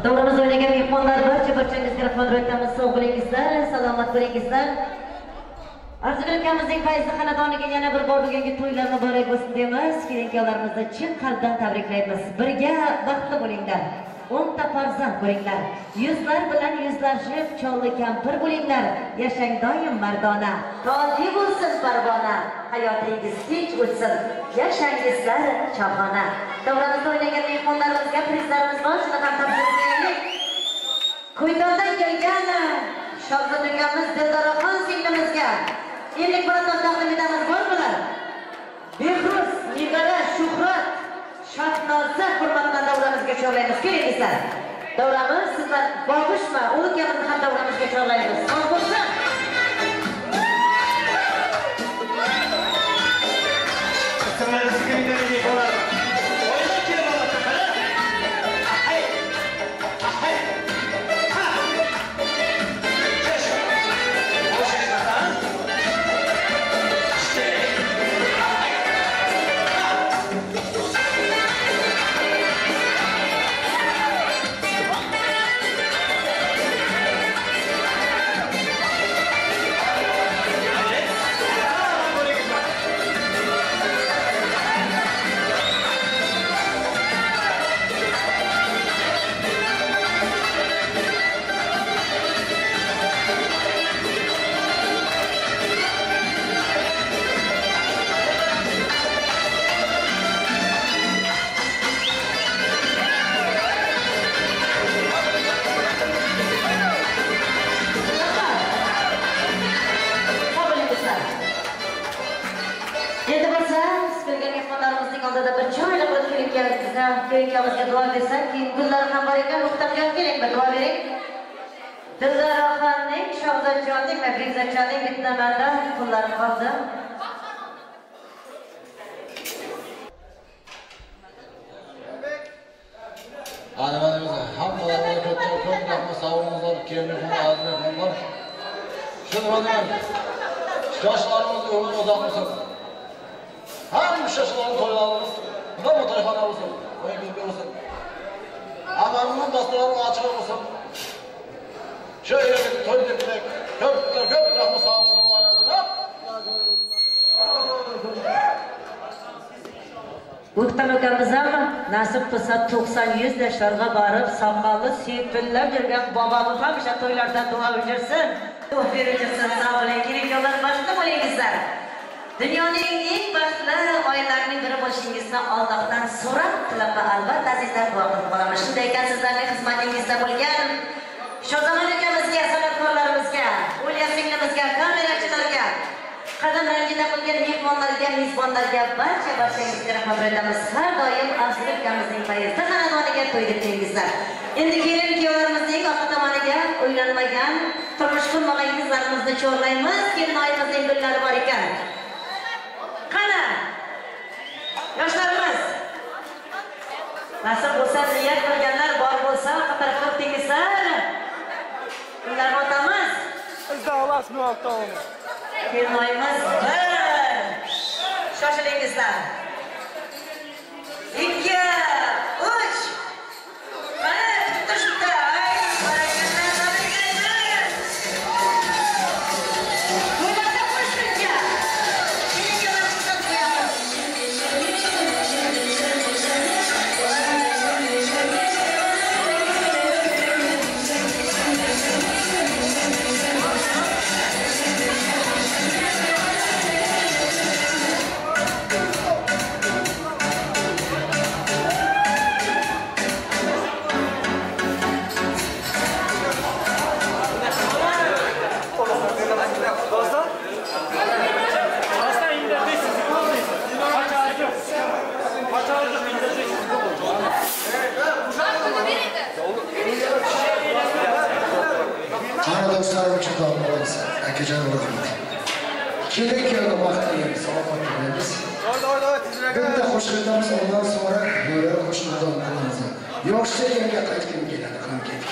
Davramız oynagan mehmonlar barchangizga rahmat aytamiz. Sog' bo'lingizlar, salomat bo'lingizlar. Arzigul akamizning fayzli xonadoniga yana bir bor bugungi to'ylar muborak bo'lsin deymiz. Kelinkalarimizni chin qalbdan tabriklaymiz. Birga baxtli bo'linglar. 10 ta farzand bo'linglar. Yuzlar bilan yuzlashib, cholli kampir bo'linglar. Yashang doim mardona. Rozi bo'lsin parvona. Hayotingiz tinch o'tsin. Yashangizlar chog'ona. Davramizda o'ynagan mehmonlarimizga prizlarimiz bor, shuni ham topshirib Qo'ytondan kelgan Shahzod ukamiz Dildoraxon singlimizga ellik barobar taqdim etamiz. Bormilar? Behruz, Nigara, Shuhrat, Shahnoza hurmatdan davramizga chorlaymiz. Kelingizlar. Davramiz sizlar boshqa o'lik ukamizni ham davramizga chorlaymiz. Sog' bo'lsin. Kelinkamizga duo bersak, keyin kunlar ham bor ekan, Muxtarjon keling, bir duo bering. Dildoraxonning, Shahzodjonning va Bekzodjonning bitta manda kunlari qoldi. Anamizga hammalarga ko'p rahmat, sog'lig'ingizlar, kelinlar, azizlar. Shuni bilan yoshlarimizni yo'lini uzoq bo'lsin. Hamma yoshlarning to'ylarimiz nima to'yxona bo'lsin, o'yinga bo'lsin. Amalning dasturlari ochiq bo'lsin. Shu yerga to'ylarga ko'p rahmat, sog'lig'ingizlar. O'tgan ukamiz ham nasib qilsa 90-100 yoshlarga borib, soqolli sepillab yurgan bobomiz ham o'sha to'ylardan duo bersin. Duo bersin, sog' bo'ling, kelinlar, baxtli bo'lingizlar. Dunyoning eng baxtli oylarining biri bo'lishingizni Allohdan so'rab, tilab albatta azizlar duo qilib qolaman. Shunday ekan, sizlarning xizmatingizda bo'lgan Shozamon akamizga, san'atkorlarimizga, O'lya singlimizga, kamerachilarga, qadam ranjida qilgan mehmonlarga, mezbonlarga barchangizga rahmat aytamiz. Har doim Arzul akamizning fayzli xonadoniga to'yib kelingizlar. Endi kelin kuyovlarimizning orqa tomoniga uylanmagan, turmush qurmagan qizlarimizni chorlaymiz. Kelin oyimizning gullari bor ekan. Qani? Yoshlarimiz. Nasib bo'lsa, niyat qilganlar bor bo'lsa, qatarga o'tingizlar. Ularni o'tamiz. Bizda olasmi o'tamiz. Kelmaymiz. Shoshilingizlar. 2 3 Dostlarım için kalmalıyız. Akacan olabilir. Kelin köyde vaxtlayız, sağlık ederiz. Bir de hoşgörümüz ondan sonra böyle hoşgörüm olmalıyız. Yoksa evine kaçkın gelene kan gelir.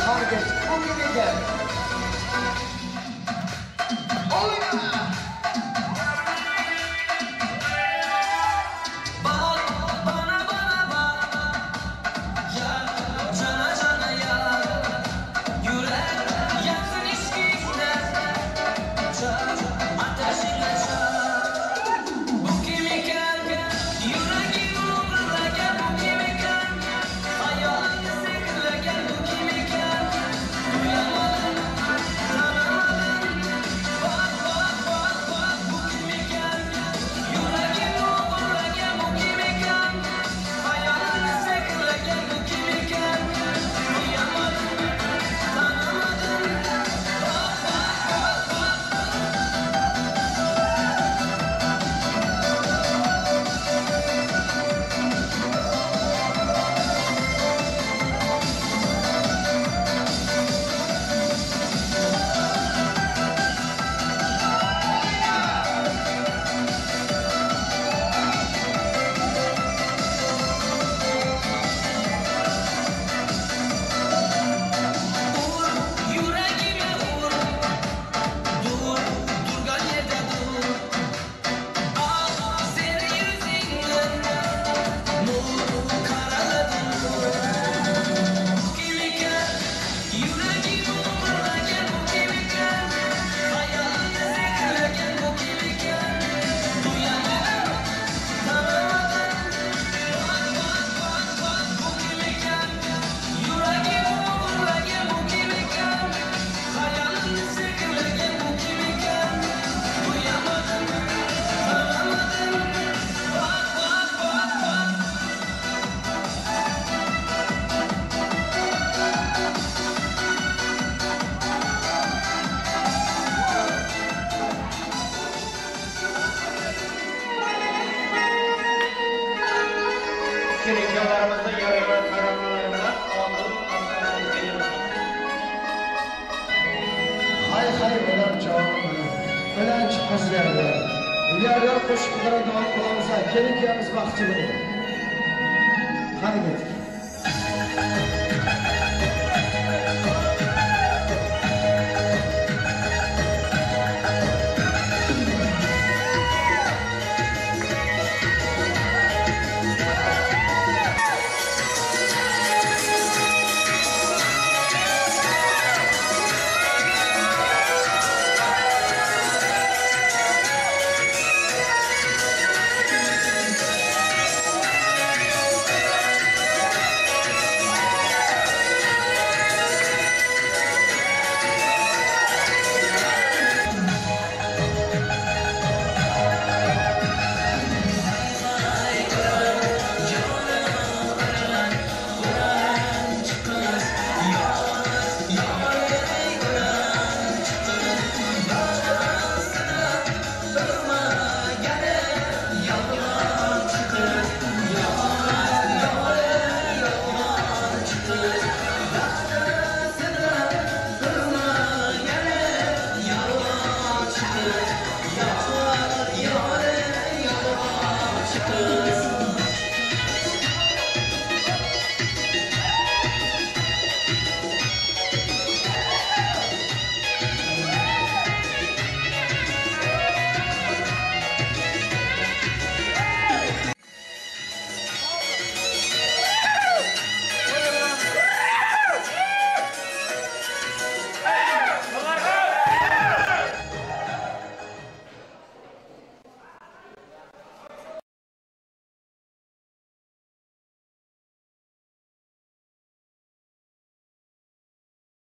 Kardeş, bu gibi gel. Yollarımızda yararlar, kararlarına aldığım hastalarımızda yanılmak. Hay ölen cevabı ölen çıkması derdi. İleride koşuklara doğru kulağımıza kelin kıyamız bakçı bunu. Hadi git.